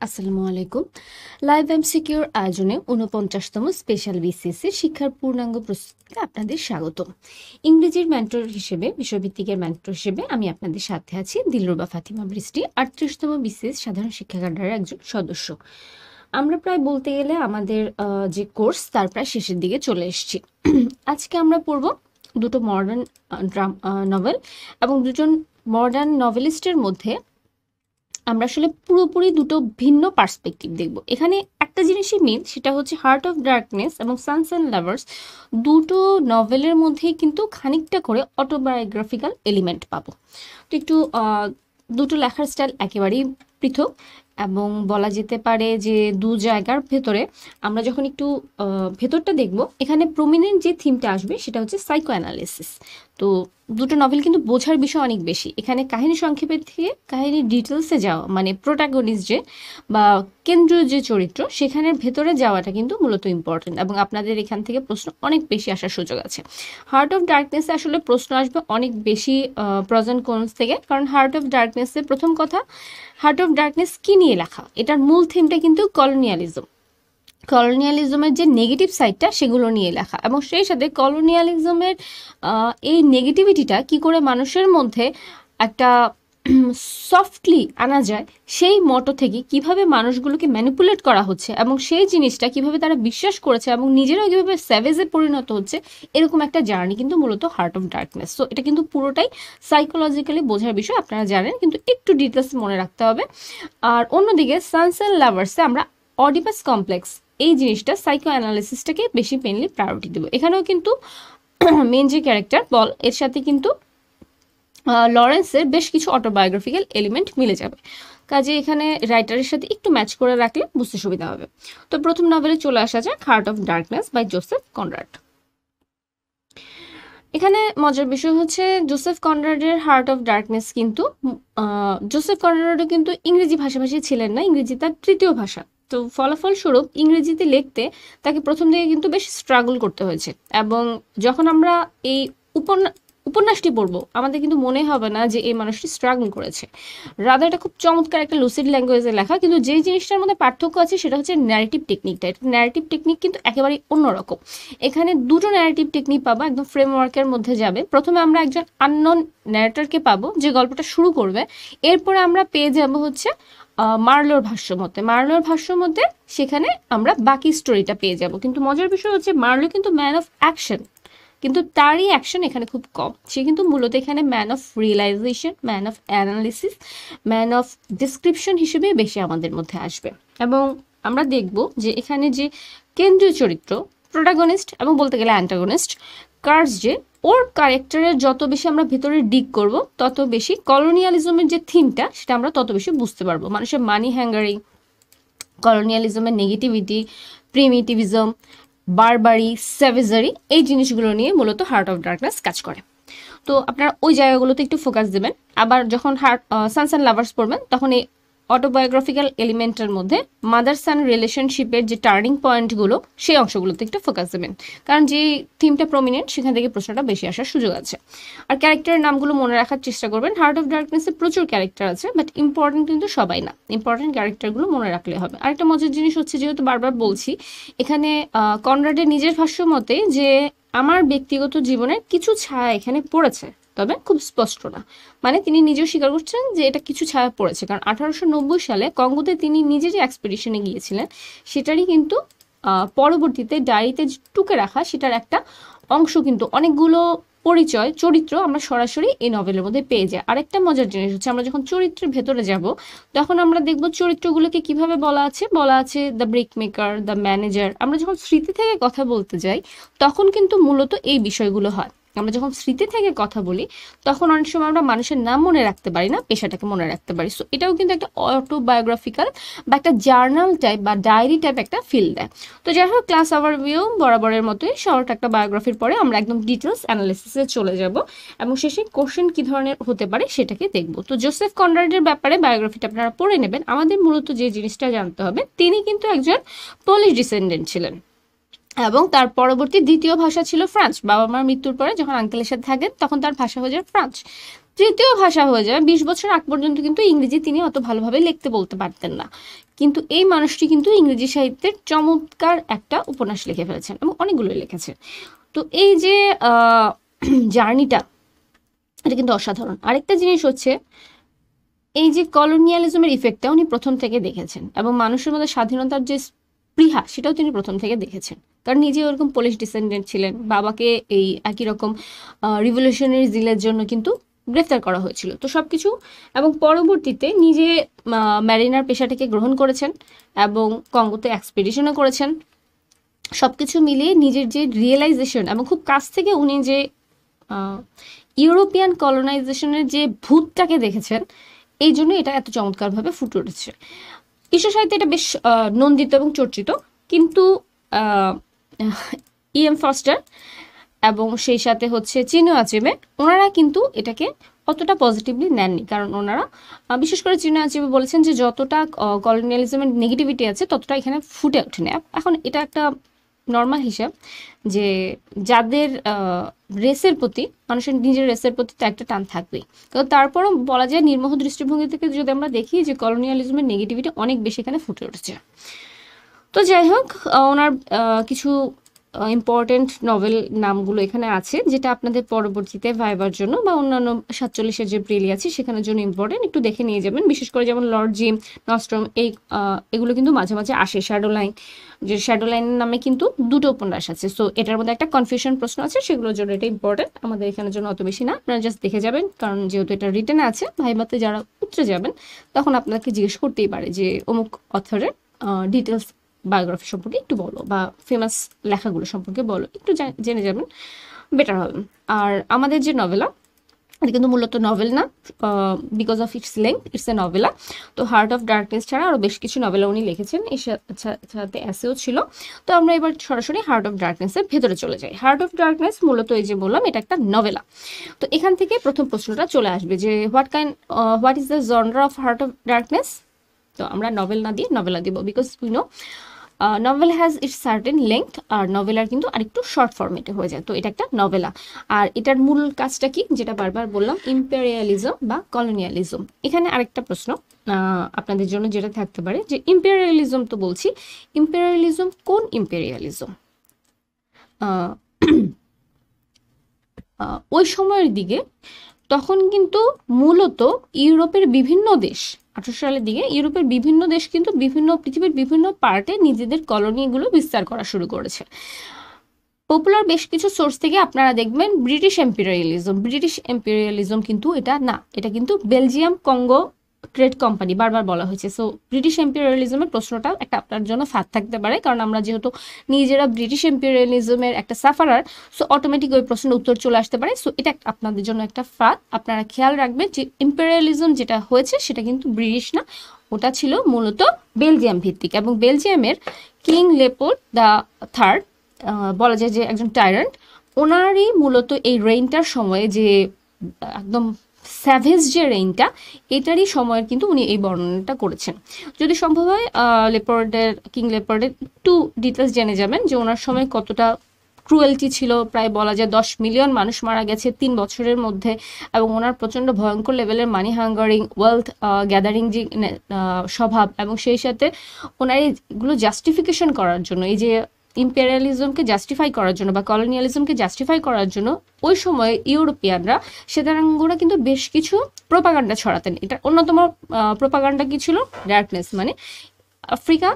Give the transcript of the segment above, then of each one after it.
আসসালামু আলাইকুম। লাইভ এমসিকিউর আয়োজনে ৪৯তম স্পেশাল বিসিএসের শিক্ষার পূর্ণাঙ্গ প্রস্তুতিতে আপনাদের স্বাগতম। ইংরেজির মেন্টর হিসেবে, বিষয়ভিত্তিকের মেন্টর হিসেবে আমি আপনাদের সাথে আছি দিলরুবা ফাতিমা বৃষ্টি, ৩৮তম বিসিএস সাধারণ শিক্ষা ক্যাডারের একজন সদস্য। আমরা প্রায় বলতে গেলে আমাদের যে কোর্স তার প্রায় শেষের দিকে চলে এসেছি। আজকে আমরা পড়ব দুটো মডার্ন নভেল এবং দুজন মডার্ন নভেলিস্টের মধ্যে আমরা আসলে পুরোপুরি দুটো ভিন্ন পার্সপেক্টিভ দেখব। এখানে একটা জিনিসই মিল, সেটা হচ্ছে হার্ট অফ ডার্কনেস এবং সানস অ্যান্ড লাভার্স দুটো নভেলের মধ্যেই কিন্তু খানিকটা করে অটোবায়োগ্রাফিক্যাল এলিমেন্ট পাবো। তো একটু দুটো লেখার স্টাইল একেবারেই পৃথক এবং বলা যেতে পারে যে দু জায়গার ভেতরে আমরা যখন একটু ভেতরটা দেখব, এখানে প্রমিনেন্ট যে থিমটা আসবে সেটা হচ্ছে সাইকো অ্যানালিসিস। তো দুটো নভেল কিন্তু বোঝার বিষয় অনেক বেশি। এখানে কাহিনী সংক্ষেপের থেকে কাহিনীর ডিটেলসে যাওয়া, মানে প্রোটাগনিস্ট যে বা কেন্দ্রীয় যে চরিত্র সেখানের ভেতরে যাওয়াটা কিন্তু মূলত ইম্পর্টেন্ট, এবং আপনাদের এখান থেকে প্রশ্ন অনেক বেশি আসার সুযোগ আছে। হার্ট অফ ডার্কনেসে আসলে প্রশ্ন আসবে অনেক বেশি প্রস অ্যান্ড কনস থেকে, কারণ হার্ট অফ ডার্কনেসে প্রথম কথা, হার্ট অফ ডার্কনেস কি নিয়ে লেখা, এটার মূল থিমটা কিন্তু কলোনিয়ালিজমের যে নেগেটিভ সাইডটা সেগুলো নিয়ে লেখা, এবং সেই সাথে কলোনিয়ালিজমের এই নেগেটিভিটিটা কি করে মানুষের মধ্যে একটা সফটলি আনা যায়, সেই মটো থেকে কিভাবে মানুষগুলোকে ম্যানিপুলেট করা হচ্ছে এবং সেই জিনিসটা কিভাবে তারা বিশ্বাস করেছে এবং নিজেরাও কিভাবে স্যাভেজে পরিণত হচ্ছে, এরকম একটা জার্নি কিন্তু মূলত হার্ট অফ ডার্কনেস। সো এটা কিন্তু পুরোটাই সাইকোলজিক্যালি বোঝার বিষয়, আপনারা জানেন, কিন্তু একটু ডিটেলস মনে রাখতে হবে। আর অন্যদিকে সানস অ্যান্ড লাভার্সে আমরা অডিপাস কমপ্লেক্স এই জিনিসটা, সাইকো অ্যানালিসিসটাকে বেশি মেনলি প্রায়োরিটি দেবো। এখানেও কিন্তু মেন যে ক্যারেক্টার পল, এর সাথে কিন্তু লরেন্সের বেশ কিছু অটোবায়োগ্রাফিক্যাল এলিমেন্ট মিলে যাবে, কাজে এখানে রাইটারের সাথে একটু ম্যাচ করে রাখলে বুঝতে সুবিধা হবে। তো প্রথম নভেলে চলে আসা যাক, heart of darkness by Joseph Conrad. এখানে মজার বিষয় হচ্ছে জোসেফ কনরাডের হার্ট অফ ডার্কনেস কিন্তু জোসেফ কনরাডও কিন্তু ইংরেজি ভাষাভাষী ছিলেন না, ইংরেজি তার তৃতীয় ভাষা। তো ফলাফলস্বরূপ ইংরেজিতে লিখতে তাকে প্রথম দিকে কিন্তু বেশ স্ট্রাগল করতে হয়েছে, এবং যখন আমরা এই উপন্যাসটি পড়বো আমাদের কিন্তু মনে হবে না যে এই মানুষটি স্ট্রাগল করেছে। রাদার এটা খুব চমৎকার একটা লুসিড ল্যাঙ্গুয়েজে লেখা, কিন্তু যেই জিনিসটার মধ্যে পার্থক্য আছে সেটা হচ্ছে ন্যারেটিভ টেকনিকটা। এটা ন্যারেটিভ টেকনিক কিন্তু একেবারেই অন্যরকম। এখানে দুটো ন্যারেটিভ টেকনিক পাবো, একদম ফ্রেমওয়ার্কের মধ্যে যাবে। প্রথমে আমরা একজন আননোন ন্যারেটরকে পাবো যে গল্পটা শুরু করবে, এরপরে আমরা পেয়ে যাবো হচ্ছে মার্লোর ভাষ্য মধ্যে সেখানে আমরা বাকি স্টোরিটা পেয়ে যাব। কিন্তু মজার বিষয় হচ্ছে মার্লো কিন্তু ম্যান অফ অ্যাকশন, কিন্তু তারই অ্যাকশন এখানে খুব কম। সে কিন্তু মূলত এখানে man of realization, man of analysis, man of description হিসেবে বেশি আমাদের মধ্যে আসবে। এবং আমরা দেখব যে এখানে যে কেন্দ্রীয় চরিত্র, প্রোটাগনিস্ট এবং বলতে গেলে অ্যান্টাগনিস্ট কার্স, যে ওর ক্যারেক্টারের যত বেশি আমরা ভেতরে ডিগ করব, তত বেশি কলোনিয়ালিজমের যে থিমটা সেটা আমরা তত বেশি বুঝতে পারবো। মানুষের মানি হ্যাঙ্গারিং, কলোনিয়ালিজমের নেগেটিভিটি, প্রিমিটিভিজম, বারবারি, স্যাভেজারি, এই জিনিসগুলো নিয়ে মূলত হার্ট অফ ডার্কনেস কাজ করে। তো আপনারা ওই জায়গাগুলোতে একটু ফোকাস দেবেন। আবার যখন সানস অ্যান্ড লাভার্স পড়বেন তখন এই অটোবায়োগ্রাফিক্যাল এলিমেন্টের মধ্যে মাদার সান রিলেশনশিপের যে টার্নিং পয়েন্টগুলো, সেই অংশগুলোতে একটু ফোকাস দেবেন, কারণ যে থিমটা প্রমিনেন্ট সেখান থেকে প্রশ্নটা বেশি আসার সুযোগ আছে। আর ক্যারেক্টারের নামগুলো মনে রাখার চেষ্টা করবেন। হার্ট অফ ডার্কনেসে প্রচুর ক্যারেক্টার আছে, বাট ইম্পর্টেন্ট কিন্তু সবাই না, ইম্পর্টেন্ট ক্যারেক্টারগুলো মনে রাখলে হবে। আরেকটা মজার জিনিস হচ্ছে, যেহেতু বারবার বলছি, এখানে কনরাডের নিজের ভাষ্য মতে যে আমার ব্যক্তিগত জীবনের কিছু ছায়া এখানে পড়েছে, তবে খুব স্পষ্ট না। মানে তিনি নিজেও স্বীকার করছেন যে এটা কিছু ছায়া পড়েছে, কারণ 1890 সালে কঙ্গোতে তিনি নিজে যে এক্সপেডিশনে গিয়েছিলেন সেটারই কিন্তু পরবর্তীতে ডায়েরিতে টুকে রাখা সেটার একটা অংশ, কিন্তু অনেকগুলো পরিচয় চরিত্র আমরা সরাসরি এই নভেলের মধ্যে পেয়ে যাই। আরেকটা মজার জিনিস হচ্ছে, আমরা যখন চরিত্রের ভেতরে যাব তখন আমরা দেখব চরিত্রগুলোকে কিভাবে বলা আছে the brick maker, the manager. আমরা যখন স্মৃতি থেকে কথা বলতে যাই তখন কিন্তু মূলত এই বিষয়গুলো হয়। আমরা যখন স্মৃতি থেকে কথা বলি তখন অনেক সময় আমরা মানুষের নাম মনে রাখতে পারি না, পেশাটাকে মনে রাখতে পারি। সো এটাও কিন্তু একটা অটোবায়োগ্রাফিক্যাল বা একটা জার্নাল টাইপ বা ডায়েরি টাইপ একটা ফিল দেয়। তো যাই হোক, ক্লাস ওভারভিউ বরাবরের মতোই শর্ট একটা বায়োগ্রাফির পরে আমরা একদম ডিটেলস অ্যানালিসিসে চলে যাব এবং শেষে কোশ্চেন কী ধরনের হতে পারে সেটাকে দেখব। তো জোসেফ কনরাডের ব্যাপারে বায়োগ্রাফিটা আপনারা পড়ে নেবেন। আমাদের মূলত যে জিনিসটা জানতে হবে, তিনি কিন্তু একজন পোলিশ ডিসেন্ডেন্ট ছিলেন এবং তার পরবর্তী দ্বিতীয় ভাষা ছিল ফ্রান্স। বাবা মার মৃত্যুর পরে যখন আঙ্কেলের সাথে থাকেন তখন তার ভাষা হয়ে যায় ফ্রান্স। তৃতীয় ভাষা হয়ে যাবে। 20 বছর আগ পর্যন্ত কিন্তু ইংরেজি তিনি অত ভালোভাবে লিখতে বলতে পারতেন না, কিন্তু এই মানুষটি কিন্তু ইংরেজি সাহিত্যের চমৎকার একটা উপন্যাস লিখে ফেলেছেন এবং অনেকগুলো লিখেছেন। তো এই যে জার্নিটা, এটা কিন্তু অসাধারণ। আরেকটা জিনিস হচ্ছে এই যে কলোনিয়ালিজমের ইফেক্টটা উনি প্রথম থেকে দেখেছেন, এবং মানুষের মধ্যে স্বাধীনতার যে স্পৃহা সেটাও তিনি প্রথম থেকে দেখেছেন, কারণ নিজে ওরকম পোলিশ ডিসেন্ডেন্ট ছিলেন। বাবাকে এই একই রকম রিভলিউশনারি জিলের জন্য কিন্তু গ্রেফতার করা হয়েছিল। তো সব কিছু, এবং পরবর্তীতে নিজে ম্যারিনার পেশাটাকে গ্রহণ করেছেন এবং কঙ্গোতে এক্সপেডিশনও করেছেন। সব কিছু মিলিয়ে নিজের যে রিয়েলাইজেশন এবং খুব কাছ থেকে উনি যে ইউরোপিয়ান কলোনাইজেশনের যে ভূতটাকে দেখেছেন, এই জন্য এটা এত চমৎকারভাবে ফুটে উঠেছে। বিশ্ব সাহিত্যে এটা বেশ নন্দিত এবং চর্চিত, কিন্তু E.M. ফস্টার এবং সেই সাথে হচ্ছে চিনুয়া আচেবে, ওনারা কিন্তু এটাকে অতটা পজিটিভলি নেননি, কারণ ওনারা বিশেষ করে চিনুয়া আচেবে বলেছেন যে যতটা কলোনিয়ালিজমের নেগেটিভিটি আছে ততটা এখানে ফুটে ওঠেনি। এখন এটা একটা নর্মাল হিসাব যে যাদের রেসের প্রতি, মানুষের নিজের রেসের প্রতি তো একটা টান থাকবেই, তো তারপরও বলা যায় নির্মোহ দৃষ্টিভঙ্গি থেকে যদি আমরা দেখি যে কলোনিয়ালিজমের নেগেটিভিটি অনেক বেশি এখানে ফুটে উঠেছে। তো যাই হোক, ওনার কিছু ইম্পর্টেন্ট নভেল নামগুলো এখানে আছে, যেটা আপনাদের পরবর্তীতে ভাইবার জন্য বা অন্যান্য 47-এর যে প্রিলি আছে সেখানের জন্য ইম্পর্টেন্ট, একটু দেখে নিয়ে যাবেন। বিশেষ করে যেমন লর্ড জিম, নস্ট্রম, এগুলো কিন্তু মাঝে মাঝে আসে। শ্যাডো লাইন, যে শ্যাডো লাইন নামে কিন্তু দুটো উপন্যাস আছে, সো এটার মধ্যে একটা কনফিউশন প্রশ্ন আছে, সেগুলোর জন্য এটা ইম্পর্টেন্ট। আমাদের এখানের জন্য অত বেশি না, আপনারা জাস্ট দেখে যাবেন, কারণ যেহেতু এটা রিটেনে আছে, ভাইবাতে যারা উতরে যাবেন তখন আপনাকে জিজ্ঞেস করতেই পারে যে অমুক অথরের ডিটেলস বায়োগ্রাফি সম্পর্কে একটু বলো, বা ফেমাস লেখাগুলো সম্পর্কে বলো, একটু জেনে যাবেন, বেটার হবে। আর আমাদের যে নভেলা, এটা কিন্তু মূলত নভেল না, because of its length it's a novella. তো হার্ট অফ ডার্কনেস ছাড়া আরও বেশ কিছু নভেলা উনি লিখেছেন, এর সাথে অ্যাসেও ছিল। তো আমরা এবার সরাসরি হার্ট অফ ডার্কনেসের ভেতরে চলে যাই। হার্ট অফ ডার্কনেস মূলত এই যে বললাম এটা একটা নভেলা। তো এখান থেকে প্রথম প্রশ্নটা চলে আসবে যে what is the genre of Heart of Darkness. তো আমরা নভেল না দিয়ে নভেলা দিব, because we know novel has its certain length, আর নভেলার কিন্তু আরেকটু শর্ট ফরম্যাটে হয়ে যায়। তো এটা একটা নভেলা। আর এটার মূল কাজটা কি, যেটা বারবার বললাম, ইম্পেরিয়ালিজম বা কলোনিয়ালিজম। এখানে আরেকটা প্রশ্ন আপনাদের জন্য যেটা থাকতে পারে যে ইম্পেরিয়ালিজম তো বলছি, ইম্পেরিয়ালিজম কোন ইম্পেরিয়ালিজম? ওই সময়ের দিকে তখন কিন্তু মূলত ইউরোপের বিভিন্ন দেশ, 1800 সালের দিকে ইউরোপের বিভিন্ন দেশ কিন্তু পৃথিবীর বিভিন্ন পার্টে নিজেদের কলোনিগুলো বিস্তার করা শুরু করেছে। পপুলার বেশ কিছু সোর্স থেকে আপনারা দেখবেন ব্রিটিশ এম্পেরিয়ালিজম কিন্তু এটা না, এটা কিন্তু বেলজিয়াম কঙ্গো ট্রেড কোম্পানি বারবার বলা হয়েছে। সো ব্রিটিশ এম্পেরিয়ালিজমের প্রশ্নটা একটা আপনার জন্য ফাঁদ থাকতে পারে, কারণ আমরা যেহেতু নিজেরা ব্রিটিশ এম্পেরিয়ালিজমের একটা সাফারার, সো অটোমেটিক ওই প্রশ্নের উত্তর চলে আসতে পারে। সো এটা আপনাদের জন্য একটা ফাঁদ। আপনারা খেয়াল রাখবেন যে এম্পেরিয়ালিজম যেটা হয়েছে সেটা কিন্তু ব্রিটিশ না, ওটা ছিল মূলত বেলজিয়াম ভিত্তিক, এবং বেলজিয়ামের কিং লেপোল্ড দ্য থার্ড, বলা যায় যে একজন টাইরান্ট, ওনারই মূলত এই রেইনটার সময়ে যে একদম স্যাভেজ যে রেইনটা, এটারই সময়ের কিন্তু উনি এই বর্ণনাটা করেছেন। যদি সম্ভব হয় কিং লেপার্ডের একটু ডিটেলস জেনে যাবেন যে ওনার সময় কতটা ক্রুয়েলটি ছিল। প্রায় বলা যায় 10 মিলিয়ন মানুষ মারা গেছে 3 বছরের মধ্যে, এবং ওনার প্রচণ্ড ভয়ঙ্কর লেভেলের মানি হাঙ্গারিং, ওয়েলথ গ্যাদারিং যে স্বভাব, এবং সেই সাথে ওনার এইগুলো জাস্টিফিকেশন করার জন্য, এই যে ইম্পেরিয়ালিজমকে জাস্টিফাই করার জন্য বা কলোনিয়ালিজমকে জাস্টিফাই করার জন্য ওই সময় ইউরোপিয়ানরা, শ্বেতাঙ্গরা কিন্তু বেশ কিছু প্রোপাগান্ডা ছড়াতেন। এটার অন্যতম প্রোপাগান্ডা কি ছিল? ডার্কনেস, মানে আফ্রিকা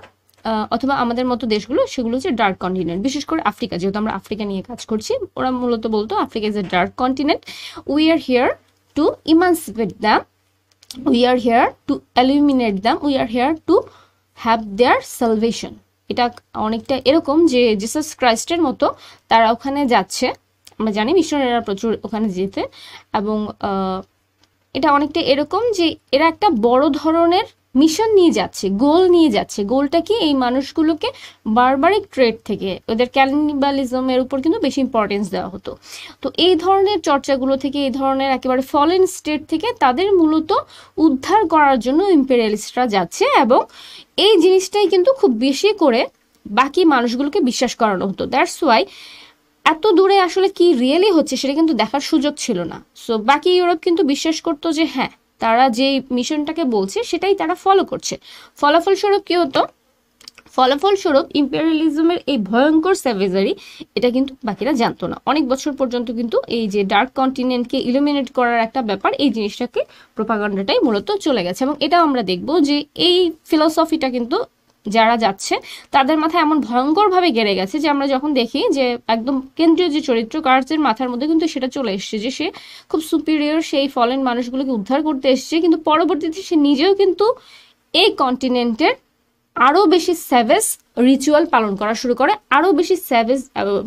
অথবা আমাদের মতো দেশগুলো, সেগুলো হচ্ছে ডার্ক কন্টিনেন্ট। বিশেষ করে আফ্রিকা, যেহেতু আমরা আফ্রিকা নিয়ে কাজ করছি, ওরা মূলত বলতো Africa is a dark continent, we are here to emancipate them, we are here to eliminate them, we are here to have their salvation. এটা অনেকটা এরকম যে জিসাস ক্রাইস্টের মতো তারা ওখানে যাচ্ছে, আমরা জানি মিশনারিরা প্রচুর ওখানে যেতে, এবং এটা অনেকটা এরকম যে এরা একটা বড় ধরনের মিশন নিয়ে যাচ্ছে, গোল নিয়ে যাচ্ছে। গোলটা কি? এই মানুষগুলোকে বারবারিক ট্রেড থেকে, ওদের ক্যানিবালিজমের উপর কিন্তু বেশি ইম্পর্টেন্স দেওয়া হতো। তো এই ধরনের চর্চাগুলো থেকে, এই ধরনের একেবারে ফলেন স্টেট থেকে তাদের মূলত উদ্ধার করার জন্য ইম্পেরিয়ালিস্টরা যাচ্ছে, এবং এই জিনিসটাই কিন্তু খুব বেশি করে বাকি মানুষগুলোকে বিশ্বাস করানো হতো। দ্যাটস ওয়াই এত দূরে আসলে কি রিয়েলি হচ্ছে সেটা কিন্তু দেখার সুযোগ ছিল না। সো বাকি ইউরোপ কিন্তু বিশ্বাস করতো যে হ্যাঁ, তারা যে মিশনটাকে বলছে সেটাই তারা ফলো করছে। ফলাফলস্বরূপ কি হতো, ফলাফলস্বরূপ ইম্পেরিয়ালিজমের এই ভয়ঙ্কর স্যাভেজারি এটা কিন্তু বাকিরা জানতো না। অনেক বছর পর্যন্ত কিন্তু এই যে ডার্ক কন্টিনেন্টকে ইলুমিনেট করার একটা ব্যাপার, এই জিনিসটাকে প্রোপাগান্ডাটাই মূলত চলে গেছে। এবং এটাও আমরা দেখবো যে এই ফিলসফিটা কিন্তু যারা যাচ্ছে তাদের মাথায় এমন ভয়ঙ্করভাবে গেড়ে গেছে যে আমরা যখন দেখি যে একদম কেন্দ্রীয় যে চরিত্র কার্সের মাথার মধ্যে কিন্তু সেটা চলে এসছে যে সে খুব সুপিরিয়র, সেই ফলেন মানুষগুলোকে উদ্ধার করতে এসছে, কিন্তু পরবর্তীতে সে নিজেও কিন্তু এই কন্টিনেন্টের আরও বেশি স্যাভেজ রিচুয়াল পালন করা শুরু করে, আরও বেশি স্যাভেজ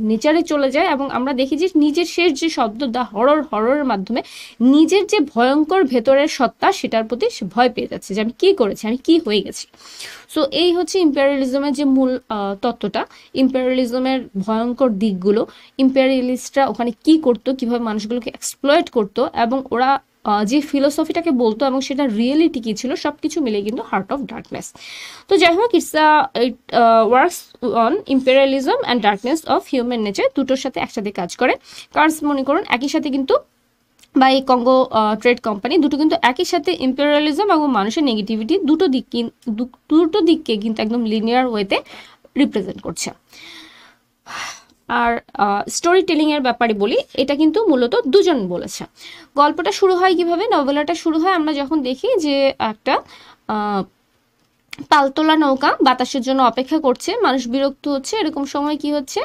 নেচারে চলে যায়। এবং আমরা দেখি যে নিজের শেষ যে শব্দ দ্য হররের মাধ্যমে নিজের যে ভয়ঙ্কর ভেতরের সত্তা সেটার প্রতি সে ভয় পেয়ে যাচ্ছে যে আমি কি করেছি, আমি কি হয়ে গেছি। সো এই হচ্ছে ইম্পেরিয়ালিজমের যে মূল তত্ত্বটা, ইম্পেরিয়ালিজমের ভয়ঙ্কর দিকগুলো, ইম্পেরিয়ালিস্টরা ওখানে কি করতো, কিভাবে মানুষগুলোকে এক্সপ্লয়েট করতো, এবং ওরা যে ফিলোসফিটাকে বলতো এবং সেটা রিয়েলিটি কি ছিল, সব কিছু মিলে কিন্তু হার্ট অফ ডার্কনেস। তো যাই হোক, it works on imperialism and darkness of human nature, দুটোর সাথে একসাথে কাজ করে। কার্স মনে করুন একই সাথে কিন্তু, বা এই কঙ্গো ট্রেড কোম্পানি দুটো কিন্তু একই সাথে ইম্পেরিয়ালিজম এবং মানুষের নেগেটিভিটি দুটো দিককে কিন্তু একদম লিনিয়ার ওয়েতে রিপ্রেজেন্ট করছে। আর স্টোরি টেলিংয়ের ব্যাপারে বলি, এটা কিন্তু মূলত দুজন বলেছে। গল্পটা শুরু হয় কিভাবে, নভেলাটা শুরু হয় আমরা যখন দেখি যে একটা পালতোলা নৌকা বাতাসের জন্য অপেক্ষা করছে, মানুষ বিরক্ত হচ্ছে, এরকম সময় কি হচ্ছে,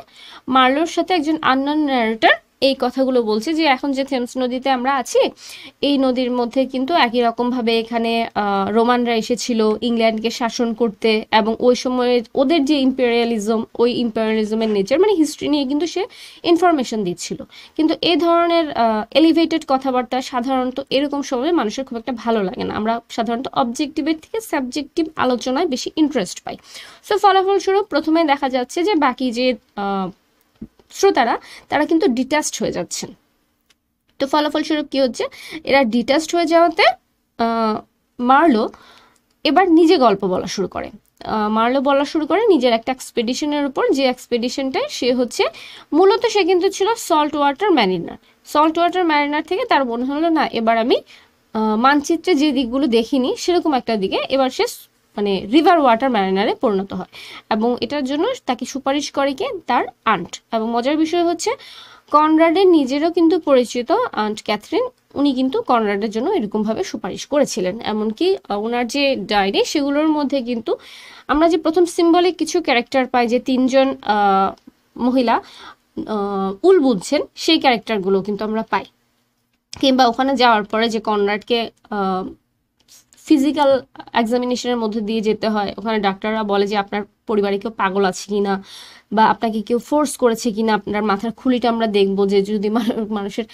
মার্লোর সাথে একজন আননোন ন্যারেটর এই কথাগুলো বলছে যে এখন যে থেমস নদীতে আমরা আছি, এই নদীর মধ্যে কিন্তু একই রকমভাবে এখানে রোমানরা এসেছিল ইংল্যান্ডকে শাসন করতে, এবং ওই সময়ে ওদের যে ইম্পেরিয়ালিজম, ওই ইম্পেরিয়ালিজমের নেচার মানে হিস্ট্রি নিয়ে কিন্তু সে ইনফরমেশন দিচ্ছিল। কিন্তু এই ধরনের এলিভেটেড কথাবার্তা সাধারণত এরকম সময় মানুষের খুব একটা ভালো লাগে না, আমরা সাধারণত অবজেক্টিভের থেকে সাবজেক্টিভ আলোচনায় বেশি ইন্টারেস্ট পাই। সো ফলাফলস্বরূপ প্রথমে দেখা যাচ্ছে যে বাকি যে শ্রোতারা তারা কিন্তু ডিটাচড হয়ে যাচ্ছেন। তো ফলাফলস্বরূপ কি হচ্ছে, এরা ডিটাচড হয়ে যাওয়াতে মার্লো এবার নিজে গল্প বলা শুরু করে। মার্লো বলা শুরু করে নিজের একটা এক্সপেডিশনের উপর, যে এক্সপেডিশনটায় সে হচ্ছে মূলত সে কিন্তু ছিল salt water mariner. Salt water mariner থেকে তার মনে হলো না, এবার আমি মানচিত্রে যে দিকগুলো দেখিনি সেরকম একটা দিকে, এবার সে মানে রিভার ওয়াটার ম্যারিনারে পরিণত হয়। এবং এটার জন্য তাকে সুপারিশ করে কে, তার আন্ট। এবং মজার বিষয় হচ্ছে কনরাডের নিজেরও কিন্তু পরিচিত আন্ট ক্যাথরিন, উনি কিন্তু কনরাডের জন্য এরকমভাবে সুপারিশ করেছিলেন। এমনকি ওনার যে ডায়েরি সেগুলোর মধ্যে কিন্তু আমরা যে প্রথম সিম্বলিক কিছু ক্যারেক্টার পাই, যে তিনজন মহিলা উল বুঝছেন, সেই ক্যারেক্টারগুলো কিন্তু আমরা পাই। কিংবা ওখানে যাওয়ার পরে যে কনরাডকে ফিজিক্যাল এক্সামিনেশনের মধ্যে দিয়ে যেতে হয়, ওখানে ডাক্তাররা বলে যে আপনার পরিবারে কেউ পাগল আছে কিনা, বা আপনাকে কেউ ফোর্স করেছে কিনা, আপনার মাথার খুলিটা আমরা দেখবো যে যদি মানুষের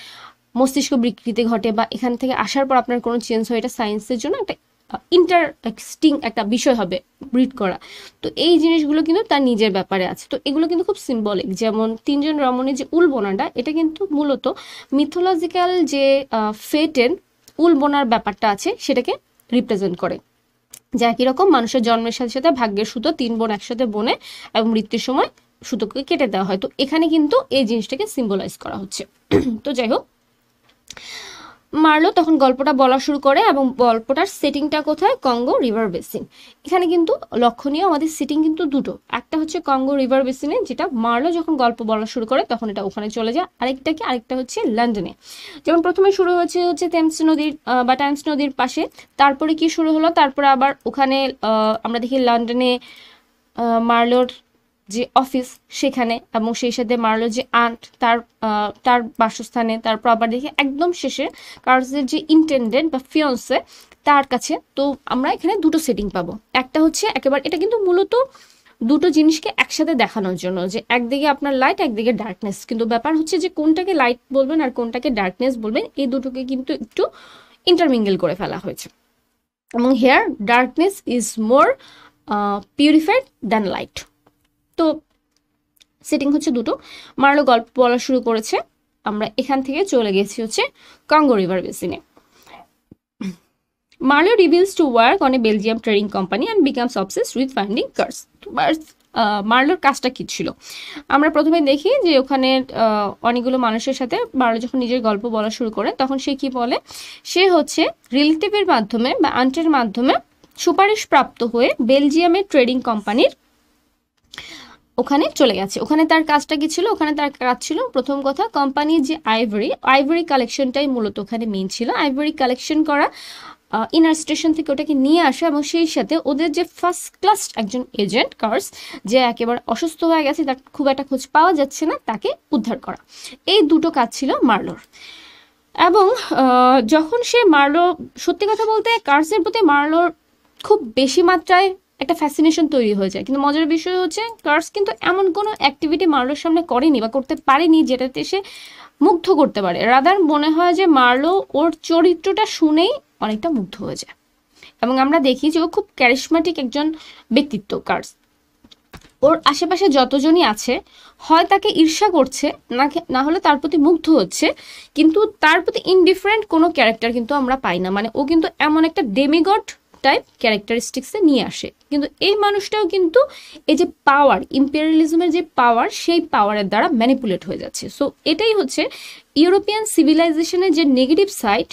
মস্তিষ্ক বিকৃতি ঘটে বা এখান থেকে আসার পর আপনার কোনো চেঞ্জ হয়, এটা সায়েন্সের জন্য একটা ইন্টারেস্টিং একটা বিষয় হবে ব্রিড করা। তো এই জিনিসগুলো কিন্তু তার নিজের ব্যাপারে আছে। তো এগুলো কিন্তু খুব সিম্বলিক। যেমন তিনজন রমণীর যে উল বোনাটা, এটা কিন্তু মূলত মিথোলজিক্যাল যে ফেটের উল বোনার ব্যাপারটা আছে সেটাকে রিপ্রেজেন্ট করে। যে একই রকম মানুষের জন্মের সাথে সাথে ভাগ্যের সুতো তিন বোন একসাথে বোনে এবং মৃত্যুর সময় সুতোকে কেটে দেওয়া হয়। তো এখানে কিন্তু এই জিনিসটাকে সিম্বলাইজ করা হচ্ছে। তো যাই হোক, মার্লো তখন গল্পটা বলা শুরু করে এবং গল্পটার সেটিংটা কোথায়, কঙ্গো রিভার বেসিন। এখানে কিন্তু লক্ষণীয় আমাদের সেটিং কিন্তু দুটো, একটা হচ্ছে কঙ্গো রিভার বেসিনে, যেটা মার্লো যখন গল্প বলা শুরু করে তখন এটা ওখানে চলে যায়। আরেকটা হচ্ছে লন্ডনে। যেমন প্রথমে শুরু হচ্ছে থেমস নদীর বা টাইমস নদীর পাশে, তারপরে কি শুরু হলো, তারপরে আবার ওখানে আমরা দেখি লন্ডনে মার্লোর যে অফিস সেখানে, এবং সেই সাথে মার্লো যে আন্ট তার বাসস্থানে, তারপর আবার দেখি একদম শেষে কার্সের যে ইন্টেন্ডেন্ট বা ফিয়ন্সে তার কাছে। তো আমরা এখানে দুটো সেটিং পাবো। একটা হচ্ছে একেবারে, এটা কিন্তু মূলত দুটো জিনিসকে একসাথে দেখানোর জন্য, যে একদিকে আপনার লাইট, একদিকে ডার্কনেস, কিন্তু ব্যাপার হচ্ছে যে কোনটাকে লাইট বলবেন আর কোনটাকে ডার্কনেস বলবেন, এই দুটোকে কিন্তু একটু ইন্টারমিঙ্গেল করে ফেলা হয়েছে। এবং here darkness is more purified than light. তো সেটিং হচ্ছে দুটো। মার্লো গল্প বলা শুরু করেছে, আমরা এখান থেকে চলে গেছি হচ্ছে কঙ্গো রিভার বেসিনে। Marlowe reveals to work on a Belgium trading company and becomes obsessed with finding Kurtz. মার্লোর কাজটা কি ছিল। আমরা প্রথমে দেখি যে ওখানে অনেকগুলো মানুষের সাথে মার্লো যখন নিজের গল্প বলা শুরু করে তখন সে কি বলে, সে হচ্ছে রিলেটিভের মাধ্যমে বা আন্টের মাধ্যমে সুপারিশ প্রাপ্ত হয়ে বেলজিয়ামের ট্রেডিং কোম্পানির ওখানে চলে গেছে। ওখানে তার কাজটা কি ছিল, ওখানে তার কাজ ছিল প্রথম কথা কোম্পানির যে আইভরি কালেকশনটাই মূলত ওখানে মেইন ছিল। আইভরি কালেকশন করা, ইনার স্টেশন থেকে ওটাকে নিয়ে আসা এবং সেই সাথে ওদের যে ফার্স্ট ক্লাস একজন এজেন্ট কার্স যে একেবারে অসুস্থ হয়ে গেছে, তার খুব একটা খোঁজ পাওয়া যাচ্ছে না, তাকে উদ্ধার করা। এই দুটো কাজ ছিল মার্লোর। এবং যখন সে মার্লো, সত্যি কথা বলতে কার্সের প্রতি মার্লোর খুব বেশি মাত্রায় একটা ফ্যাসিনেশন তৈরি হয়ে যায়। কিন্তু মজার বিষয় হচ্ছে কার্স কিন্তু এমন কোনো অ্যাক্টিভিটি মার্লোর সামনে করেনি বা করতে পারেনি যেটাতে সে মুগ্ধ করতে পারে। রাদার মনে হয় যে মার্লো ওর চরিত্রটা শুনেই অনেকটা মুগ্ধ হয়ে যায়। এবং আমরা দেখি যে ও খুব ক্যারিশমেটিক একজন ব্যক্তিত্ব কার্স। ওর আশেপাশে যতজনই আছে হয় তাকে ঈর্ষা করছে, না হলে তার প্রতি মুগ্ধ হচ্ছে, কিন্তু তার প্রতি ইনডিফারেন্ট কোনো ক্যারেক্টার কিন্তু আমরা পাই না। মানে ও কিন্তু এমন একটা ডেমিগড টাইপ ক্যারেক্টারিস্টিক্সে নিয়ে আসে। কিন্তু এই মানুষটাও কিন্তু এই যে পাওয়ার, ইম্পেরিয়ালিজমের যে পাওয়ার, সেই পাওয়ারের দ্বারা ম্যানিপুলেট হয়ে যাচ্ছে। সো এটাই হচ্ছে ইউরোপিয়ান সিভিলাইজেশনের যে নেগেটিভ সাইড,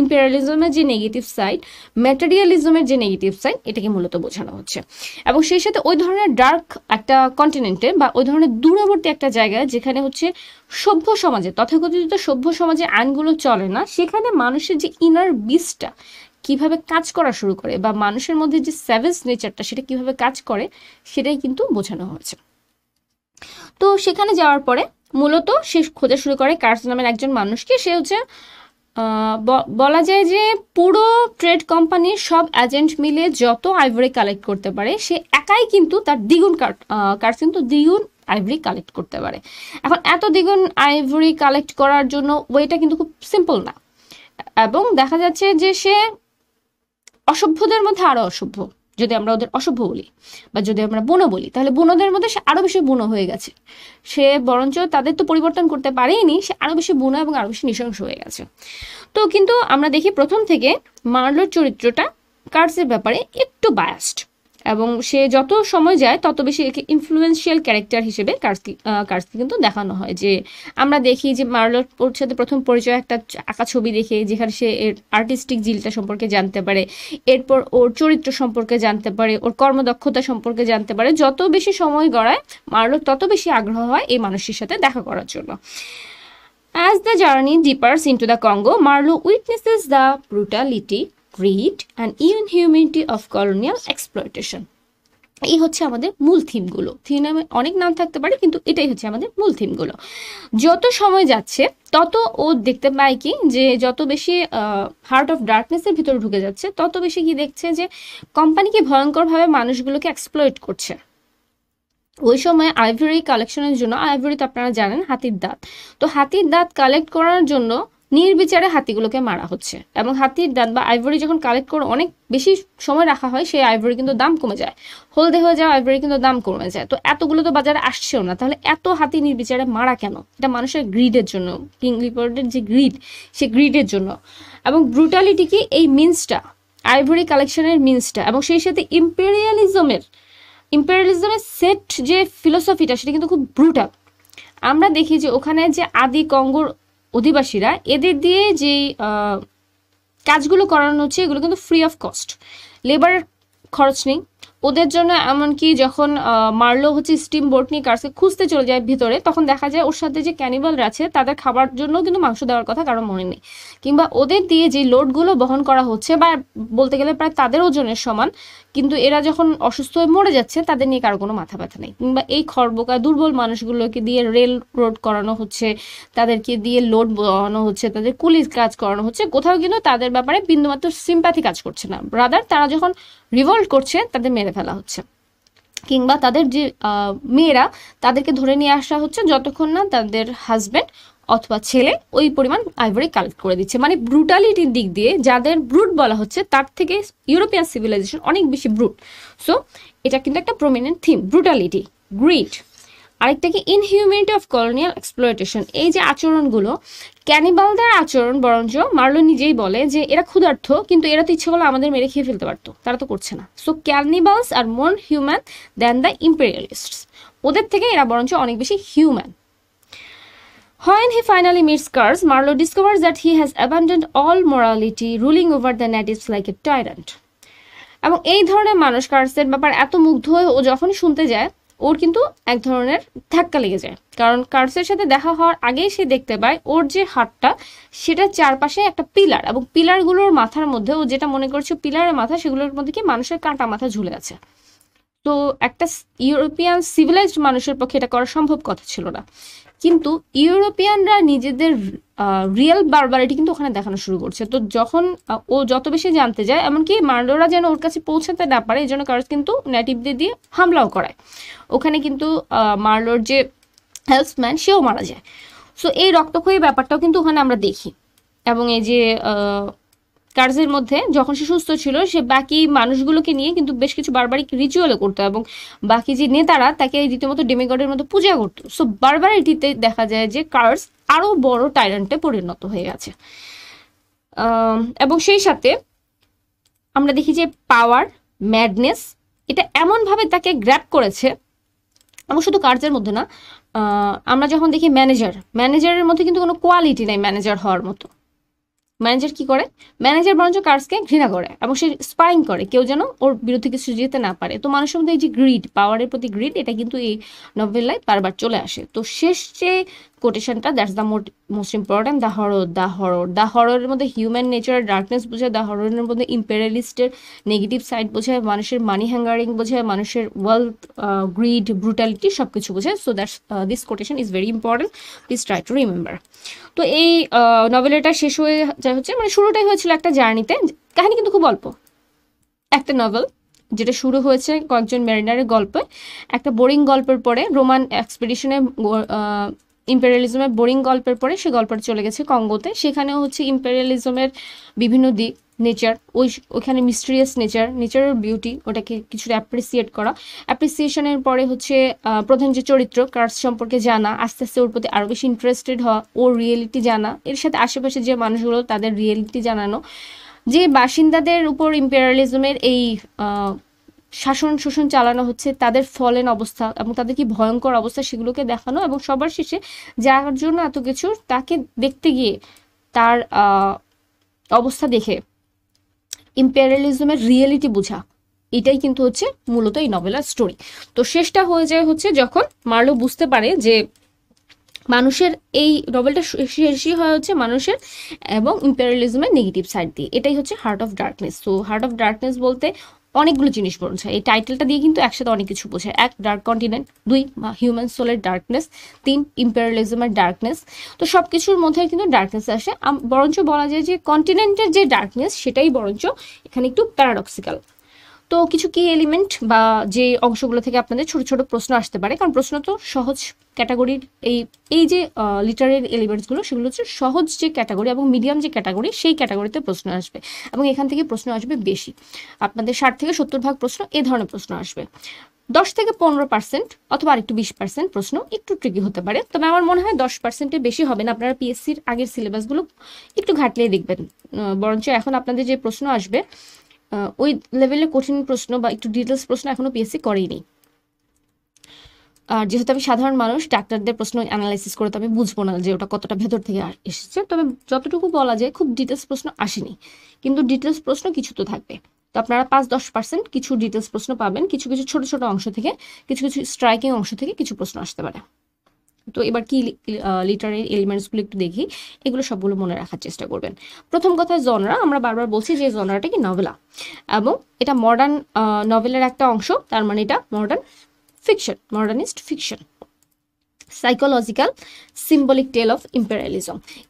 ইম্পেরিয়ালিজমের যে নেগেটিভ সাইড, ম্যাটেরিয়ালিজমের যে নেগেটিভ সাইড, এটাকে মূলত বোঝানো হচ্ছে। এবং সেই সাথে ওই ধরনের ডার্ক একটা কন্টিনেন্টে বা ওই ধরনের দূরবর্তী একটা জায়গায় যেখানে হচ্ছে সভ্য সমাজে, তথাকথিত সভ্য সমাজে আইনগুলো চলে না, সেখানে মানুষের যে ইনার বিস্টটা কিভাবে কাজ করা শুরু করে বা মানুষের মধ্যে যে স্যাভেজ নেচারটা সেটা কিভাবে কাজ করে, সেটাই কিন্তু বোঝানো হয়েছে। তো সেখানে যাওয়ার পরে মূলত সে খোঁজা শুরু করে কার্স নামের একজন মানুষকে। সে হচ্ছে বলা যায় যে পুরো ট্রেড কোম্পানির সব এজেন্ট মিলে যত আইভরি কালেক্ট করতে পারে সে একাই কিন্তু তার দ্বিগুণ কার্স কিন্তু দ্বিগুণ আইভরি কালেক্ট করতে পারে। এখন এত দ্বিগুণ আইভরি কালেক্ট করার জন্য ওয়েটা কিন্তু খুব সিম্পল না। এবং দেখা যাচ্ছে যে সে অসভ্যদের মধ্যে আরো অসভ্য, যদি আমরা ওদের অসভ্য বলি বা যদি আমরা বুনো বলি, তাহলে বুনোদের মধ্যে সে আরো বেশি বুনো হয়ে গেছে। সে বরঞ্চ তাদের তো পরিবর্তন করতে পারেনি, সে আরো বেশি বুনো এবং আরো বেশি নৃশংস হয়ে গেছে। তো কিন্তু আমরা দেখি প্রথম থেকে মার্লোর চরিত্রটা কার্সের ব্যাপারে একটু বায়াসড, এবং সে যত সময় যায় তত বেশি একে ইনফ্লুয়েন্সিয়াল ক্যারেক্টার হিসেবে কার্সকে কিন্তু দেখানো হয়। যে আমরা দেখি যে মার্লোর ওর সাথে প্রথম পরিচয় একটা আঁকা ছবি দেখে, যেখানে সে এর আর্টিস্টিক জিলটা সম্পর্কে জানতে পারে, এরপর ওর চরিত্র সম্পর্কে জানতে পারে, ওর কর্মদক্ষতা সম্পর্কে জানতে পারে। যত বেশি সময় গড়ায় মার্লোর তত বেশি আগ্রহ হয় এই মানুষের সাথে দেখা করার জন্য। As the journey deepers into the Congo, Marlowe witnesses the brutality, greed and inhumanity of colonial exploitation. এই হচ্ছে আমাদের মূল থিমগুলো। থিমে অনেক নাম থাকতে পারে, কিন্তু এটাই হচ্ছে আমাদের মূল থিমগুলো। যত সময় যাচ্ছে তত ও দেখতে পায় কি যে যত বেশি হার্ট অফ ডার্কনেসের ভিতরে ঢুকে যাচ্ছে, তত বেশি কি দেখছে যে কোম্পানিকে ভয়ঙ্করভাবে মানুষগুলোকে এক্সপ্লয়েট করছে। ওই সময় আইভরি কালেকশনের জন্য, আইভরি তো আপনারা জানেন হাতির দাঁত, তো হাতির দাঁত কালেক্ট করার জন্য নির্বিচারে হাতিগুলোকে মারা হচ্ছে। এবং হাতির দাঁত বা আইভরি যখন কালেক্ট করে অনেক বেশি সময় রাখা হয়, সেই আইভরি কিন্তু দাম কমে যায়, হলদে হয়ে যাওয়া আইভরি কিন্তু দাম কমে যায়। তো এতগুলো তো বাজারে আসছেও না, তাহলে এত হাতি নির্বিচারে মারা কেন? এটা মানুষের গ্রিডের জন্য, কিং লিওপার্ডের যে গ্রিড, সে গ্রিডের জন্য। এবং ব্রুটালিটি কি এই মিন্সটা, আইভরি কালেকশনের মিন্সটা, এবং সেই সাথে ইম্পেরিয়ালিজমের সেট যে ফিলোসফিটা, সেটা কিন্তু খুব ব্রুটাল। আমরা দেখি যে ওখানে যে আদি কঙ্গোর অধিবাসীরা, এদের দিয়ে যে কাজগুলো করানো হচ্ছে এগুলো কিন্তু ফ্রি অফ কস্ট, লেবার খরচ নেই ওদের জন্য। এমনকি যখন মার্লো হচ্ছে স্টিম বোট নিয়ে কার্সকে খুঁজতে চলে যায় ভিতরে, তখন দেখা যায় ওর সাথে যে ক্যানিবালরা আছে তাদের খাবার জন্য কিন্তু মাংস দেওয়ার কথা কারো মনে নেই। কিংবা ওদের দিয়ে যে লোডগুলো বহন করা হচ্ছে, বা বলতে গেলে প্রায় তাদের ওজনের সমান, কিন্তু এরা যখন অসুস্থ হয়ে মরে যাচ্ছে তাদের নিয়ে কারো কোনো মাথা ব্যথা নেই। কিংবা এই খড়বোকা দুর্বল মানুষগুলোকে দিয়ে রেল রোড করানো হচ্ছে, তাদেরকে দিয়ে লোড বহানো হচ্ছে, তাদের কুলি কাজ করানো হচ্ছে, কোথাও কিন্তু তাদের ব্যাপারে বিন্দুমাত্র সিম্প্যাথি কাজ করছে না। ব্রাদার তারা যখন রিভল্ট করছে তাদের মেরে ফেলা হচ্ছে। কিংবা তাদের যে মেয়েরা, তাদেরকে ধরে নিয়ে আসা হচ্ছে যতক্ষণ না তাদের হাজব্যান্ড অথবা ছেলে ওই পরিমাণ আইভরি কালেক্ট করে দিচ্ছে। মানে ব্রুটালিটির দিক দিয়ে যাদের ব্রুট বলা হচ্ছে, তার থেকে ইউরোপিয়ান সিভিলাইজেশন অনেক বেশি ব্রুট। সো এটা কিন্তু একটা প্রমিনেন্ট থিম, ব্রুটালিটি, গ্রিড, আরেকটা কি ইনহিউম্যানিটি অফ কলোনিয়াল এক্সপ্লয়টেশন, এই যে আচরণগুলো ক্যানিবালদের আচরণ, বরঞ্চ মার্লো নিজেই বলে যে এরা ক্ষুধার্ত কিন্তু এরা তো ইচ্ছে করলে আমাদের মেরে খেয়ে ফেলতে পারতো, তারা তো করছে না। So cannibals are more human than the imperialists, ওদের থেকে এরা বরঞ্চ অনেক বেশি human. When he finally meets Kurz, Marlowe discovers that he has abandoned all morality, ruling over the natives like a tyrant. এবং এই ধরনের মানুষ কার্সের ব্যাপার এত মুগ্ধ হয়ে ও যখনই শুনতে যায় ওর কিন্তু এক ধরনের ধাক্কা লেগে যায়, কারণ কার্সের সাথে দেখা হওয়ার আগেই সে দেখতে পায় ওর যে হাতটা সেটার চারপাশে একটা পিলার, এবং পিলারগুলোর মাথার মধ্যে ও যেটা মনে করছে পিলারের মাথা, সেগুলোর মধ্যে কি মানুষের কাঁটা মাথা ঝুলে আছে। তো একটা ইউরোপিয়ান সিভিলাইজড মানুষের পক্ষে এটা করা সম্ভব কথা ছিল না, কিন্তু ইউরোপিয়ানরা নিজেদের রিয়েল বারবারিটি কিন্তু ওখানে দেখানো শুরু করছে। তো যখন ও যত বেশি জানতে যায়, এমনকি মার্লোরা যেন ওর কাছে পৌঁছাতে না পারে, এই জন্য কার্স কিন্তু নেটিভদের দিয়ে হামলাও করায়। ওখানে কিন্তু মার্লোর যে হেল্পসম্যান সেও মারা যায়। সো এই রক্তক্ষয়ী ব্যাপারটাও কিন্তু ওখানে আমরা দেখি। এবং এই যে কার্সের মধ্যে যখন সে সুস্থ ছিল, সে বাকি মানুষগুলোকে নিয়ে কিন্তু বেশ কিছু বারবারিক রিচুয়ালও করতো, এবং বাকি যে নেতারা তাকে রীতিমতো ডেমিগডের মতো পূজা করতো। সো বারবারিটিতে দেখা যায় যে কার্স আরো বড় টাইরান্টে পরিণত হয়ে গেছে। এবং সেই সাথে আমরা দেখি যে পাওয়ার, ম্যাডনেস, এটা এমনভাবে তাকে গ্র্যাব করেছে, এবং শুধু কার্সের মধ্যে না, আমরা যখন দেখি ম্যানেজারের মধ্যে কিন্তু কোনো কোয়ালিটি নাই ম্যানেজার হওয়ার মতো। ম্যানেজার কি করে? ম্যানেজার বরঞ্চ কার্সকে ঘৃণা করে এবং সে স্পাইং করে কেউ যেন ওর বিরুদ্ধে কিছু যেতে না পারে। তো মানুষের মধ্যে এই যে গ্রিড, পাওয়ারের প্রতি গ্রিড, এটা কিন্তু এই নভেলায় বারবার চলে আসে। তো শেষ যে কোটেশনটা, that's the most important, the হররের মধ্যে হিউম্যান নেচারের ডার্কনেস বোঝায়, দ্য হররের মধ্যে ইম্পেরিয়ালিস্টের নেগেটিভ সাইড বোঝায়, মানুষের মানি হ্যাঙ্গারিং বোঝায়, মানুষের ওয়েলথ, গ্রিড, ব্রুটালিটি সব কিছু বোঝায়। So that's this quotation is very important, please try to remember. তো এই নভেলটা শেষ হয়ে যায় হচ্ছে, মানে শুরুটাই হয়েছিল একটা জার্নিতে, কাহিনী কিন্তু খুব অল্প, একটা নভেল যেটা শুরু হয়েছে কয়েকজন মেরিনারের গল্পে, একটা বোরিং গল্পের পরে, রোমান এক্সপিডিশনে ইম্পেরিয়ালিজমের বোরিং গল্পের পরে সে গল্পটা চলে গেছে কঙ্গোতে। সেখানেও হচ্ছে ইম্পেরিয়ালিজমের বিভিন্ন দিক, নেচার, ওইখানে মিস্টেরিয়াস নেচারের বিউটি, ওটাকে কিছুটা অ্যাপ্রিসিয়েট করা, অ্যাপ্রিসিয়েশনের পরে হচ্ছে প্রধান যে চরিত্র কার্স সম্পর্কে জানা, আস্তে আস্তে ওর প্রতি আরও বেশি ইন্টারেস্টেড হওয়া, ওর রিয়েলিটি জানা, এর সাথে আশেপাশে যে মানুষগুলো তাদের রিয়েলিটি জানানো, যে বাসিন্দাদের উপর ইম্পেরিয়ালিজমের এই শাসন শোষণ চালানো হচ্ছে, তাদের ফলেন অবস্থা এবং তাদের কি ভয়ঙ্কর অবস্থা সেগুলোকে দেখানো, এবং সবার শেষে যার জন্য এত কিছু তাকে দেখতে গিয়ে তার অবস্থা দেখে ইম্পেরিয়ালিজমের রিয়েলিটি বোঝা, এটাই কিন্তু হচ্ছে মূলত এই নভেলার স্টোরি। তো শেষটা হয়ে যায় হচ্ছে যখন মার্লো বুঝতে পারে যে মানুষের, এই নভেলটা শেষই হয় হচ্ছে মানুষের এবং ইম্পেরিয়ালিজমের নেগেটিভ সাইড দিয়ে, এটাই হচ্ছে হার্ট অফ ডার্কনেস। তো হার্ট অফ ডার্কনেস বলতে অনেকগুলো জিনিস বোঝায়, এই টাইটেলটা দিয়ে কিন্তু একসাথে অনেক কিছু বোঝায়। এক, ডার্ক কন্টিনেন্ট; দুই, হিউম্যান সোলের ডার্কনেস; তিন, ইম্পেরিয়ালিজমের ডার্কনেস। তো সব কিছুর মধ্যে কিন্তু ডার্কনেস আসে, বরঞ্চ বলা যায় যে কন্টিনেন্টের যে ডার্কনেস সেটাই বরঞ্চ এখানে একটু প্যারাডক্সিক্যাল। তো কিছু কি এলিমেন্ট বা যে অংশগুলো থেকে আপনাদের ছোট ছোট প্রশ্ন আসতে পারে, কারণ প্রশ্ন তো সহজ ক্যাটাগরির, এই যে লিটারের এলিমেন্টসগুলো সেগুলো হচ্ছে সহজ যে ক্যাটাগরি এবং মিডিয়াম যে ক্যাটাগরি, সেই ক্যাটাগরিতে প্রশ্ন আসবে, এবং এখান থেকে প্রশ্ন আসবে বেশি, আপনাদের 60 থেকে 70% প্রশ্ন এ ধরনের প্রশ্ন আসবে। 10 থেকে 15% অথবা আরেকটু 20% প্রশ্ন একটু ট্রিকি হতে পারে, তবে আমার মনে হয় 10%-এর বেশি হবে না। আপনারা পিএসসির আগের সিলেবাসগুলো একটু ঘাটলেই দেখবেন, বরঞ্চ এখন আপনাদের যে প্রশ্ন আসবে ওই লেভেলে কঠিন প্রশ্ন বা একটু ডিটেলস প্রশ্ন এখনো পিএসসি করেইনি। আর যেহেতু আমি সাধারণ মানুষ, ডাক্তারদের প্রশ্ন অ্যানালাইসিস করে তো আমি বুঝবো না যে ওটা কতটা ভেতর থেকে এসেছে, তবে যতটুকু বলা যায় খুব ডিটেলস প্রশ্ন আসেনি, কিন্তু ডিটেলস প্রশ্ন কিছু তো থাকবে। তো আপনারা 5-10% কিছু ডিটেলস প্রশ্ন পাবেন, কিছু কিছু ছোট ছোট অংশ থেকে, কিছু কিছু স্ট্রাইকিং অংশ থেকে কিছু প্রশ্ন আসতে পারে। তো এবার কি লিটারেরি এলিমেন্টসগুলো একটু দেখি, এগুলো সবগুলো মনে রাখার চেষ্টা করবেন। প্রথম কথা জনরা, আমরা বারবার বলছি যে জনরাটা কি নভেলা, এবং এটা মডার্ন নভেলের একটা অংশ, তার মানে এটা modern fiction, modernist fiction. Psychological symbolic tale of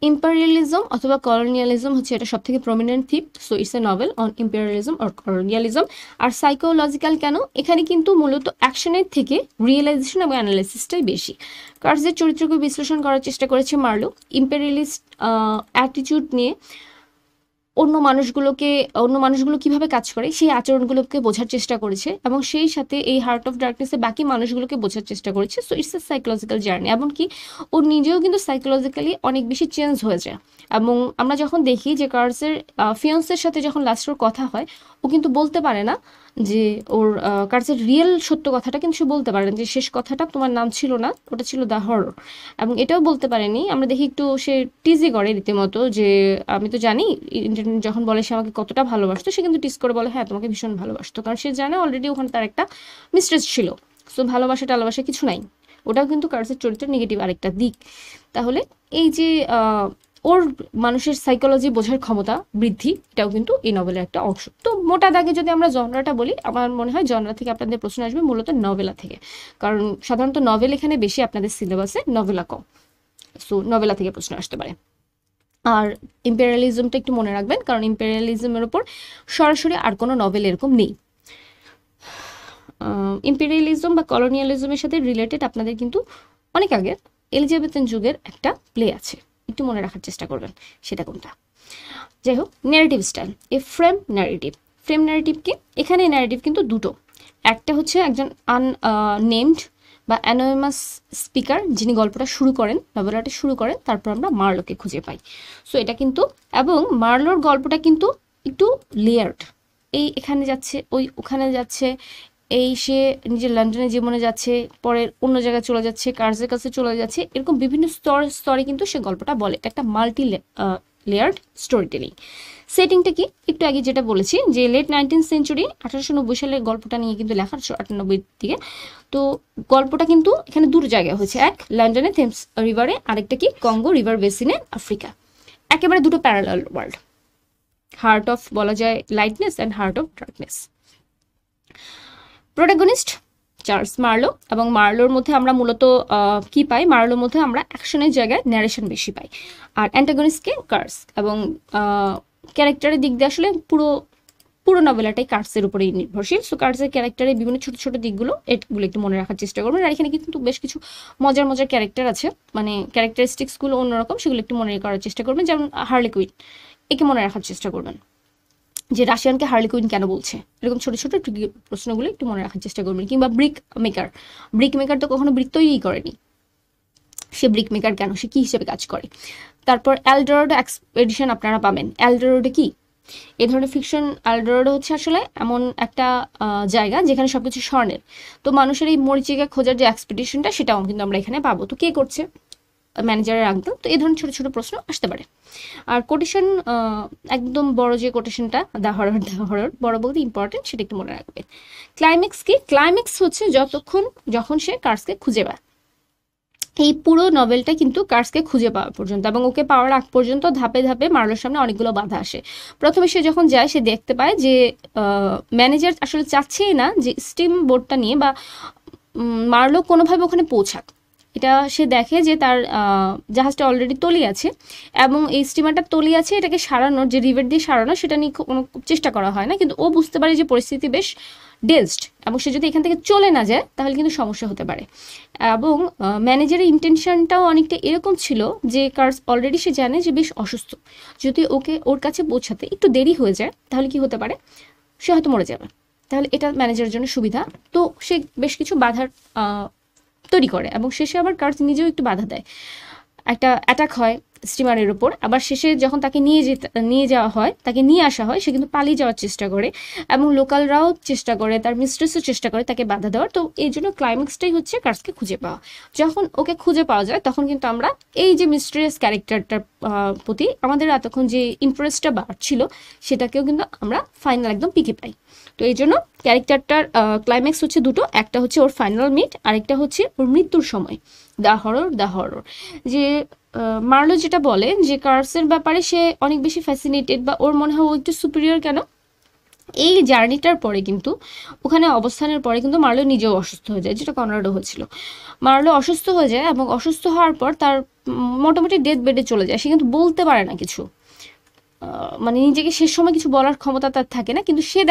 imperialism অথবা কলোনিয়ালিজম হচ্ছে এটা সব থেকে prominent theme. So it's a novel on imperialism or colonialism. আর সাইকোলজিক্যাল কেন? এখানে কিন্তু মূলত অ্যাকশনের থেকে রিয়েলাইজেশন এবং অ্যানালাইসিসটাই বেশি। কার্সের চরিত্রকে বিশ্লেষণ করার চেষ্টা করেছে মার্লো, ইম্পেরিয়ালিস্ট অ্যাটিটিউড নিয়ে অন্য মানুষগুলো কিভাবে কাজ করে সেই আচরণগুলোকে বোঝার চেষ্টা করেছে, এবং সেই সাথে এই হার্ট অফ ডার্কনেসে বাকি মানুষগুলোকে বোঝার চেষ্টা করেছে। So it's A psychological journey. এমনকি ও নিজেও কিন্তু সাইকোলজিক্যালি অনেক বেশি চেঞ্জ হয়ে যায়। এবং আমরা যখন দেখি যে কার্সের ফিয়ন্সের সাথে যখন লাস্ট ওর কথা হয়, ও কিন্তু বলতে পারে না যে ওর কার্সের রিয়েল সত্য কথাটা, কিন্তু সে বলতে পারে না যে শেষ কথাটা তোমার নাম ছিল না, ওটা ছিল দ্য হরর। এবং এটাও বলতে পারেনি। আমরা দেখি একটু সে টিজই করে রীতিমতো, যে আমি তো জানি ইন্টারনেট যখন বলে সে আমাকে কতটা ভালোবাসতো, সে কিন্তু টিজ করে বলে হ্যাঁ তোমাকে ভীষণ ভালোবাসতো, কারণ সে জানে অলরেডি ওখানে তার একটা মিস্ট্রেস ছিল। সো ভালোবাসা টালোবাসা কিছু নাই। ওটাও কিন্তু কার্সের চরিত্রের নেগেটিভ আরেকটা দিক। তাহলে এই যে ওর মানুষের সাইকোলজি বোঝার ক্ষমতা বৃদ্ধি, এটাও কিন্তু এই নভেলের একটা অংশ। তো মোটা দাগে যদি আমরা জনরাটা বলি, আমার মনে হয় জনরা থেকে আপনাদের প্রশ্ন আসবে মূলত নভেলা থেকে, কারণ সাধারণত নভেল এখানে বেশি, আপনাদের সিলেবাসে নভেলা কম। সো নভেলা থেকে প্রশ্ন আসতে পারে। আর ইম্পেরিয়ালিজমটা একটু মনে রাখবেন, কারণ ইম্পেরিয়ালিজমের ওপর সরাসরি আর কোনো নভেল এরকম নেই। ইম্পেরিয়ালিজম বা কলোনিয়ালিজমের সাথে রিলেটেড আপনাদের কিন্তু অনেক আগে এলিজাবেথেন যুগের একটা প্লে আছে, একটু মনে রাখার চেষ্টা করবেন সেটা কোনটা। যাই হোক, narrative style, A frame narrative. Frame narrative কি? এখানে ন্যারেটিভ কিন্তু দুটো। একটা হচ্ছে একজন আননেমড বা অ্যানোনিমাস স্পিকার যিনি গল্পটা শুরু করেন, নভেলাটা শুরু করেন, তারপর আমরা মার্লোকে খুঁজে পাই। সো এটা কিন্তু, এবং মার্লোর গল্পটা কিন্তু একটু লেয়ার্ড। এই এখানে যাচ্ছে, ওখানে যাচ্ছে, এই সে নিজের লন্ডনের জীবনে যাচ্ছে, পরে অন্য জায়গায় চলে যাচ্ছে, কার্সের কাছে চলে যাচ্ছে, এরকম বিভিন্ন স্তরে কিন্তু সে গল্পটা বলে। এটা একটা মাল্টি লেয়ার্ড স্টোরি টেলিং। সেটিংটা কি? একটু আগে যেটা বলেছি যে লেট 19th সেঞ্চুরি, 1890 সালের গল্পটা নিয়ে কিন্তু লেখা, 98 দিকে। তো গল্পটা কিন্তু এখানে দুটো জায়গায় হয়েছে, এক লন্ডনে থেমস রিভারে, আরেকটা কি কঙ্গো রিভার বেসিনে আফ্রিকা। একেবারে দুটো প্যারালাল ওয়ার্ল্ড। হার্ট অফ বলা যায় lightness and heart of darkness. Protagonist Charles Marlowe, এবং মার্লোর মধ্যে আমরা মূলত কি পাই? মার্লোর মধ্যে আমরা অ্যাকশনের জায়গায় ন্যারেশন বেশি পাই। আর অ্যান্টাগনিস্টকে কার্স, এবং ক্যারেক্টারের দিক দিয়ে আসলে পুরো নভেলাটাই কার্সের উপরেই নির্ভরশীল। সো কার্সের ক্যারেক্টারের বিভিন্ন ছোট ছোট দিকগুলো, এগুলো একটু মনে রাখার চেষ্টা করবেন। আর এখানে কিন্তু বেশ কিছু মজার মজার ক্যারেক্টার আছে, মানে ক্যারেক্টারিস্টিক্সগুলো অন্যরকম, সেগুলো একটু মনে করার চেষ্টা করবেন। যেমন হার্লি কুইন, একে মনে রাখার চেষ্টা করবেন, যে রাশিয়ানকে হার্লি কুইন কেন বলছে, এরকম ছোট ছোট প্রশ্নগুলো একটু মনে রাখার চেষ্টা করবেন। কিংবা ব্রিক মেকার তো কখনো ব্রিক তৈরিই করেনি, সে ব্রিক মেকার কেন, সে কি হিসেবে কাজ করে। তারপর এলডোরাডো এক্সপেডিশন আপনারা পাবেন। এলডোরাডো কি? এই ধরনের ফিকশন। এলডোরাডো হচ্ছে আসলে এমন একটা জায়গা যেখানে সবকিছু স্বর্ণের। তো মানুষের এই মরিচিকা খোঁজার যে এক্সপেডিশনটা, সেটাও কিন্তু আমরা এখানে পাবো। তো কে করছে? ম্যানেজারের আঙ্কেল। তো এই ধরনের ছোট ছোট প্রশ্ন আসতে পারে। আর কোটেশন, একদম বড় যে কোটেশনটা, দ্য হরর বড় বলতে ইম্পর্টেন্ট, সেটা একটু মনে রাখবেন। ক্লাইম্যাক্স কি? ক্লাইম্যাক্স হচ্ছে যখন সে কার্সকে খুঁজে পায়। এই পুরো নভেলটা কিন্তু কার্সকে খুঁজে পাওয়া পর্যন্ত, এবং ওকে পাওয়ার আগ পর্যন্ত ধাপে ধাপে মার্লোর সামনে অনেকগুলো বাধা আসে। প্রথমে সে যখন যায়, সে দেখতে পায় যে ম্যানেজার আসলে চাচ্ছেই না যে স্টিম বোটটা নিয়ে বা মার্লো কোনোভাবে ওখানে পৌঁছাক। এটা সে দেখে যে তার জাহাজটা অলরেডি তলিয়ে আছে, এবং এই স্টিমারটা তলিয়ে আছে, এটাকে সারানোর, যে রিভার দিয়ে সারানো, সেটা নিয়ে কোনো চেষ্টা করা হয় না। কিন্তু ও বুঝতে পারে যে পরিস্থিতি বেশ ডেন্সড, এবং সে যদি এখান থেকে চলে না যায় তাহলে কিন্তু সমস্যা হতে পারে। এবং ম্যানেজারের ইন্টেনশনটাও অনেকটা এরকম ছিল যে কার্স অলরেডি সে জানে যে বেশ অসুস্থ, যদি ওর কাছে পৌঁছাতে একটু দেরি হয়ে যায় তাহলে কি হতে পারে, সে হয়তো মরে যাবে। তাহলে এটা ম্যানেজারের জন্য সুবিধা। তো সে বেশ কিছু বাধার তৈরি করে, এবং শেষে আবার কার্স নিজেও একটু বাধা দেয়। একটা অ্যাটাক হয় স্টিমারের উপর, আবার শেষে যখন তাকে নিয়ে যাওয়া হয়, তাকে নিয়ে আসা হয়, সে কিন্তু পালিয়ে যাওয়ার চেষ্টা করে, এবং লোকালরাও চেষ্টা করে, তার মিস্ট্রেসও চেষ্টা করে তাকে বাধা দেওয়ার। তো এই জন্য ক্লাইম্যাক্সটাই হচ্ছে কার্সকে খুঁজে পাওয়া। যখন ওকে খুঁজে পাওয়া যায়, তখন কিন্তু আমরা এই যে মিস্ট্রিয়াস ক্যারেক্টারটার প্রতি আমাদের এতক্ষণ যে ইন্টারেস্টটা বাড়ছিল, সেটাকেও কিন্তু আমরা ফাইনাল একদম পিকে পাই। তো এই জন্য ক্যারেক্টারটার ক্লাইম্যাক্স হচ্ছে দুটো, একটা হচ্ছে ওর ফাইনাল মিট, আরেকটা হচ্ছে ওর মৃত্যুর সময়। দ্য হরর যে মার্লো যেটা বলে যে কার্সের ব্যাপারে সে অনেক বেশি ফ্যাসিনেটেড, বা ওর মনে হয় ও একটু সুপিরিয়র কেন, এই জার্নিটার পরে কিন্তু, ওখানে অবস্থানের পরে কিন্তু মার্লো নিজেও অসুস্থ হয়ে যায়, যেটা কনরাডো হয়েছিল। মার্লো অসুস্থ হয়ে যায়, এবং অসুস্থ হওয়ার পর তার মোটামুটি ডেথ বেডে চলে যায়। সে কিন্তু বলতে পারে না কিছু, মানে নিজেকে শেষ সময় কিছু বলার ক্ষমতা তার থাকে না। কিন্তু সে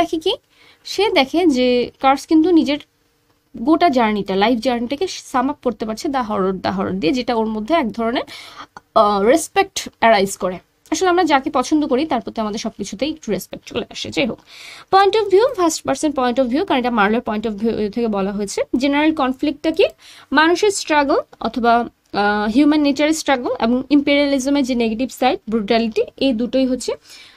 দেখে যে কার্স কিন্তু নিজের গোটা জার্নিটা, লাইফ জার্নিটাকে সাম আপ করতে পারছে দ্য হরর দিয়ে, যেটা ওর মধ্যে এক ধরনের রেসপেক্ট অ্যারাইজ করে। আসলে আমরা যাকে পছন্দ করি তার প্রতি আমাদের সবকিছুতেই একটু রেসপেক্ট চলে আসে। যাই হোক, point of view, first person point of view, কারণ এটা মার্লোর পয়েন্ট অফ ভিউ থেকে বলা হয়েছে। জেনারেল কনফ্লিক্টটা কি? মানুষের স্ট্রাগল অথবা হিউম্যান নেচারের স্ট্রাগল এবং ইম্পেরিয়ালিজমের যে নেগেটিভ সাইড, ব্রুটালিটি, এই দুটোই হচ্ছে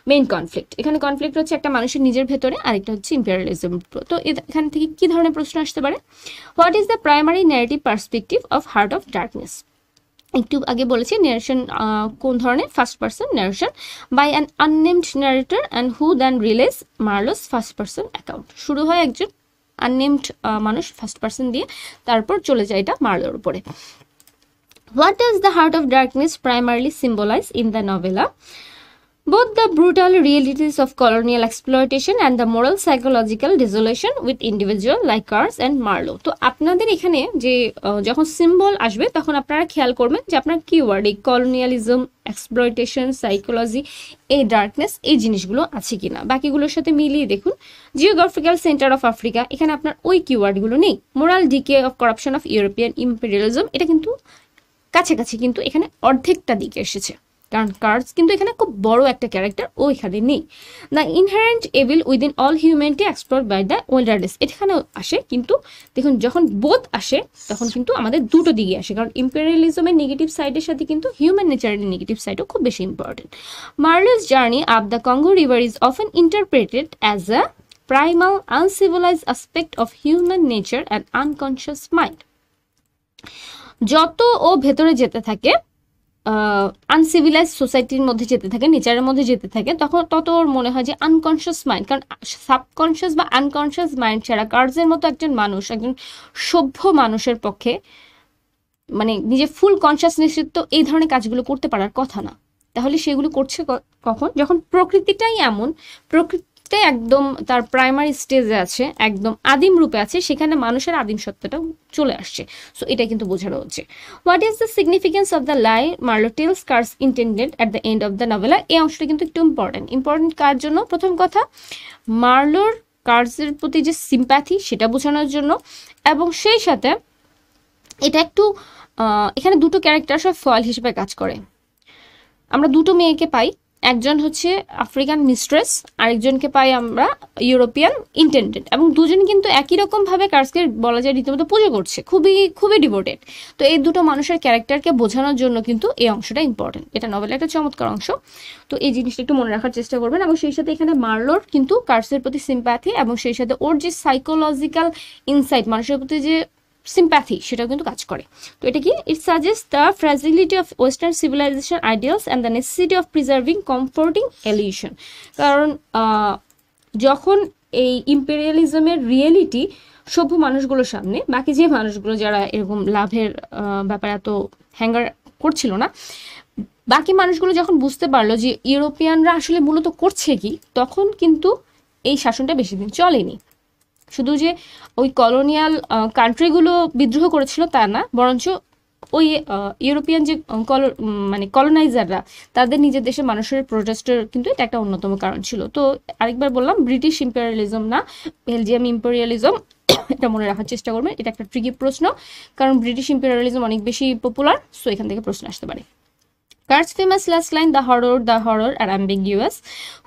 মেইন কনফ্লিক্ট। এখানে কনফ্লিক্ট হচ্ছে একটা মানুষের নিজের ভেতরে, আরেকটা হচ্ছে ইম্পেরিয়ালিজম। তো এখান থেকে কি ধরনের প্রশ্ন আসতে পারে? What is the primary narrative perspective of Heart of Darkness? একটু আগে বলেছি ন্যারেশন কোন ধরনের, first person narration by an unnamed narrator and who then relays Marlow's first person account. শুরু হয় একজন আননেমড মানুষ ফার্স্ট পার্সন দিয়ে, তারপর চলে যায় এটা মার্লোর উপরে। What does the heart of darkness primarily symbolize in the novella? Both the brutal realities of colonial exploitation and the moral psychological desolation with individual like Kars and Marlowe. তো আপনাদের এখানে যে যখন সিম্বল আসবে তখন আপনারা খেয়াল করবেন যে আপনার কিওয়ার্ড এই কলোনিয়ালিজম, এক্সপ্লয়টেশন, সাইকোলজি, এই ডার্কনেস, এই জিনিসগুলো আছে কিনা। বাকিগুলোর সাথে মিলিয়ে দেখুন। জিওগ্রাফিক্যাল সেন্টার অফ আফ্রিকা, এখানে আপনার ওই কিওয়ার্ডগুলো নেই। Moral decay of corruption of European imperialism, এটা কিন্তু কাছাকাছি, কিন্তু এখানে অর্ধেকটা দিকে এসেছে, কারণ কার্স কিন্তু এখানে খুব বড় একটা ক্যারেক্টার, ও এখানে নেই। The inherent evil within all humanity explored by the wilderness, এখানেও আসে, কিন্তু দেখুন যখন বোথ আসে তখন কিন্তু আমাদের দুটো দিকে আসে, কারণ ইম্পেরিয়ালিজমের নেগেটিভ সাইডের সাথে কিন্তু হিউম্যান নেচারের নেগেটিভ সাইডও খুব বেশি important. Marlow's journey up the Congo river is often interpreted as a primal uncivilised aspect of human nature and unconscious mind. যত ও ভেতরে যেতে থাকে, আনসিভিলাইজ সোসাইটির মধ্যে যেতে থাকে, নেচারের মধ্যে যেতে থাকে, তখন তত ওর মনে হয় যে আনকনশিয়াস মাইন্ড, কারণ সাবকনশিয়াস বা আনকনশিয়াস মাইন্ড ছাড়া কার্জের মতো একজন মানুষ, একজন সভ্য মানুষের পক্ষে মানে নিজে ফুল কনসিয়াসনেস তো এই ধরনের কাজগুলো করতে পারার কথা না। তাহলে সেগুলো করছে কখন? যখন প্রকৃতিটাই এমন, প্রকৃতিটাই একদম তার প্রাইমারি স্টেজে আছে, একদম আদিম রূপে আছে, সেখানে মানুষের আদিম সত্তাটাও চলে আসছে। সো এটা কিন্তু বোঝানো হচ্ছে। What is the significance of the lie Marlow tells Kurtz intended at the end of the novella? এই অংশটা কিন্তু একটু ইম্পর্টেন্ট কার জন্য? প্রথম কথা, মার্লোর কার্সের প্রতি যে সিম্প্যাথি সেটা বোঝানোর জন্য, এবং সেই সাথে এটা একটু এখানে দুটো ক্যারেক্টার সব ফয়েল হিসেবে কাজ করে। আমরা দুটো মেয়েকে পাই, একজন হচ্ছে আফ্রিকান মিস্ট্রেস, আরেকজনকে পাই আমরা ইউরোপিয়ান ইন্টেন্ডেন্ট, এবং দুজন কিন্তু একই রকম ভাবে কার্সকে বলা যায় রীতিমতো পুজো করছে, খুবই ডিভোটেড। তো এই দুটো মানুষের ক্যারেক্টারকে বোঝানোর জন্য কিন্তু এই অংশটা ইম্পর্টেন্ট। এটা নভেলের একটা চমৎকার অংশ, তো এই জিনিসটা একটু মনে রাখার চেষ্টা করবেন। এবং সেই সাথে এখানে মার্লোর কিন্তু কার্সের প্রতি সিম্প্যাথি, এবং সেই সাথে ওর যে সাইকোলজিক্যাল ইনসাইট, মানুষের প্রতি যে সিম্প্যাথি, সেটাও কিন্তু কাজ করে। তো এটা কি? It suggest the fragility of western civilization ideals and the necessity of preserving comforting illusion. কারণ যখন এই ইম্পেরিয়ালিজমের রিয়েলিটি সভ্য মানুষগুলোর সামনে, বাকি যে মানুষগুলো যারা এরকম লাভের ব্যাপারে এত হ্যাঙ্গার করছিল না, বাকি মানুষগুলো যখন বুঝতে পারলো যে ইউরোপিয়ানরা আসলে মূলত করছে কি, তখন কিন্তু এই শাসনটা বেশি দিন চলেনি। শুধু যে ওই কলোনিয়াল কান্ট্রিগুলো বিদ্রোহ করেছিল তা না, বরঞ্চ ওই ইউরোপিয়ান যে মানে কলোনাইজাররা, তাদের নিজের দেশের মানুষের প্রোটেস্টের কিন্তু এটা একটা অন্যতম কারণ ছিল। তো আরেকবার বললাম, ব্রিটিশ ইম্পেরিয়ালিজম না, বেলজিয়াম ইম্পেরিয়ালিজম, এটা মনে রাখার চেষ্টা করবেন। এটা একটা ট্রিকি প্রশ্ন, কারণ ব্রিটিশ ইম্পেরিয়ালিজম অনেক বেশি পপুলার, সো এখান থেকে প্রশ্ন আসতে পারে। Carr's famous last line, the horror are ambiguous.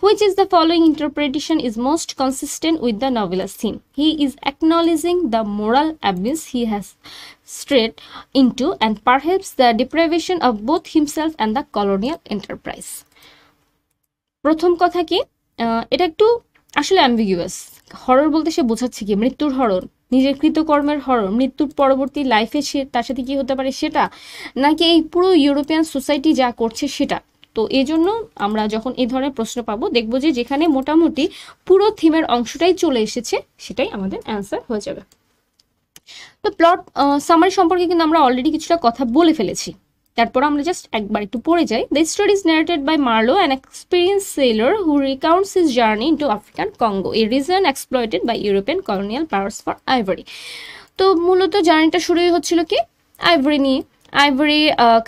Which is the following interpretation is most consistent with the novel's theme? He is acknowledging the moral abyss he has strayed into and perhaps the deprivation of both himself and the colonial enterprise. প্রথম কথা কি, এটা একটু আসলে ambiguous. Horror বলতে সে বোঝাচ্ছে কি? মৃত্যুর হরর, নিজের কৃতকর্মের হরর, মৃত্যুর পরবর্তী লাইফে সে তার সাথে কি হতে পারে সেটা, নাকি এই পুরো ইউরোপিয়ান সোসাইটি যা করছে সেটা। তো এই জন্য আমরা যখন এই ধরনের প্রশ্ন পাবো, দেখবো যে যেখানে মোটামুটি পুরো থিমের অংশটাই চলে এসেছে, সেটাই আমাদের অ্যান্সার হয়ে যাবে। তো প্লট সামারি সম্পর্কে কিন্তু আমরা অলরেডি কিছুটা কথা বলে ফেলেছি, তারপর আমরা জাস্ট একবার একটু পড়ে যাই। The story is narrated by Marlow, an experienced sailor who recounts his journey into African Congo, a region exploited by European colonial powers for ivory. তো মূলত জার্নিটা শুরুই হচ্ছিল কি? আইভরি নিয়ে। আইভরি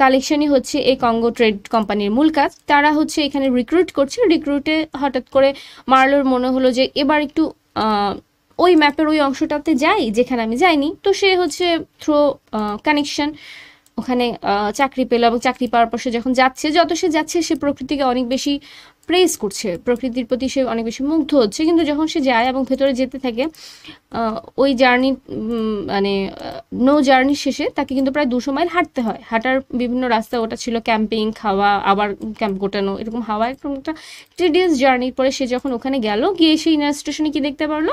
কালেকশনই হচ্ছে এই কঙ্গো ট্রেড কোম্পানির মূল কাজ। তারা হচ্ছে এখানে রিক্রুট করছে, রিক্রুটে হঠাৎ করে মার্লোর মনে হলো যে এবার একটু ওই ম্যাপের ওই অংশটাতে যাই যেখানে আমি যাইনি। তো সে হচ্ছে থ্রো কানেকশন ওখানে চাকরি পেলো, এবং চাকরি পাওয়ার পর সে যখন যাচ্ছে, যত সে যাচ্ছে সে প্রকৃতিকে অনেক বেশি প্রেজ করছে, প্রকৃতির প্রতি সে অনেক বেশি মুগ্ধ হচ্ছে। কিন্তু যখন সে যায় এবং ভেতরে যেতে থাকে, ওই জার্নি মানে জার্নির শেষে তাকে কিন্তু প্রায় 200 মাইল হাঁটতে হয়। হাঁটার বিভিন্ন রাস্তা, ওটা ছিল ক্যাম্পিং, খাওয়া, আবার ক্যাম্প গোটানো, এরকম হাওয়া একটা টিডিয়াস জার্নির পরে সে যখন ওখানে গেল, গিয়ে সেই ইনার স্টেশনে কি দেখতে পারলো,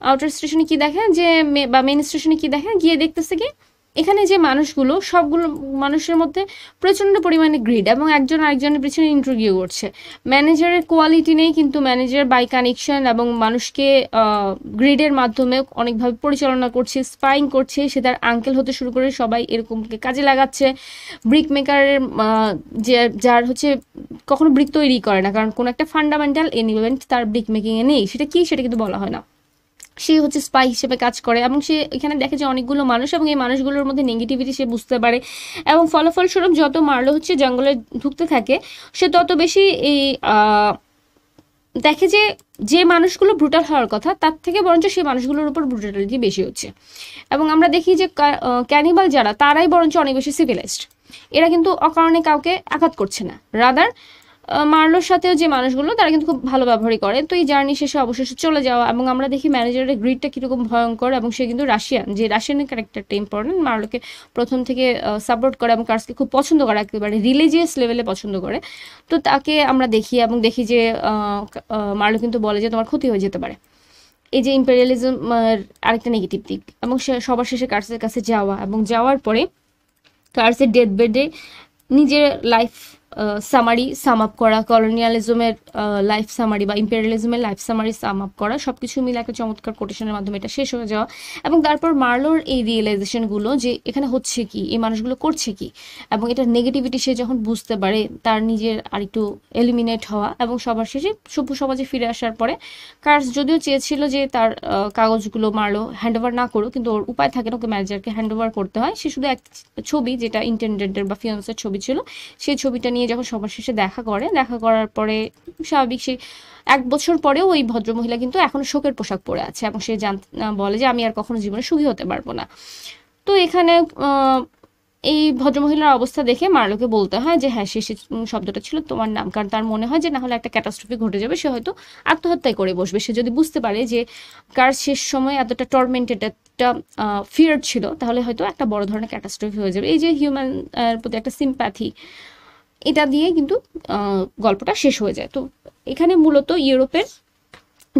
আউটার স্টেশনে কি দেখে যে বা মেন স্টেশনে কি দেখে, গিয়ে দেখতেছে কি এখানে যে মানুষগুলো, সবগুলো মানুষের মধ্যে প্রচণ্ড পরিমাণে গ্রিড, এবং একজন আরেকজনের পিছনে ইন্টারভিউ করছে। ম্যানেজারের কোয়ালিটি নেই, কিন্তু ম্যানেজার বাই কানেকশন এবং মানুষকে গ্রিডের মাধ্যমে অনেকভাবে পরিচালনা করছে, স্পাইং করছে। সে তার আঙ্কেল হতে শুরু করে সবাই এরকমকে কাজে লাগাচ্ছে। ব্রিক মেকারের যে যার হচ্ছে কখনো ব্রিক তৈরি করে না, কারণ কোনো একটা ফান্ডামেন্টাল এলিমেন্ট তার ব্রিক মেকিংয়ে নেই, সেটা কি সেটা কিন্তু বলা হয় না। সে হচ্ছে স্পাই হিসেবে কাজ করে, এবং সে এখানে দেখে যে অনেকগুলো মানুষ, এবং এই মানুষগুলোর মধ্যে নেগেটিভিটি সে বুঝতে পারে। এবং ফলাফলস্বরূপ যত মার্লো হচ্ছে জঙ্গলে ঢুকতে থাকে, সে তত বেশি এই দেখে যে যে মানুষগুলো ব্রুটাল হওয়ার কথা তার থেকে বরঞ্চ সেই মানুষগুলোর উপর ব্রুটালিটি বেশি হচ্ছে। এবং আমরা দেখি যে ক্যানিবাল যারা, তারাই বরঞ্চ অনেক বেশি সিভিলাইজড। এরা কিন্তু অকারণে কাউকে আঘাত করছে না, রাদার মার্লোর সাথেও যে মানুষগুলো তারা কিন্তু খুব ভালো ব্যবহারই করে। তো এই জার্নি শেষে অবশেষে চলে যাওয়া, এবং আমরা দেখি ম্যানেজারের গ্রিডটা কীরকম ভয়ঙ্কর, এবং সে কিন্তু রাশিয়ান, যে রাশিয়ানের ক্যারেক্টারটা ইম্পর্টেন্ট। মার্লোকে প্রথম থেকে সাপোর্ট করে এবং কার্সকে খুব পছন্দ করে, একেবারে রিলিজিয়াস লেভেলে পছন্দ করে। তো তাকে আমরা দেখি, এবং দেখি যে মার্লো কিন্তু বলে যে তোমার ক্ষতি হয়ে যেতে পারে। এই যে ইম্পেরিয়ালিজম আরেকটা নেগেটিভ দিক। এবং সে সবার শেষে কার্সের কাছে যাওয়া, এবং যাওয়ার পরে কার্সের ডেথ বেডে নিজের লাইফ সামারি সাম আপ করা, কলোনিয়ালিজমের লাইফ সামারি বা ইম্পেরিয়ালিজমের লাইফ সামারি সাম আপ করা, সব কিছু মিলে একটা চমৎকার কোটেশনের মাধ্যমে এটা শেষ হয়ে যাওয়া। এবং তারপর মার্লোর এই রিয়েলাইজেশনগুলো যে এখানে হচ্ছে কি, এই মানুষগুলো করছে কি, এবং এটার নেগেটিভিটি সে যখন বুঝতে পারে, তার নিজের আরেকটু এলিমিনেট হওয়া, এবং সবার শেষে সভ্য সমাজে ফিরে আসার পরে কার্স যদিও চেয়েছিল যে তার কাগজগুলো মার্লো হ্যান্ড ওভার না করুক, কিন্তু ওর উপায় থাকে না, ওকে ম্যানেজারকে হ্যান্ড ওভার করতে হয়। সে শুধু এক ছবি, যেটা ইন্টেন্ডেন্টের বা ফিয়ান্সের ছবি ছিল, সেই ছবিটা নিয়ে যখন সবার শেষে দেখা করার পরে স্বাভাবিক সে 1 বছর পরেও ওই ভদ্রমহিলা কিন্তু এখনো শোকের পোশাক পরে আছে, এবং সে বলে যে আমি আর কখনো জীবনে সুখী হতে পারবো না। তো এখানে এই ভদ্রমহিলার অবস্থা দেখে মার্লোকে বলতে হয় যে হ্যাঁ, শেষে শব্দটা ছিল তোমার নাম, কারণ তার মনে হয় যে না হলে একটা ক্যাটাস্ট্রফি ঘটে যাবে, সে হয়তো আত্মহত্যাই করে বসবে। সে যদি বুঝতে পারে যে কার শেষ সময় এতটা টর্মেন্টেড, একটা ফিয়ার ছিল, তাহলে হয়তো একটা বড় ধরনের ক্যাটাস্ট্রফি হয়ে যাবে। এই যে হিউম্যান প্রতি একটা সিম্প্যাথি, এটা দিয়ে কিন্তু গল্পটা শেষ হয়ে যায়। তো এখানে মূলত ইউরোপের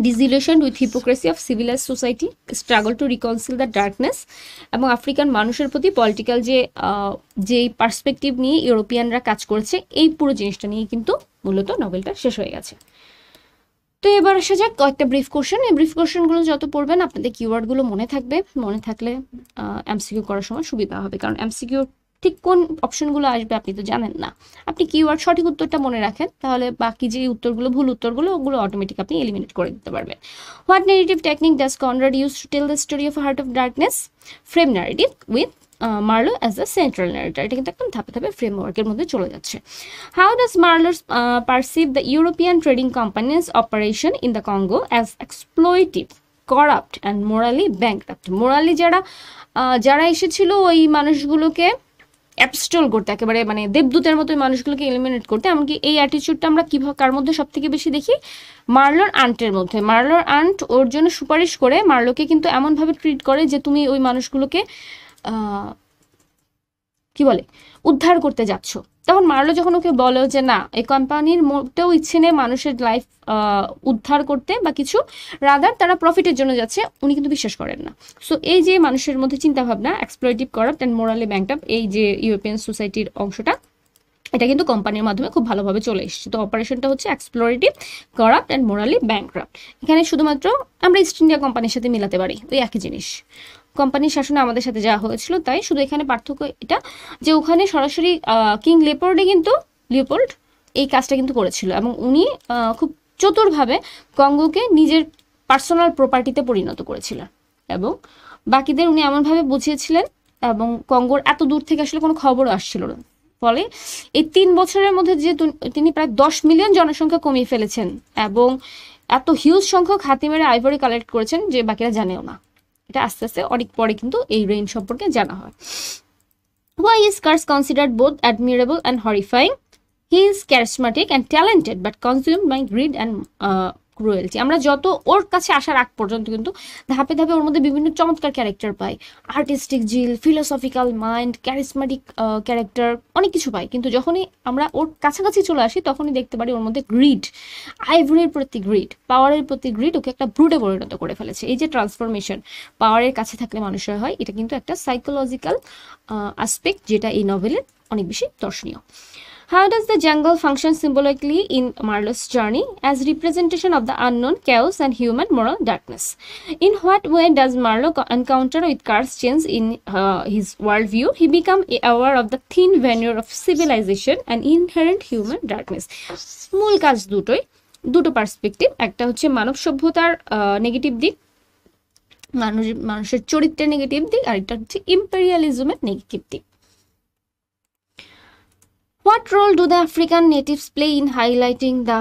disillusion with hypocrisy of civilize society, struggle to reconcile the darkness, এবং আফ্রিকান মানুষের প্রতি পলিটিক্যাল যেই পার্সপেক্টিভ নিয়ে ইউরোপিয়ানরা কাজ করেছে, এই পুরো জিনিসটা নিয়ে কিন্তু মূলত নভেলটা শেষ হয়ে গেছে। তো এবার আসা যাক কয়েকটা ব্রিফ কোশ্চেন। এই ব্রিফ কোশ্চেনগুলো যত পড়বেন আপনাদের কিওয়ার্ডগুলো মনে থাকবে, মনে থাকলে এমসিকিউ করার সময় সুবিধা হবে, কারণ এমসিকিউ ঠিক কোন অপশনগুলো আসবে আপনি তো জানেন না। আপনি কিওয়ার্ড সঠিক উত্তরটা মনে রাখেন, তাহলে বাকি যে উত্তরগুলো ভুল উত্তরগুলো ওগুলো অটোমেটিক আপনি এলিমিনেট করে দিতে পারবেন। What negative technique does Conrad use to tell the story of Heart of Darkness? Frame narrative with Marlow as the central narrator. এটা কিন্তু একদম ধাপে ধাপে ফ্রেমওয়ার্কের মধ্যে চলে যাচ্ছে। How does Marlow perceive the European trading companies operation in the Congo as exploitative, corrupt and morally bankrupt? Morally যারা এসেছিল ওই মানুষগুলোকে অ্যাবস্টল করতে, একেবারে মানে দেবদূতের মতো মানুষগুলোকে এলিমিনেট করতে। এমনকি এই অ্যাটিচিউডটা আমরা কিভাবে কার মধ্যে সব থেকে বেশি দেখি? মার্লোর আন্টের মধ্যে। মার্লোর আন্ট ওর জন্য সুপারিশ করে মার্লোকে কিন্তু এমনভাবে ট্রিট করে যে তুমি ওই মানুষগুলোকে কি বলে উদ্ধার করতে যাচ্ছ। তখন মার্লো যখন ওকে বলো যে না, এই কোম্পানির মোটেও ইচ্ছে নেই মানুষের লাইফ উদ্ধার করতে বা কিছু, রাদার তারা প্রফিটের জন্য যাচ্ছে, উনি কিন্তু বিশ্বাস করেন না। সো এই যে মানুষের মধ্যে চিন্তাভাবনা এক্সপ্লয়েটিভ, করাপ্ট অ্যান্ড মোরালি ব্যাংকরাপ্ট, এই যে ইউরোপিয়ান সোসাইটির অংশটা, এটা কিন্তু কোম্পানির মাধ্যমে খুব ভালোভাবে চলে এসেছে। তো অপারেশনটা হচ্ছে এক্সপ্লোরেটিভ, করাপ্ট অ্যান্ড মোরালি ব্যাংকরাপ্ট। এখানে শুধুমাত্র আমরা ইস্ট ইন্ডিয়া কোম্পানির সাথে মিলাতে পারি, ওই একই জিনিস। কোম্পানির শাসনে আমাদের সাথে যাওয়া হয়েছিল, তাই শুধু এখানে পার্থক্য এটা যে ওখানে সরাসরি কিং লিওপোল্ড এই কাজটা কিন্তু করেছিল, এবং উনি খুব চতুরভাবে কঙ্গোকে নিজের পার্সোনাল প্রপার্টিতে পরিণত করেছিলেন, এবং বাকিদের উনি এমনভাবে বুঝিয়েছিলেন, এবং কঙ্গোর এত দূর থেকে আসলে কোনো খবরও আসছিল না। ফলে এই 3 বছরের মধ্যে যে তিনি প্রায় 10 মিলিয়ন জনসংখ্যা কমিয়ে ফেলেছেন, এবং এত হিউজ সংখ্যক হাতি মেরে আইভরি কালেক্ট করেছেন যে বাকিরা জানেও না। এটা আস্তে আস্তে অনেক পরে কিন্তু এই রেইন সম্পর্কে জানা হয়। Why is Kurtz considered both admirable and horrifying? He is charismatic and talented but consumed by greed and cruelty. আমরা যত ওর কাছে আসার আগ পর্যন্ত কিন্তু ধাপে ধাপে ওর মধ্যে বিভিন্ন চমৎকার ক্যারেক্টার পাই, আর্টিস্টিক জিল, ফিলোসফিক্যাল মাইন্ড, ক্যারিসমেটিক ক্যারেক্টার, অনেক কিছু পাই। কিন্তু যখনই আমরা ওর কাছাকাছি চলে আসি তখনই দেখতে পারি ওর মধ্যে গ্রিড, আইভরির প্রতি গ্রিড, পাওয়ারের প্রতি গ্রিড ওকে একটা ব্রুডে পরিণত করে ফেলেছে। এই যে ট্রান্সফরমেশন পাওয়ারের কাছে থাকলে মানুষের হয়, এটা কিন্তু একটা সাইকোলজিক্যাল আসপেক্ট যেটা এই নভেলের অনেক বেশি দর্শনীয়। How does the jungle function symbolically in Marlowe's journey as representation of the unknown, chaos, and human moral darkness? In what way does Marlowe encounter with Kurtz change in his worldview? He becomes aware of the thin veneer of civilization and inherent human darkness. মূল কাজ দুটো perspective, একটা হচ্ছে মানব সভ্যতার negative দিক, মানুষের চরিত্রের negative দিক, আর একটা হচ্ছে ইম্পেরিয়ালিজমের নেগেটিভ দিক। What role do the African natives play in highlighting the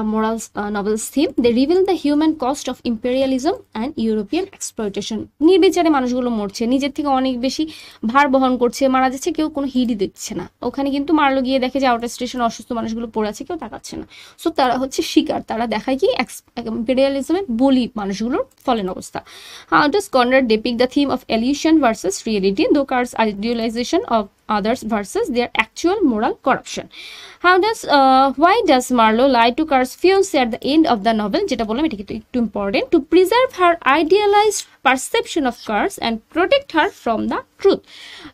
novel's theme? They reveal the human cost of imperialism and European exploitation. নির্বিচারে মানুষগুলো মরছে, নিজের থেকে অনেক বেশি ভার বহন করছে, মারা যাচ্ছে, কেউ কোনো হিডই দিচ্ছে না। ওখানে কিন্তু মারলো গিয়ে দেখে যে আউটার স্টেশন অসুস্থ মানুষগুলো পড়ে আছে, কেউ তাকাচ্ছে না। সো তারা হচ্ছে শিকার, তারা দেখায় কি ইম্পেরিয়ালিজমের বলি মানুষগুলোর ফলেন অবস্থা। How does Conrad depict the theme of illusion versus reality, though Kurtz's idealization of others versus their actual moral corruption? Why does Marlowe lie to Kurt's fiancée at the end of the novel? যেটা বললাম এটা কিন্তু একটু important, to preserve her idealized perception of Kurtz and protect her from the truth.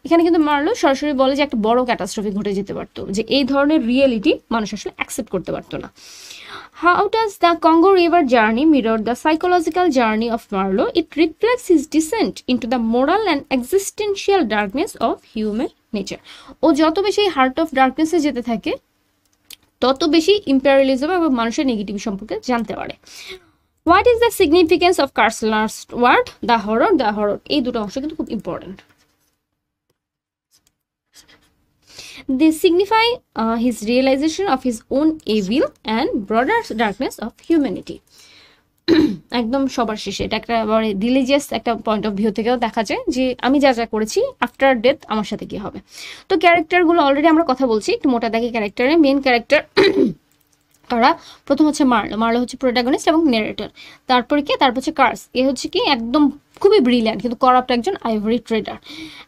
এখানে কিন্তু Marlowe সরাসরি বলে যে একটা বড় ক্যাটাস্ট্রফি ঘটে যেতে পারতো, যে এই ধরনের রিয়েলিটি মানুষ আসলে অ্যাকসেপ্ট করতে পারতো না। How does the Congo River journey mirror the psychological journey of Marlowe? It reflects his descent into the moral and existential darkness of human nature. ও যত বেশি হার্ট অফ ডার্কনেসে যেতে থাকে তত বেশি ইম্পেরিয়ালিজম এবং মানুষের নেগেটিভ সম্পর্কে জানতে পারে। What is the significance of Kurtz's last word? The horror, the horror. এই দুটো অংশ কিন্তু খুব important. They signify his realization of his own evil and broader darkness of humanity. একদম সবার শেষে এটা একটা রিলিজিয়াস একটা পয়েন্ট অফ ভিউ থেকেও দেখা যায় যে আমি যা যা করেছি আফটার ডেথ আমার সাথে কি হবে। তো ক্যারেক্টারগুলো অলরেডি আমরা কথা বলছি, একটু মোটা দাগে ক্যারেক্টারে মেন ক্যারেক্টার তারা প্রথম হচ্ছে মার্লো হচ্ছে প্রোটাগনিস্ট এবং নেরেটর। তারপর হচ্ছে কার্স, এ হচ্ছে কি একদম খুবই ব্রিলিয়ান্ট কিন্তু করাপ্ট একজন আইভরি ট্রেডার,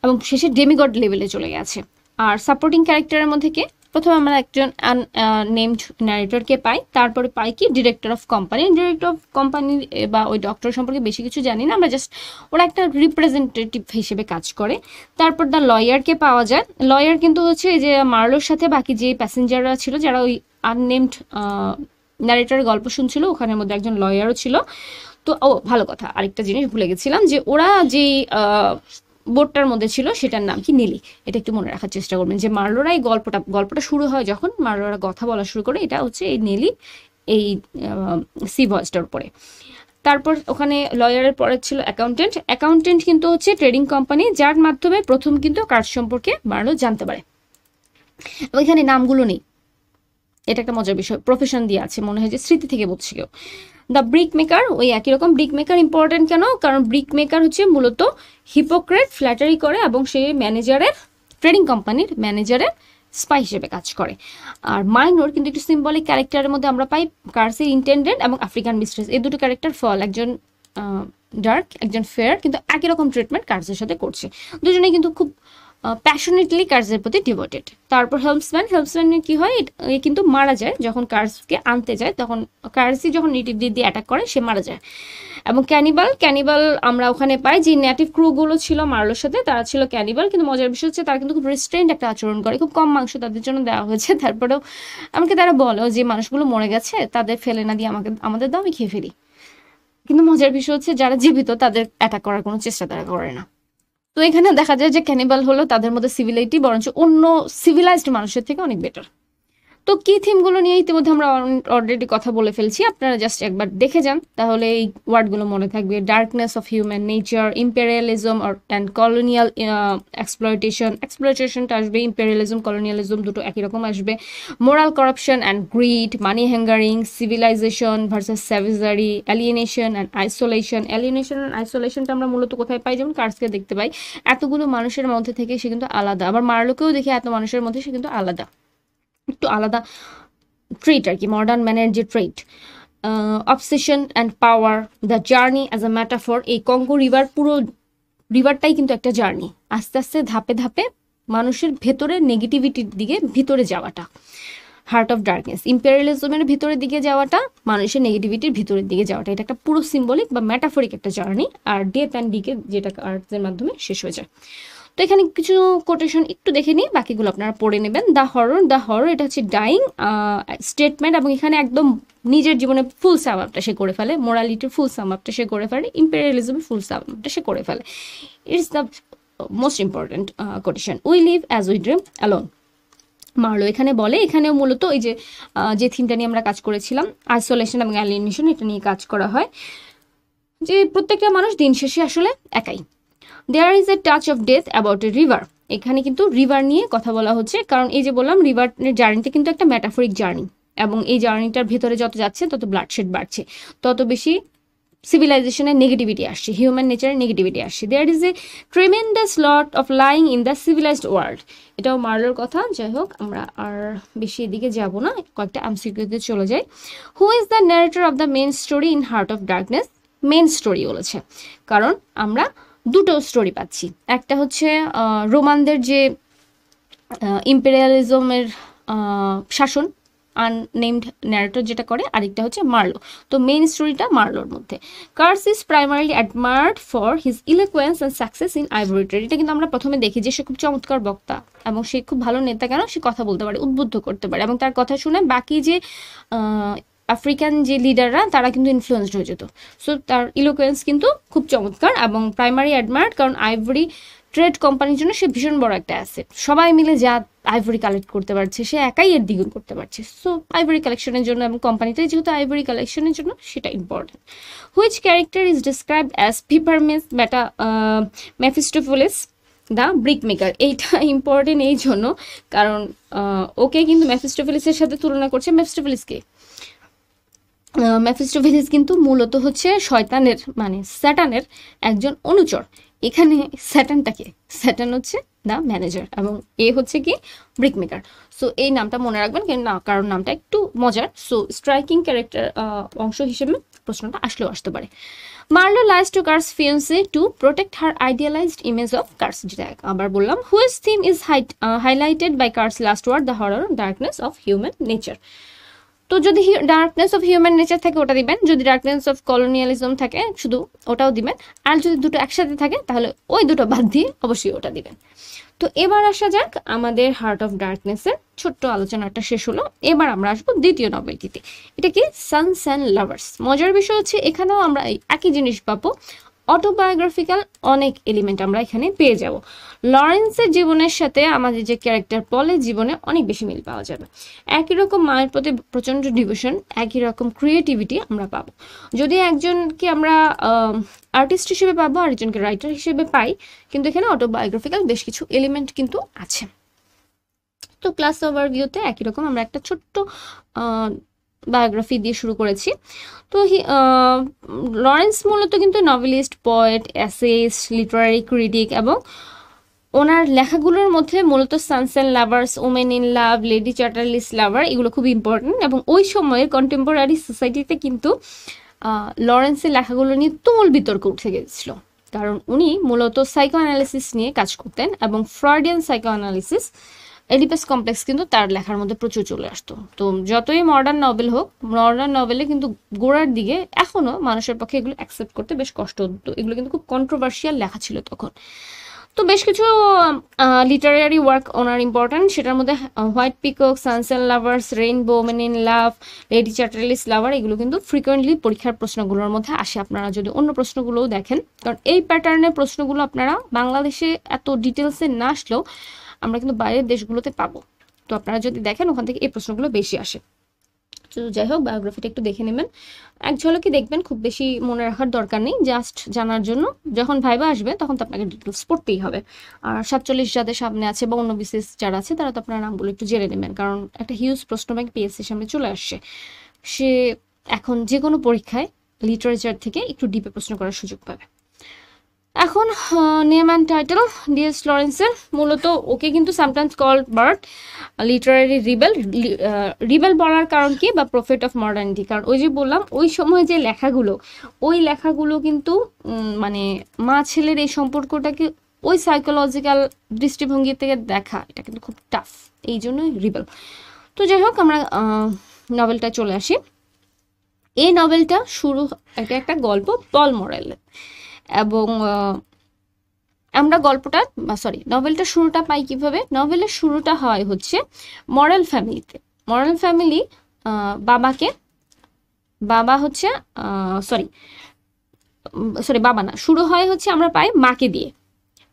এবং শেষে ডেমিগড লেভেলে চলে গেছে। আর সাপোর্টিং ক্যারেক্টারের মধ্যে কি, প্রথমে আমরা একজন নেমড ন্যারেটরকে পাই, তারপরে পাই কি ডিরেক্টর অফ কোম্পানি বা ওই ডক্টর সম্পর্কে বেশি কিছু জানি না আমরা, জাস্ট ওরা একটা রিপ্রেজেন্টেটিভ হিসেবে কাজ করে। তারপর দ্য লয়ারকে পাওয়া যায়। লয়ার কিন্তু হচ্ছে যে মার্লোর সাথে বাকি যে প্যাসেঞ্জাররা ছিল যারা ওই আননেমড ন্যারেটরের গল্প শুনছিল, ওখানের মধ্যে একজন লয়ারও ছিল। তো ভালো কথা, আরেকটা জিনিস ভুলে গেছিলাম, যে ওরা যে বোর্ডটার মধ্যে ছিল সেটার নাম কি, নেলি। এটা একটু মনে রাখার চেষ্টা করবেন যে মার্লোরা এই গল্পটা শুরু হয় যখন মার্লোরা কথা বলা শুরু করে, এটা হচ্ছে এই নেলি এই সি ভয়েসটার উপরে। তারপর ওখানে লয়ারের পরে ছিল অ্যাকাউন্টেন্ট কিন্তু হচ্ছে ট্রেডিং কোম্পানি, যার মাধ্যমে প্রথম কিন্তু কাজ সম্পর্কে মার্লো জানতে পারে। ওইখানে নামগুলো নেই, এটা একটা মজার বিষয়, প্রফেশন দিয়ে আছে, মনে হয় যে স্মৃতি থেকে বুঝছি কেউ। দ্য ব্রিক মেকার, ওই একই রকম। ব্রিক মেকার ইম্পর্টেন্ট কেন, কারণ ব্রিক মেকার হচ্ছে মূলত হিপোক্রেট, ফ্ল্যাটারি করে এবং সে ম্যানেজারের, ট্রেডিং কোম্পানির ম্যানেজারের স্পাই হিসেবে কাজ করে। আর মাইনর কিন্তু একটু সিম্বলিক ক্যারেক্টারের মধ্যে আমরা পাই কার্সের ইন্টেন্ডেন্ট এবং আফ্রিকান মিস্ট্রেস, এই দুটো ক্যারেক্টার ফল, একজন ডার্ক একজন ফেয়ার, কিন্তু একই রকম ট্রিটমেন্ট কার্সের সাথে করছে, দুজনেই কিন্তু খুব প্যাশনেটলি কার্সের প্রতি ডিভোটেড। তারপর হেল্পসম্যান কি হয়, কিন্তু মারা যায় যখন কার্সকে আনতে যায়, তখন কার্সি যখন নেটিভ দিয়ে অ্যাটাক করে সে মারা যায়। এবং ক্যানিবাল আমরা ওখানে পাই, যে নেটিভ ক্রুগুলো ছিল মার্লোর সাথে তারা ছিল ক্যানিবাল, কিন্তু মজার বিষয় হচ্ছে তারা কিন্তু খুব রেস্ট্রেন্ট একটা আচরণ করে, খুব কম মাংস তাদের জন্য দেওয়া হয়েছে, তারপরেও আমাকে তারা বলো যে মানুষগুলো মরে গেছে তাদের ফেলে না দিয়ে আমাদের দাও, আমি খেয়ে ফেলি। কিন্তু মজার বিষয় হচ্ছে যারা জীবিত তাদের অ্যাটাক করার কোনো চেষ্টা তারা করে না। তো এখানে দেখা যায় যে ক্যানিবাল হলো তাদের মধ্যে সিভিলিটি বরঞ্চ অন্য সিভিলাইজড মানুষের থেকে অনেক বেটার। তো কি থিমগুলো নিয়ে ইতিমধ্যে আমরা অলরেডি কথা বলে ফেলছি, আপনারা জাস্ট একবার দেখে যান, তাহলে এই ওয়ার্ডগুলো মনে থাকবে। Darkness of human nature, imperialism and colonial এক্সপ্লয়টেশনটা আসবে, ইম্পেরিয়ালিজম কলোনিয়ালিজম দুটো একই রকম আসবে। Moral corruption and greed, money hungering, civilization versus savagery, alienation and isolation. Alienation and আইসোলেশনটা আমরা মূলত কোথায় পাই? যেমন কার্সকে দেখতে পাই, এতগুলো মানুষের মধ্যে থেকে সে কিন্তু আলাদা। আবার মার্লোকেও দেখি এত মানুষের মধ্যে সে কিন্তু আলাদা, একটু আলাদা ট্রেট আর কি, মডার্ন ম্যানের যে trait. Obsession and power, the journey as a metaphor. এই কঙ্গো রিভার, পুরো রিভারটাই কিন্তু একটা জার্নি, আস্তে আস্তে ধাপে ধাপে মানুষের ভেতরে নেগেটিভিটির দিকে ভিতরে যাওয়াটা, হার্ট অফ ডার্কনেস। ইম্পেরিয়ালিজমের ভিতরের দিকে যাওয়াটা, মানুষের নেগেটিভিটির ভিতরের দিকে যাওয়াটা, এটা একটা পুরো সিম্বলিক বা ম্যাটাফরিক একটা জার্নি। আর ডেথ অ্যান্ড ডিকে, যেটা আর্টসের মাধ্যমে শেষ হয়ে যায়। তো এখানে কিছু কোটেশন একটু দেখে নিই, বাকিগুলো আপনারা পড়ে নেবেন। দ্য হরর এটা হচ্ছে ডাইং স্টেটমেন্ট, এবং এখানে একদম নিজের জীবনে ফুল সামআপটা সে করে ফেলে, মোরালিটির ফুল সামআপটা সে করে ফেলে, ইম্পেরিয়ালিজমের ফুল সামআপটা সে করে ফেলে। It's the most important quotation. We live as we dream alone. Marlowe এখানে বলে, এখানেও মূলত এই যে থিমটা নিয়ে আমরা কাজ করেছিলাম, আইসোলেশন এবং অ্যালিয়েনেশন, এটা নিয়ে কাজ করা হয়, যে প্রত্যেকটা মানুষ দিন শেষে আসলে একাই। There is a touch of death about a river. এখানে কিন্তু রিভার নিয়ে কথা বলা হচ্ছে, কারণ এই যে বললাম রিভারের জার্নিটা কিন্তু একটা ম্যাটাফরিক জার্নি, এবং এই জার্নিটার ভেতরে যত যাচ্ছে তত ব্লাডশেড বাড়ছে, তত বেশি সিভিলাইজেশনের নেগেটিভিটি আসছে, হিউম্যান নেচারের নেগেটিভিটি আসছে। There is a tremendous lot of lying in the civilized world. এটাও মার্লোর কথা। যাই হোক, আমরা আর বেশি এদিকে যাব না, কয়েকটা এমসিকিউতে চলে যাই। Who is the narrator of the main story in heart of darkness? Main story বলেছে, কারণ আমরা দুটো স্টোরি পাচ্ছি। একটা হচ্ছে রোমানদের যে ইম্পেরিয়ালিজমের শাসন, আননেমড ন্যারেটর যেটা করে, আরেকটা হচ্ছে মার্লো। তো মেইন স্টোরিটা মার্লোর মধ্যে। Kurtz is primarily admired for his eloquence and success in ivory trade. এটা কিন্তু আমরা প্রথমে দেখি যে সে খুব চমৎকার বক্তা, এবং সে খুব ভালো নেতা। কেন? সে কথা বলতে পারে, উদ্বুদ্ধ করতে পারে, এবং তার কথা শুনে বাকি যে আফ্রিকান যে লিডাররা তারা কিন্তু ইনফ্লুয়েন্সড হয়ে যেত। সো তার ইলোকুয়েন্স কিন্তু খুব চমৎকার, এবং প্রাইমারি অ্যাডমায়ার্ড, কারণ আইভরি ট্রেড কোম্পানির জন্য সে ভীষণ বড় একটা অ্যাসেট। সবাই মিলে যা আইভরি কালেক্ট করতে পারছে, সে একাই এর দ্বিগুণ করতে পারছে। সো আইভরি কালেকশনের জন্য, এবং কোম্পানিটাই যেহেতু আইভরি কালেকশনের জন্য, সেটা important. Which character is described as peppermints Mephistopheles the brick maker? এইটা ইম্পর্টেন্ট এই জন্য, কারণ ওকে কিন্তু মেফিস্টোফেলিসের সাথে তুলনা করছে। মেফিস্টোফেলিসকে, মেফিস্টোফেলিস কিন্তু মূলত হচ্ছে শয়তানের, মানে স্যাটানের একজন অনুচর। এখানে স্যাটানটাকে, স্যাটান হচ্ছে দ্য ম্যানেজার, এবং এ হচ্ছে কি ব্রিক মেকার। সো এই নামটা মনে রাখবেন, কারণ নামটা একটু মজার। সো স্ট্রাইকিং ক্যারেক্টার অংশ হিসেবে প্রশ্নটা আসলেও আসতে পারে। Marlow lies to Kurtz fiancee to protect her idealized image of Kurtz, যেটা আবার বললাম। Which theme is highlighted by Kurtz last word? The horror darkness of human nature. তো যদি ডার্কনেস অফ হিউম্যান নেচার থাকে ওটা দিবেন, যদি ডার্কনেস অফ কলোনিয়ালিজম থাকে শুধু ওটাও দিবেন, আর যদি দুটো একসাথে থাকে তাহলে ওই দুটো বাদ দিয়ে অবশ্যই ওটা দিবেন। তো এবার আসা যাক আমাদের হার্ট অফ ডার্কনেসের ছোট্ট আলোচনাটা শেষ হলো। এবার আমরা আসবো দ্বিতীয় নভেলটিতে। এটা কি? Sans and lovers. মজার বিষয় হচ্ছে এখানেও আমরা একই জিনিস পাবো, অটোবায়োগ্রাফিক্যাল অনেক এলিমেন্ট আমরা এখানে পেয়ে যাব। লরেন্সের জীবনের সাথে আমাদের যে ক্যারেক্টার পলের জীবনে অনেক বেশি মিল পাওয়া যাবে। একই রকম মায়ের প্রতি প্রচণ্ড ডিভোশন, একই রকম ক্রিয়েটিভিটি আমরা পাবো। যদি একজনকে আমরা আর্টিস্ট হিসেবে পাবো, আরেকজনকে রাইটার হিসেবে পাই, কিন্তু এখানে অটোবায়োগ্রাফিক্যাল বেশ কিছু এলিমেন্ট কিন্তু আছে। তো ক্লাস ওভারভিউতে একই রকম আমরা একটা ছোট্ট বায়োগ্রাফি দিয়ে শুরু করেছি। তো লরেন্স মূলত কিন্তু novelist, poet, essayist, literary critic, এবং ওনার লেখাগুলোর মধ্যে মূলত Sons and Lovers, Women in Love, Lady Chatterley's Lover, এগুলো খুব ইম্পর্টেন্ট। এবং ওই সময়ের কন্টেম্পোরারি সোসাইটিতে কিন্তু লরেন্সের লেখাগুলো নিয়ে তুমুল বিতর্ক উঠে গেছিল, কারণ উনি মূলত সাইকো অ্যানালিসিস নিয়ে কাজ করতেন, এবং ফ্রয়েডিয়ান সাইকো অ্যানালিসিস, এডিপাস কমপ্লেক্স কিন্তু তার লেখার মধ্যে প্রচুর চলে আসতো। তো যতই মডার্ন নভেল হোক, মডার্ন নভেলে কিন্তু গোড়ার দিকে এখনো মানুষের পক্ষে এগুলো অ্যাকসেপ্ট করতে বেশ কষ্ট হতো। এগুলো কিন্তু খুব কন্ট্রোভার্সিয়াল লেখা ছিল তখন। তো বেশ কিছু লিটারারি ওয়ার্ক ওনার ইম্পর্টেন্ট, সেটার মধ্যে White Peacock, Sons and Lovers, Rainbow, Women in Love, Lady Chatterley's Lover, এগুলো কিন্তু ফ্রিকোয়েন্টলি পরীক্ষার প্রশ্নগুলোর মধ্যে আসে। আপনারা যদি অন্য প্রশ্নগুলোও দেখেন, কারণ এই প্যাটার্নের প্রশ্নগুলো আপনারা বাংলাদেশে এত ডিটেলসে না আসলেও আমরা কিন্তু বাইরের দেশগুলোতে পাবো। তো আপনারা যদি দেখেন ওখান থেকে এই প্রশ্নগুলো বেশি আসে। তো যাই হোক, বায়োগ্রাফিটা একটু দেখে নেবেন, এক ঝলকে দেখবেন, খুব বেশি মনে রাখার দরকার নেই, জাস্ট জানার জন্য। যখন ভাইবা আসবে তখন তো আপনাকে ডিটেলস পড়তেই হবে। আর 47 যাদের সামনে আছে বা অন্য বিশেষ যারা আছে তারা তো আপনার নামগুলো একটু জেনে নেবেন, কারণ একটা হিউজ প্রশ্ন ব্যাংক পিএসসির সামনে চলে আসছে। সে এখন যে কোনো পরীক্ষায় লিটারেচার থেকে একটু ডিপে প্রশ্ন করার সুযোগ পাবে। এখন নেম অ্যান্ড টাইটেল ডিএস লরেন্সের, মূলত ওকে কিন্তু sometimes called bird literary rebel. Rebel বলার কারণ কি, বা প্রফেট অফ মডার্নিটি, কারণ ওই যে বললাম ওই সময় যে লেখাগুলো, ওই লেখাগুলো কিন্তু মানে মা ছেলের এই সম্পর্কটাকে ওই সাইকোলজিক্যাল দৃষ্টিভঙ্গি থেকে দেখা, এটা কিন্তু খুব টাফ, এই জন্যই রিবেল। তো যাই হোক, আমরা নভেলটা চলে আসি। এই নভেলটা শুরু, এটা একটা গল্প পল মরেলের, এবং আমরা গল্পটা নভেলটা শুরুটা পাই কিভাবে। নভেলের শুরুটা হয় হচ্ছে মরেল ফ্যামিলিতে। মরেল ফ্যামিলি বাবা হচ্ছে বাবা না, শুরু হয় হচ্ছে আমরা পাই মাকে দিয়ে,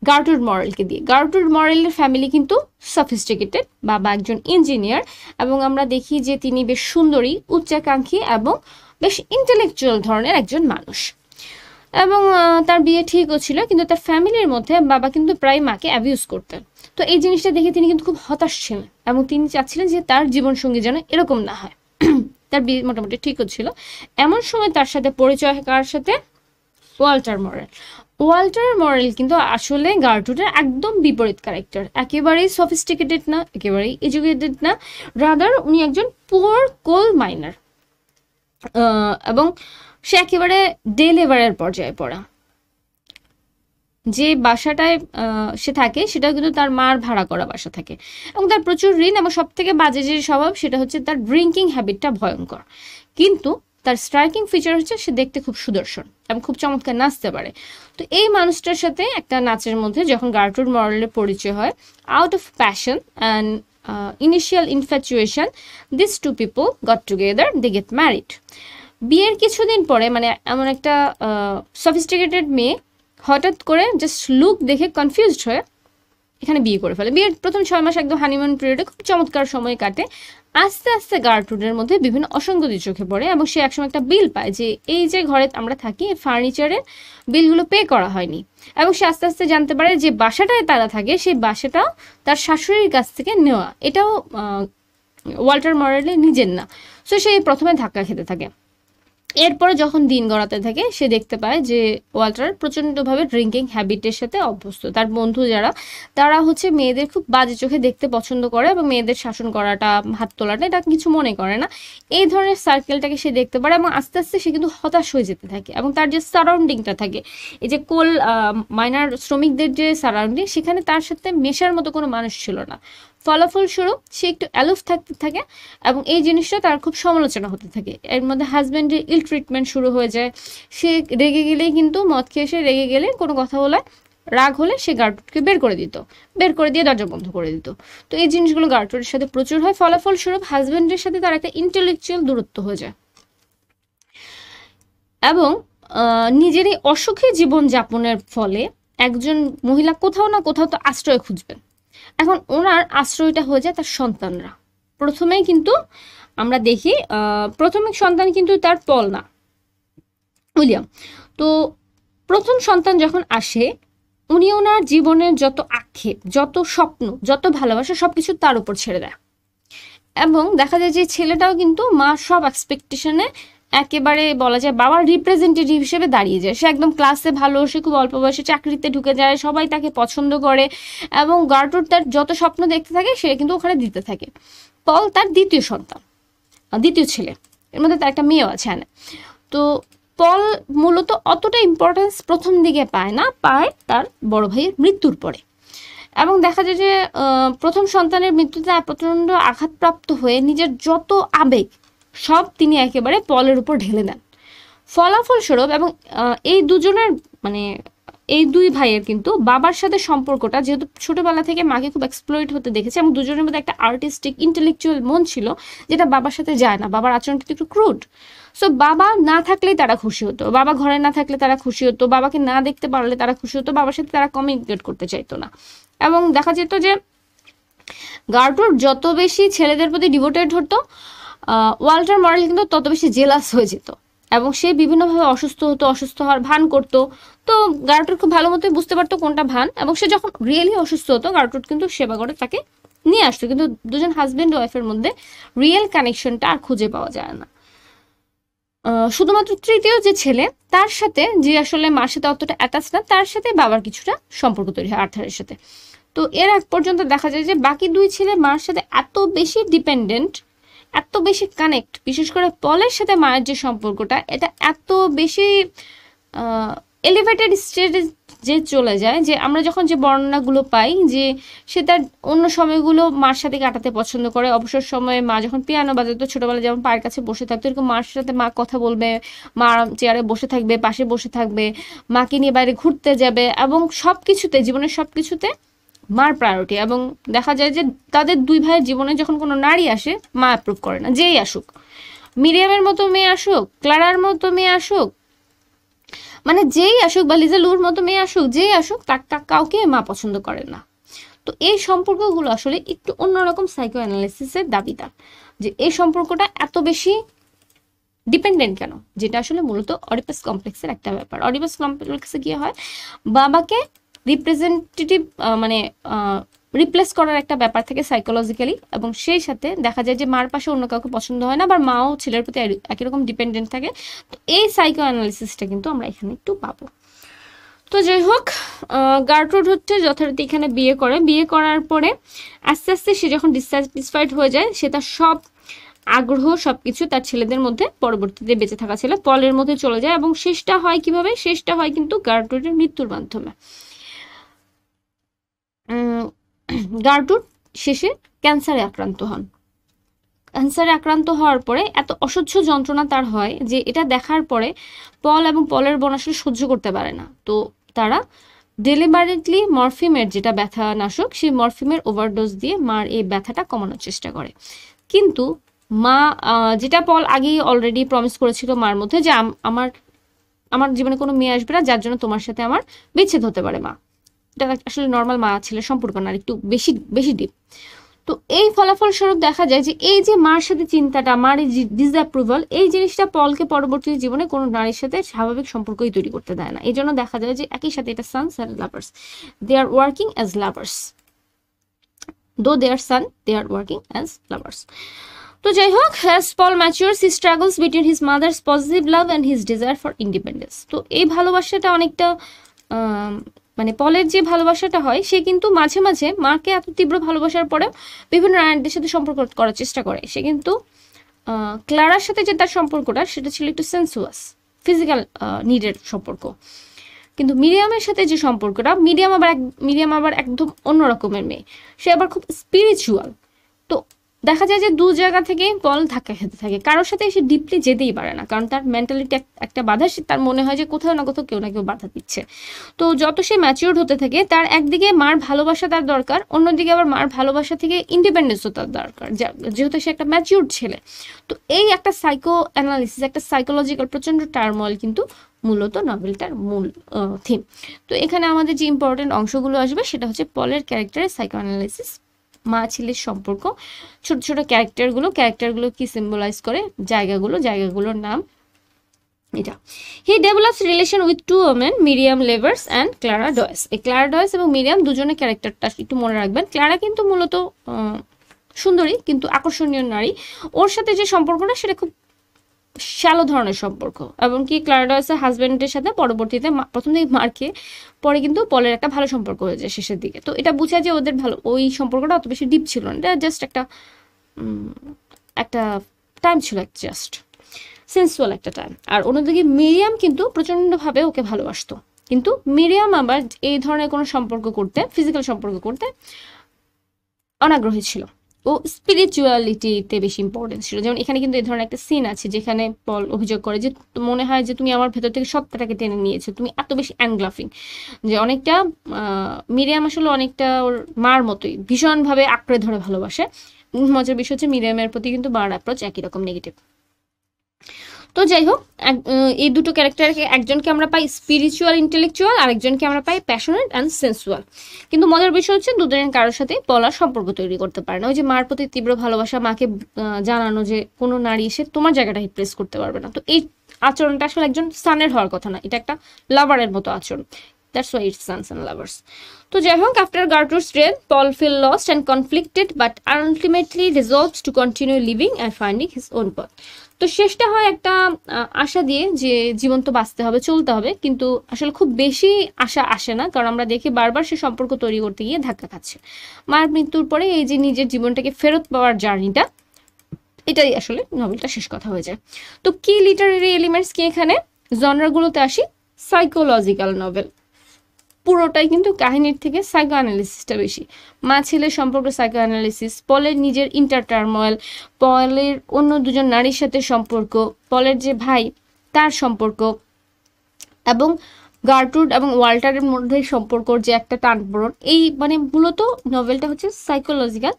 গার্টুড মরেলকে দিয়ে। গার্টুড মরেলের ফ্যামিলি কিন্তু সফিস্টিকেটেড, বাবা একজন ইঞ্জিনিয়ার, এবং আমরা দেখি যে তিনি বেশ সুন্দরী, উচ্চাকাঙ্ক্ষী এবং বেশ ইন্টেলেকচুয়াল ধরনের একজন মানুষ। এবং তার বিয়ে ঠিকও ছিল, কিন্তু তার ফ্যামিলির মধ্যে বাবা কিন্তু প্রায় মাকে অ্যাবিউজ করতেন। তো এই জিনিসটা দেখে তিনি কিন্তু খুব হতাশ ছিলেন, এবং তিনি চাচ্ছিলেন যে তার জীবনসঙ্গী যেন এরকম না হয়। তার বিয়ে মোটামুটি ঠিকও ছিল। এমন সময় তার সাথে পরিচয় হয় কার সাথে, ওয়াল্টার মরেল। ওয়াল্টার মরেল কিন্তু আসলে গার্টুডের একদম বিপরীত ক্যারেক্টার, একেবারেই সফিস্টিকেটেড না, একেবারেই এডুকেটেড না, রাদার উনি একজন পুয়ার কোল মাইনার, এবং সে একেবারে ডে লেবারের পর্যায়ে পড়া। যে বাসাটায় সে থাকে সেটা কিন্তু তার মার ভাড়া করা বাসা থাকে, এবং তার প্রচুর ঋণ, এবং সব থেকে বাজে যে স্বভাব সেটা হচ্ছে তার ড্রিঙ্কিং হ্যাবিটটা ভয়ঙ্কর। কিন্তু তার স্ট্রাইকিং ফিচার হচ্ছে সে দেখতে খুব সুদর্শন এবং খুব চমৎকার নাচতে পারে। তো এই মানুষটার সাথে একটা নাচের মধ্যে যখন গার্টুড মরেলের পরিচয় হয়, out of passion and initial infatuation, this two people got together, they get married. বিয়ের কিছুদিন পরে, মানে এমন একটা সফিস্টিকেটেড মেয়ে হঠাৎ করে জাস্ট লুক দেখে কনফিউজড হয়ে এখানে বিয়ে করে ফেলে। বিয়ের প্রথম 6 মাস একদম হানিমুন পিরিয়ডে খুব চমৎকার সময় কাটে। আস্তে আস্তে গার্টুডের মধ্যে বিভিন্ন অসঙ্গতি চোখে পড়ে, এবং সে একসময় একটা বিল পায় যে এই যে ঘরে আমরা থাকি ফার্নিচারের বিলগুলো পে করা হয়নি, এবং সে আস্তে আস্তে জানতে পারে যে বাসাটায় তারা থাকে সেই বাসাটাও তার শাশুড়ির কাছ থেকে নেওয়া, এটাও ওয়াল্টার মরেলের নিজের না। সো সে প্রথমে ধাক্কা খেতে থাকে। এরপরে যখন দিন গড়াতে থাকে সে দেখতে পায় যে ওয়াল্টার প্রচণ্ডভাবে ড্রিঙ্কিং হ্যাবিটের সাথে অভ্যস্ত। তার বন্ধু যারা, তারা হচ্ছে মেয়েদের খুব বাজে চোখে দেখতে পছন্দ করে, এবং মেয়েদের শাসন করাটা, হাত তোলাটা এটা কিছু মনে করে না। এই ধরনের সার্কেলটাকে সে দেখতে পারে, এবং আস্তে আস্তে সে কিন্তু হতাশ হয়ে যেতে থাকে। এবং তার যে সারাউন্ডিংটা থাকে, এই যে কোল মাইনার শ্রমিকদের যে সারাউন্ডিং, সেখানে তার সাথে মেশার মতো কোনো মানুষ ছিল না। ফলাফলস্বরূপ সে একটু অ্যালুফ থাকতে থাকে, এবং এই জিনিসটা তার খুব সমালোচনা হতে থাকে। এর মধ্যে হাজব্যান্ডের ইল ট্রিটমেন্ট শুরু হয়ে যায়। সে রেগে গেলেই কিন্তু, মদ খেয়ে এসে রেগে গেলে, কোনো কথা বলে রাগ হলে সে গার্টুডকে বের করে দিয়ে দরজা বন্ধ করে দিত। তো এই জিনিসগুলো গার্টুডের সাথে প্রচুর হয়। ফলাফলস্বরূপ হাজব্যান্ডের সাথে তার একটা ইন্টেলেকচুয়াল দূরত্ব হয়ে যায়, এবং নিজের এই অসুখী জীবনযাপনের ফলে একজন মহিলা কোথাও না কোথাও তো আশ্রয় খুঁজবেন। এখন ওনার আশ্রয়টা হয়ে যায় তার সন্তানরা। প্রথমেই কিন্তু আমরা দেখি প্রথম সন্তান কিন্তু তার পল না, উইলিয়াম। তো প্রথম সন্তান যখন আসে, উনি ওনার জীবনের যত আক্ষেপ, যত স্বপ্ন, যত ভালোবাসা সবকিছু তার উপর ছেড়ে দেয়, এবং দেখা যায় যে ছেলেটাও কিন্তু মার সব এক্সপেকটেশনে একেবারে বলা যায় বাবার রিপ্রেজেন্টেটিভ হিসেবে দাঁড়িয়ে যায়। সে একদম ক্লাসে ভালো, সে খুব অল্প বয়সে চাকরিতে ঢুকে যায়, সবাই তাকে পছন্দ করে, এবং গার্টুড তার যত স্বপ্ন দেখতে থাকে সে কিন্তু ওখানে দিতে থাকে। পল তার দ্বিতীয় সন্তান, দ্বিতীয় ছেলে, এর মধ্যে তার একটা মেয়েও আছে। তো পল মূলত অতটা ইম্পর্টেন্স প্রথম দিকে পায় না, পায় তার বড় ভাইয়ের মৃত্যুর পরে। এবং দেখা যায় যে প্রথম সন্তানের মৃত্যুতে প্রচণ্ড আঘাতপ্রাপ্ত হয়ে নিজের যত আবেগ সব তিনি একেবারে পলের উপর ঢেলে দেন। ফলাফলস্বরূপ, এবং এই দুজনের মানে এই দুই ভাইয়ের কিন্তু বাবার সাথে সম্পর্কটা, যেহেতু ছোটবেলা থেকে মাকে খুব এক্সপ্লয়েট হতে দেখেছে, এবং দুজনের মধ্যে একটা আর্টিস্টিক ইন্টেলেকচুয়াল মন ছিল যেটা বাবার সাথে যায় না। বাবার আচরণ কিন্তু একটু ক্রুড। সো বাবা না থাকলেই তারা খুশি হতো, বাবা ঘরে না থাকলে তারা খুশি হতো, বাবাকে না দেখতে পারলে তারা খুশি হতো, বাবার সাথে তারা কমিউনিকেট করতে চাইতো না। এবং দেখা যেত যে গার্টুর যত বেশি ছেলেদের প্রতি ডিভোটেড হতো, ওয়াল্টার মরেল কিন্তু তত বেশি জেলাস হয়ে যেত এবং সে বিভিন্নভাবে অসুস্থ হতো, অসুস্থ হওয়ার ভান করতো। তো গার্টুর খুব ভালো মতোই বুঝতে পারতো কোনটা ভান, এবং সে যখন রিয়েলি অসুস্থ হতো গার্টুর কিন্তু সেবা করে তাকে নিয়ে আসতো। কিন্তু দুজন হাজবেন্ড ওয়াইফের মধ্যে রিয়েল কানেকশনটা আর খুঁজে পাওয়া যায় না। শুধুমাত্র তৃতীয় যে ছেলে, তার সাথে যে আসলে মার সাথে অতটা অ্যাটাচ না, তার সাথে বাবার কিছুটা সম্পর্ক তৈরি হয় আর্থারের সাথে। তো এর আগ পর্যন্ত দেখা যায় যে বাকি দুই ছেলে মার সাথে এত বেশি ডিপেন্ডেন্ট, এত বেশি কানেক্ট, বিশেষ করে পলের সাথে মায়ের যে সম্পর্কটা, এটা এত বেশি এলিভেটেড স্টেজে যে চলে যায় যে আমরা যখন যে বর্ণনাগুলো পাই যে সে তার অন্য সময়গুলো মার সাথে কাটাতে পছন্দ করে। অবসর সময়ে মা যখন পিয়ানো বাজাতো, ছোটবেলায় যেমন পায়ের কাছে বসে থাকতো, এরকম মার সাথে মা কথা বলবে, মা চেয়ারে বসে থাকবে, পাশে বসে থাকবে, মাকে নিয়ে বাইরে ঘুরতে যাবে, এবং সব কিছুতে, জীবনের সব কিছুতে মার প্রায়োরিটি। এবং দেখা যায় যে তাদের দুই ভাইয়ের জীবনে যখন কোনো নারী আসে, মা অ্যাপ্রুভ করে না, যেই আসুক, মিরিয়ামের মতো মেয়ে আসুক, ক্লারার মতো মেয়ে আসুক, মানে যেই আসুক, বা লিজা লুর মতো মেয়ে আসুক, যেই আসুক, কাউকে মা পছন্দ করে না। তো এই সম্পর্কগুলো আসলে একটু অন্যরকম সাইকো অ্যানালিসিসের দাবিদার, যে এই সম্পর্কটা এত বেশি ডিপেন্ডেন্ট কেন, যেটা আসলে মূলত অডিপাস কমপ্লেক্সের একটা ব্যাপার। অডিপাস কমপ্লেক্সে কি হয়, বাবাকে রিপ্রেজেন্টেটিভ মানে রিপ্লেস করার একটা ব্যাপার থাকে সাইকোলজিক্যালি, এবং সেই সাথে দেখা যায় যে মার পাশে অন্য কাউকে পছন্দ হয় না, আবার মাও ছেলের প্রতি একই রকম ডিপেন্ডেন্ট থাকে। তো এই সাইকো অ্যানালিসিসটা কিন্তু আমরা এখানে একটু পাবো। তো যাই হোক, গার্ট্রুড হচ্ছে যথারীতি এখানে বিয়ে করে। বিয়ে করার পরে আস্তে আস্তে সে যখন ডিসস্যাটিসফাইড হয়ে যায়, সে তার সব আগ্রহ সবকিছু তার ছেলেদের মধ্যে, পরবর্তীতে বেঁচে থাকা ছেলে পলের মধ্যে চলে যায়। এবং শেষটা হয় কিভাবে? শেষটা হয় কিন্তু গার্ট্রুডের মৃত্যুর মাধ্যমে। গার্ট্রুড শেষে ক্যান্সারে আক্রান্ত হন। ক্যান্সারে আক্রান্ত হওয়ার পরে এত অসহ্য যন্ত্রণা তার হয় যে এটা দেখার পরে পল এবং পলের বোন আসলে সহ্য করতে পারে না। তো তারা ডেলিবারেটলি মরফিমের, যেটা ব্যথা নাশক, সেই মরফিমের ওভারডোজ দিয়ে মার এই ব্যথাটা কমানোর চেষ্টা করে। কিন্তু মা, যেটা পল আগেই অলরেডি প্রমিস করেছিল মার মধ্যে, যে আমার আমার জীবনে কোনো মেয়ে আসবে না যার জন্য তোমার সাথে আমার বিচ্ছেদ হতে পারে মা। এটা আসলে নর্মাল মা ছেলের সম্পর্ক না, একটু বেশি বেশি ডিপ। তো এই ফলাফল স্বরূপ দেখা যায় যে এই যে মার সাথে চিন্তাটা, মার এই ডিসঅ্যাপ্রুভাল, এই জিনিসটা পলকে পরবর্তী জীবনে কোনো নারীর সাথে স্বাভাবিক সম্পর্কই তৈরি করতে দেয় না। এই জন্য দেখা যায় যে একই সাথে এটা sons and lovers, they are working as lovers, though they are son, they are working as lovers. তো যাই হোক, as Paul matures, he struggles between his mother's positive love and his desire for independence. তো এই ভালোবাসাটা অনেকটা মানে পলের যে ভালোবাসাটা হয়, সে কিন্তু মাঝে মাঝে মাকে এত তীব্র ভালোবাসার পরেও বিভিন্ন নারীদের সাথে সম্পর্ক করার চেষ্টা করে। সে কিন্তু ক্লারার সাথে যে তার সম্পর্কটা, সেটা ছিল একটু সেন্সুয়াস, ফিজিক্যাল নিডের সম্পর্ক। কিন্তু মিরিয়ামের সাথে যে সম্পর্কটা, মিরিয়াম আবার একদম অন্য রকমের মেয়ে, সে আবার খুব স্পিরিচুয়াল। তো দেখা যায় যে দু জায়গা থেকে পল ধাক্কা খেতে থাকে, কারোর সাথে সে ডিপলি যেতেই পারে না, কারণ তার মেন্টালিটি একটা বাধা, তার মনে হয় যে কোথাও না কোথাও কেউ না কেউ বাধা দিচ্ছে। তো যত সে ম্যাচিওর হতে থাকে, তার একদিকে মার ভালোবাসা তার দরকার, অন্যদিকে আবার মার ভালোবাসা থেকে ইন্ডিপেন্ডেন্সও তার দরকার, যেহেতু সে একটা ম্যাচিওর ছেলে। তো এই একটা সাইকো অ্যানালিসিস, একটা সাইকোলজিক্যাল প্রচন্ড টার্মোয়েল কিন্তু মূলত নভেলটার মূল থিম। তো এখানে আমাদের যে ইম্পর্টেন্ট অংশগুলো আসবে সেটা হচ্ছে পলের ক্যারেক্টারের সাইকো অ্যানালিসিস, মা ছেলের সম্পর্ক, ছোট ছোট ক্যারেক্টারগুলো কি সিম্বলাইজ করে, জায়গাগুলোর নাম, এটা। He develops relation with two women, Miriam Leivers and Clara Dawes. এই ক্লারা ডয়েস এবং মিরিয়াম দুজনের ক্যারেক্টারটা একটু মনে রাখবেন। ক্লারা কিন্তু মূলত সুন্দরী কিন্তু আকর্ষণীয় নারী, ওর সাথে যে সম্পর্কটা সেটা খুব শ্যালো ধরনের সম্পর্ক। এমনকি ক্লারা ডয়েসের হাজব্যান্ডের সাথে পরবর্তীতে প্রথম দিকে মার খেয়ে পরে কিন্তু পলের একটা ভালো সম্পর্ক হয়ে যায় শেষের দিকে। তো এটা বোঝা যে ওদের ভালো, ওই সম্পর্কটা অত বেশি ডিপ ছিল না, এটা জাস্ট একটা টাইম ছিল, জাস্ট সেন্সুয়াল একটা টাইম। আর অন্যদিকে মিরিয়াম কিন্তু প্রচণ্ডভাবে ওকে ভালোবাসতো, কিন্তু মিরিয়াম আবার এই ধরনের কোনো সম্পর্ক করতে, ফিজিক্যাল সম্পর্ক করতে অনাগ্রহী ছিল। ও স্পিরিচুয়ালিটিতে বেশি ইম্পর্টেন্স ছিল। যেমন এখানে কিন্তু এই ধরনের একটা সিন আছে যেখানে পল অভিযোগ করে যে মনে হয় যে তুমি আমার ভেতর থেকে সত্তাটাকে টেনে নিয়েছো, তুমি এত বেশি অ্যাংলাফিং, যে অনেকটা মিরিয়াম আসলে অনেকটা ওর মার মতোই ভীষণভাবে আঁকড়ে ধরে ভালোবাসে। মজার বিষয় হচ্ছে মিরিয়ামের প্রতি কিন্তু মার অ্যাপ্রোচ একই রকম নেগেটিভ। তো যাই হোক, এই দুটো ক্যারেক্টারকে, একজনকে আমরা পাই স্পিরিচুয়াল ইন্টেলেকচুয়াল, আরেকজনকে আমরা পাই প্যাশনেট অ্যান্ড সেন্সুয়াল। কিন্তু মজার বিষয় হচ্ছে দুজনের কারোর সাথে পলার সম্পর্ক তৈরি করতে পারে না। ওই যে মার প্রতি তীব্র ভালোবাসা, মাকে জানানো যে কোনো নারী এসে তোমার জায়গাটা রিপ্লেস করতে পারবে না, তো এই আচরণটা আসলে একজন সানের হওয়ার কথা না, এটা একটা লাভারের মতো আচরণ। That's why it's sons and lovers. তো যাই হোক, after Gertrude's death, Paul felt lost and conflicted, but ultimately resolved to continue living and finding his own path. তো শেষটা হয় একটা আশা দিয়ে যে জীবন তো বাঁচতে হবে, চলতে হবে, কিন্তু আসলে খুব বেশি আশা আসে না, কারণ আমরা দেখি বারবার সে সম্পর্ক তৈরি করতে গিয়ে ধাক্কা খাচ্ছে। মার মৃত্যুর পরে এই যে নিজের জীবনটাকে ফেরত পাওয়ার জার্নিটা, এটাই আসলে নভেলটা শেষ কথা হয়ে যায়। তো কি লিটারেরি এলিমেন্টস কি এখানে? জনরাগুলোতে আসি, সাইকোলজিক্যাল নভেল, পুরোটাই কিন্তু কাহিনীর থেকে সাইকো অ্যানালিসিসটা বেশি। মা ছেলের সম্পর্ক সাইকো অ্যানালিসিস, পলের নিজের ইন্টার টার্মোয়েল, পলের অন্য দুজন নারীর সাথে সম্পর্ক, পলের যে ভাই তার সম্পর্ক, এবং গার্ট্রুড এবং ওয়াল্টারের মধ্যে সম্পর্কর যে একটা টানপোড়েন, এই মানে মূলত নভেলটা হচ্ছে সাইকোলজিক্যাল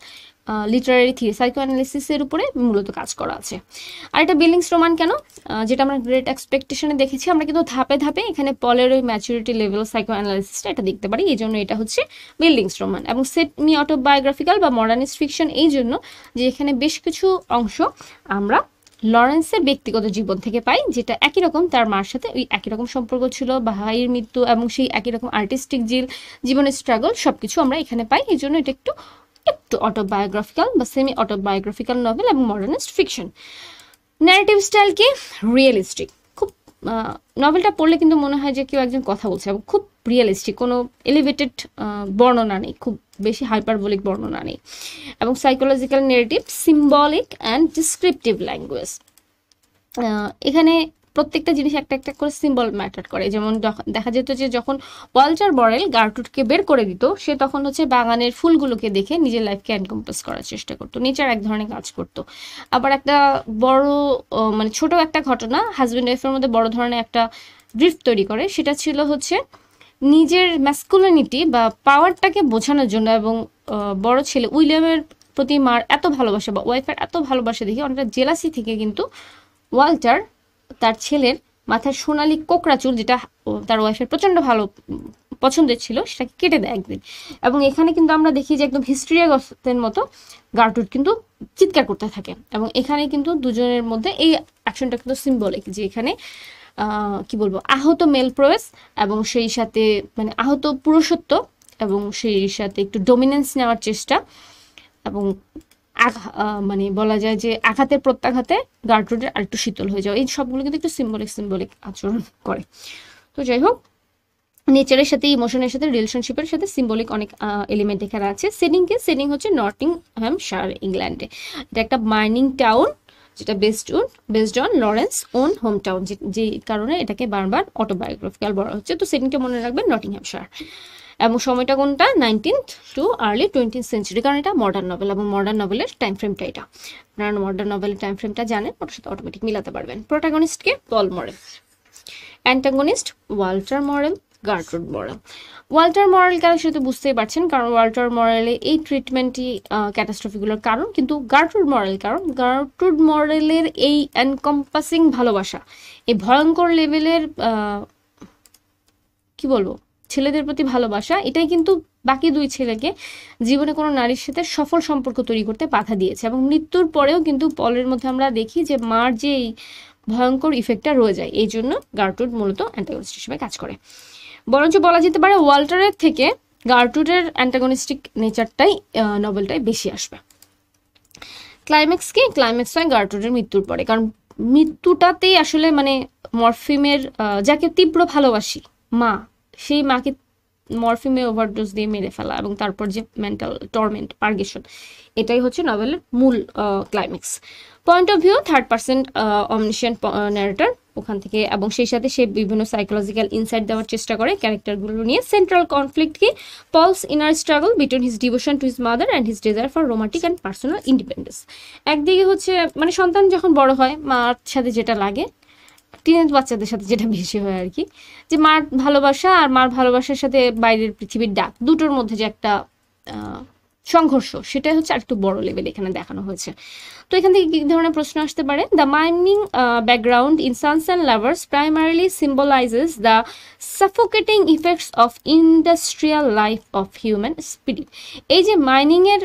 লিটারারি থিওরি, সাইকো অ্যানালিসিসের উপরে মূলত কাজ করা আছে। আর এটা বিলিংস রোমান কেন? যেটা আমরা গ্রেট এক্সপেকটেশনে দেখেছি, আমরা কিন্তু ধাপে ধাপে এখানে পলের ওই ম্যাচুরিটি লেভেল সাইকো অ্যানালিসিসটা এটা দেখতে পারি, এই জন্য এটা হচ্ছে বিল্ডিংস রোমান। এবং সেমি অটোবায়োগ্রাফিক্যাল বা মডার্নিস্ট ফিকশন এই জন্য যে এখানে বেশ কিছু অংশ আমরা লরেন্সের ব্যক্তিগত জীবন থেকে পাই, যেটা একই রকম তার মার সাথে ওই একই রকম সম্পর্ক ছিল, ভাইয়ের মৃত্যু এবং সেই একই রকম আর্টিস্টিক জীবনের স্ট্রাগল সবকিছু আমরা এখানে পাই। এই জন্য এটা একটু অটোবায়োগ্রাফিক্যাল বা সেমি অটোবায়োগ্রাফিক্যাল নভেল এবং মডার্নিস্ট ফিকশন। ন্যারেটিভ স্টাইল কি? রিয়েলিস্টিক। খুব নভেলটা পড়লে কিন্তু মনে হয় যে কেউ একজন কথা বলছে, এবং খুব রিয়েলিস্টিক, কোনো এলিভেটেড বর্ণনা নেই, খুব বেশি হাইপারবোলিক বর্ণনা নেই। এবং psychological narrative, symbolic and descriptive language. এখানে প্রত্যেকটা জিনিস একটা একটা করে সিম্বল ম্যাটার করে। যেমন দেখা যেত যে যখন ওয়াল্টার মরেল গার্ট্রুডকে বের করে দিত, সে তখন হচ্ছে বাগানের ফুলগুলোকে দেখে নিজের লাইফকে এনকম্পাস করার চেষ্টা করতো, নেচার এক ধরনের কাজ করতো। আবার একটা বড় মানে ছোট একটা ঘটনা হাজব্যান্ড ওয়াইফের মধ্যে বড় ধরনের একটা ড্রিফট তৈরি করে, সেটা ছিল হচ্ছে নিজের ম্যাসকুলিনিটি বা পাওয়ারটাকে বোঝানোর জন্য। এবং বড় ছেলে উইলিয়ামের প্রতি মার এত ভালোবাসা বা ওয়াইফের এত ভালোবাসা দেখে অনেকটা জেলাসি থেকে কিন্তু ওয়াল্টার তার ছেলের মাথায় সোনালি কোকড়া চুল, যেটা তার ওয়াইফের প্রচণ্ড ভালো পছন্দের ছিল, সেটাকে কেটে দেয় একদিন। এবং এখানে কিন্তু আমরা দেখি যে একদম হিস্ট্রিয়াগস্তের মতো গার্ট্রুড কিন্তু চিৎকার করতে থাকে। এবং এখানে কিন্তু দুজনের মধ্যে এই অ্যাকশনটা কিন্তু সিম্বলিক, যে এখানে কি বলবো, আহত মেল প্রোয়েস এবং সেই সাথে মানে আহত পুরুষত্ব এবং সেই সাথে একটু ডমিনেন্স নেওয়ার চেষ্টা, এবং মানে বলা যায় যে আঘাতের প্রত্যাঘাতে গার্ট্রুডের আরেকটু শীতল হয়ে যাওয়া, এই সবগুলো কিন্তু একটু সিম্বলিক আচরণ করে। তো যাই হোক, নেচারের সাথে ইমোশনের সাথে রিলেশনশিপের সাথে সিম্বলিক অনেক এলিমেন্ট এখানে আছে। সেটিং হচ্ছে নটিংহ্যামশায়ার, ইংল্যান্ডে। এটা একটা মাইনিং টাউন, যেটা based on Lawrence on home town, যে কারণে এটাকে বারবার অটোবায়োগ্রাফিক্যাল বলা হচ্ছে। তো সেটিংটা মনে রাখবেন, নটিংহ্যামশায়ার। এবং সময়টা কোনটা? 19th too early 20th century, কারণ এটা মডার্ন নভেল এবং মডার্ন নভেলের টাইম ফ্রেমটা এটা। আপনারা মডার্ন নভেলের টাইম ফ্রেমটা জানেন, ওটার সাথে অটোমেটিক মিলাতে পারবেন। প্রোটাগনিস্টকে Paul Morel, antagonist Walter Morel, Gertrude Morel. Walter Morel কারণ সেটা বুঝতেই পারছেন, কারণ ওয়াল্টার মরেলে এই ট্রিটমেন্টই ক্যাটাস্ট্রফিগুলোর কারণ। কিন্তু গার্ট্রুড মরেল কারণ গার্ট্রুড মরেলের এই এনকম্পাসিং ভালোবাসা, এই ভয়ঙ্কর লেভেলের কি বলবো ছেলেদের প্রতি ভালোবাসা, এটাই কিন্তু বাকি দুই ছেলেকে জীবনে কোনো নারীর সাথে সফল সম্পর্ক তৈরি করতে বাধা দিয়েছে। এবং মৃত্যুর পরেও কিন্তু পলের মধ্যে আমরা দেখি যে মার যে এই ভয়ঙ্কর ইফেক্টটা রয়ে যায়, এই জন্য গার্ট্রুড মূলত অ্যান্টাগনিস্ট হিসেবে কাজ করে। বরঞ্চ বলা যেতে পারে ওয়াল্টারের থেকে গার্ট্রুডের অ্যান্টাগনিস্টিক নেচারটাই নভেলটাই বেশি আসবে। ক্লাইম্যাক্স কি? ক্লাইম্যাক্স হয় গার্ট্রুডের মৃত্যুর পরে, কারণ মৃত্যুটাতেই আসলে মানে মরফিমের যাকে তীব্র ভালোবাসি মা, সেই মাকে মরফিমে ওভারডোজ দিয়ে মেরে ফেলা এবং তারপর যে মেন্টাল টর্মেন্ট, পার্গেশন, এটাই হচ্ছে নভেলের মূল climax. Point of view, third person omniscient narrator ওখান থেকে, এবং সেই সাথে সে বিভিন্ন সাইকোলজিক্যাল ইনসাইট দেওয়ার চেষ্টা করে ক্যারেক্টারগুলো নিয়ে। সেন্ট্রাল কনফ্লিক্ট কি? Paul's inner struggle between his devotion to his mother and his desire for romantic and personal independence. একদিকে হচ্ছে মানে সন্তান যখন বড় হয় মার সাথে যেটা লাগে, টিনেজ বাচ্চাদের সাথে যেটা বেশি হয় আর কি, যে মার ভালোবাসা আর মার ভালোবাসার সাথে বাইরের পৃথিবীর ডাক, দুটোর মধ্যে যে একটা সংঘর্ষ, সেটাই হচ্ছে আরেকটু বড় লেভেল এখানে দেখানো হয়েছে। তো এখান থেকে কি ধরনের প্রশ্ন আসতে পারে? The mining background in Sans and lovers primarily symbolises the suffocating effects of industrial life of human spirit. এই যে মাইনিংয়ের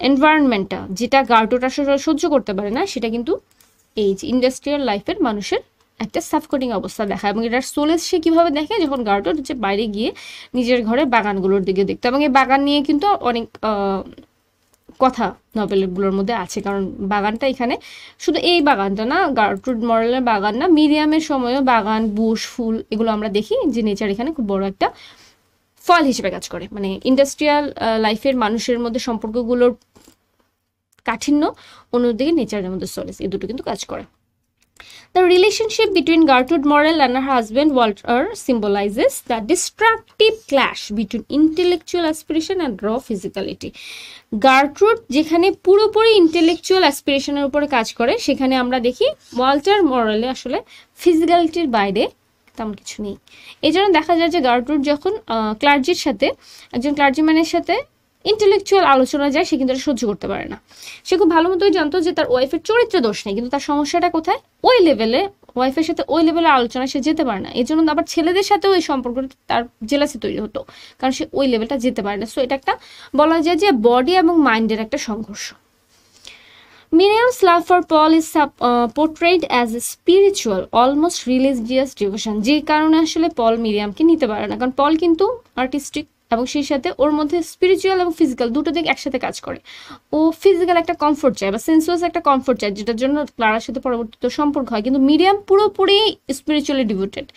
এনভায়রনমেন্টটা, যেটা গার্টুট আসলে সহ্য করতে পারে না, সেটা কিন্তু এই যে ইন্ডাস্ট্রিয়াল লাইফের মানুষের একটা সাফকোটিং অবস্থা দেখায়। এবং এটার সোলেস সে কীভাবে দেখে, যখন গার্টুট হচ্ছে বাইরে গিয়ে নিজের ঘরে বাগানগুলোর দিকে দেখতো। এবং এই বাগান নিয়ে কিন্তু অনেক কথা নভেলগুলোর মধ্যে আছে, কারণ বাগানটা এখানে শুধু এই বাগানটা না, গার্ট্রুড মরেলের বাগান না, মিরিয়ামের সময়ও বাগান, বুশ, ফুল এগুলো আমরা দেখি যে নেচার এখানে খুব বড় একটা ফল হিসেবে কাজ করে। মানে ইন্ডাস্ট্রিয়াল লাইফের মানুষের মধ্যে সম্পর্কগুলোর কাঠিন্য, অন্যদিকে নেচারের মধ্যে সলিস, এই দুটো কিন্তু কাজ করে। The relationship between Gertrude Morrell and her husband Walter symbolizes the destructive clash between intellectual aspiration and raw physicality. Gertrude যেখানে পুরোপুরি ইন্টেলেকচুয়াল অ্যাসপিরেশনের উপরে কাজ করে, সেখানে আমরা দেখি ওয়াল্টার মরেলে আসলে ফিজিক্যালিটির বাইরে তেমন কিছু নেই। এই জন্য দেখা যায় যে গার্ট্রুড যখন ক্লার্জির সাথে, একজন ক্লার্জিম্যানের সাথে ইন্টেলেকচুয়াল আলোচনা যায়, সে কিন্তু এটা সহ্য করতে পারে না। সে খুব ভালো মতোই জানতো যে তার ওয়াইফের চরিত্র দোষ নেই, কিন্তু তার সমস্যাটা কোথায়? ওই লেভেলে, ওয়াইফের সাথে ওই লেভেলে আলোচনা সে যেতে পারে না। এই জন্য আবার ছেলেদের সাথেও এই সম্পর্কটা তার জেলাসি তৈরি হতো, কারণ সে ওই লেভেলটা যেতে পারে না। সো এটা একটা বলা যায় যে বডি এবং মাইন্ডের একটা সংঘর্ষ। Miriam's love for Paul is portrayed as a spiritual, almost religious devotion, যে কারণে আসলে পল মিরিয়ামকে নিতে পারে না, কারণ পল কিন্তু আর্টিস্টিক এবং সেই সাথে ওর মধ্যে স্পিরিচুয়াল এবং ফিজিক্যাল দুটো দিক একসাথে কাজ করে। ও ফিজিক্যাল একটা কমফোর্ট চায় বা সেন্সুয়াস একটা কমফোর্ট চায়, যেটার জন্য ক্লারার সাথে পরবর্তীতে সম্পর্ক হয়। কিন্তু মিরিয়াম পুরোপুরি স্পিরিচুয়ালি ডিভোটেড।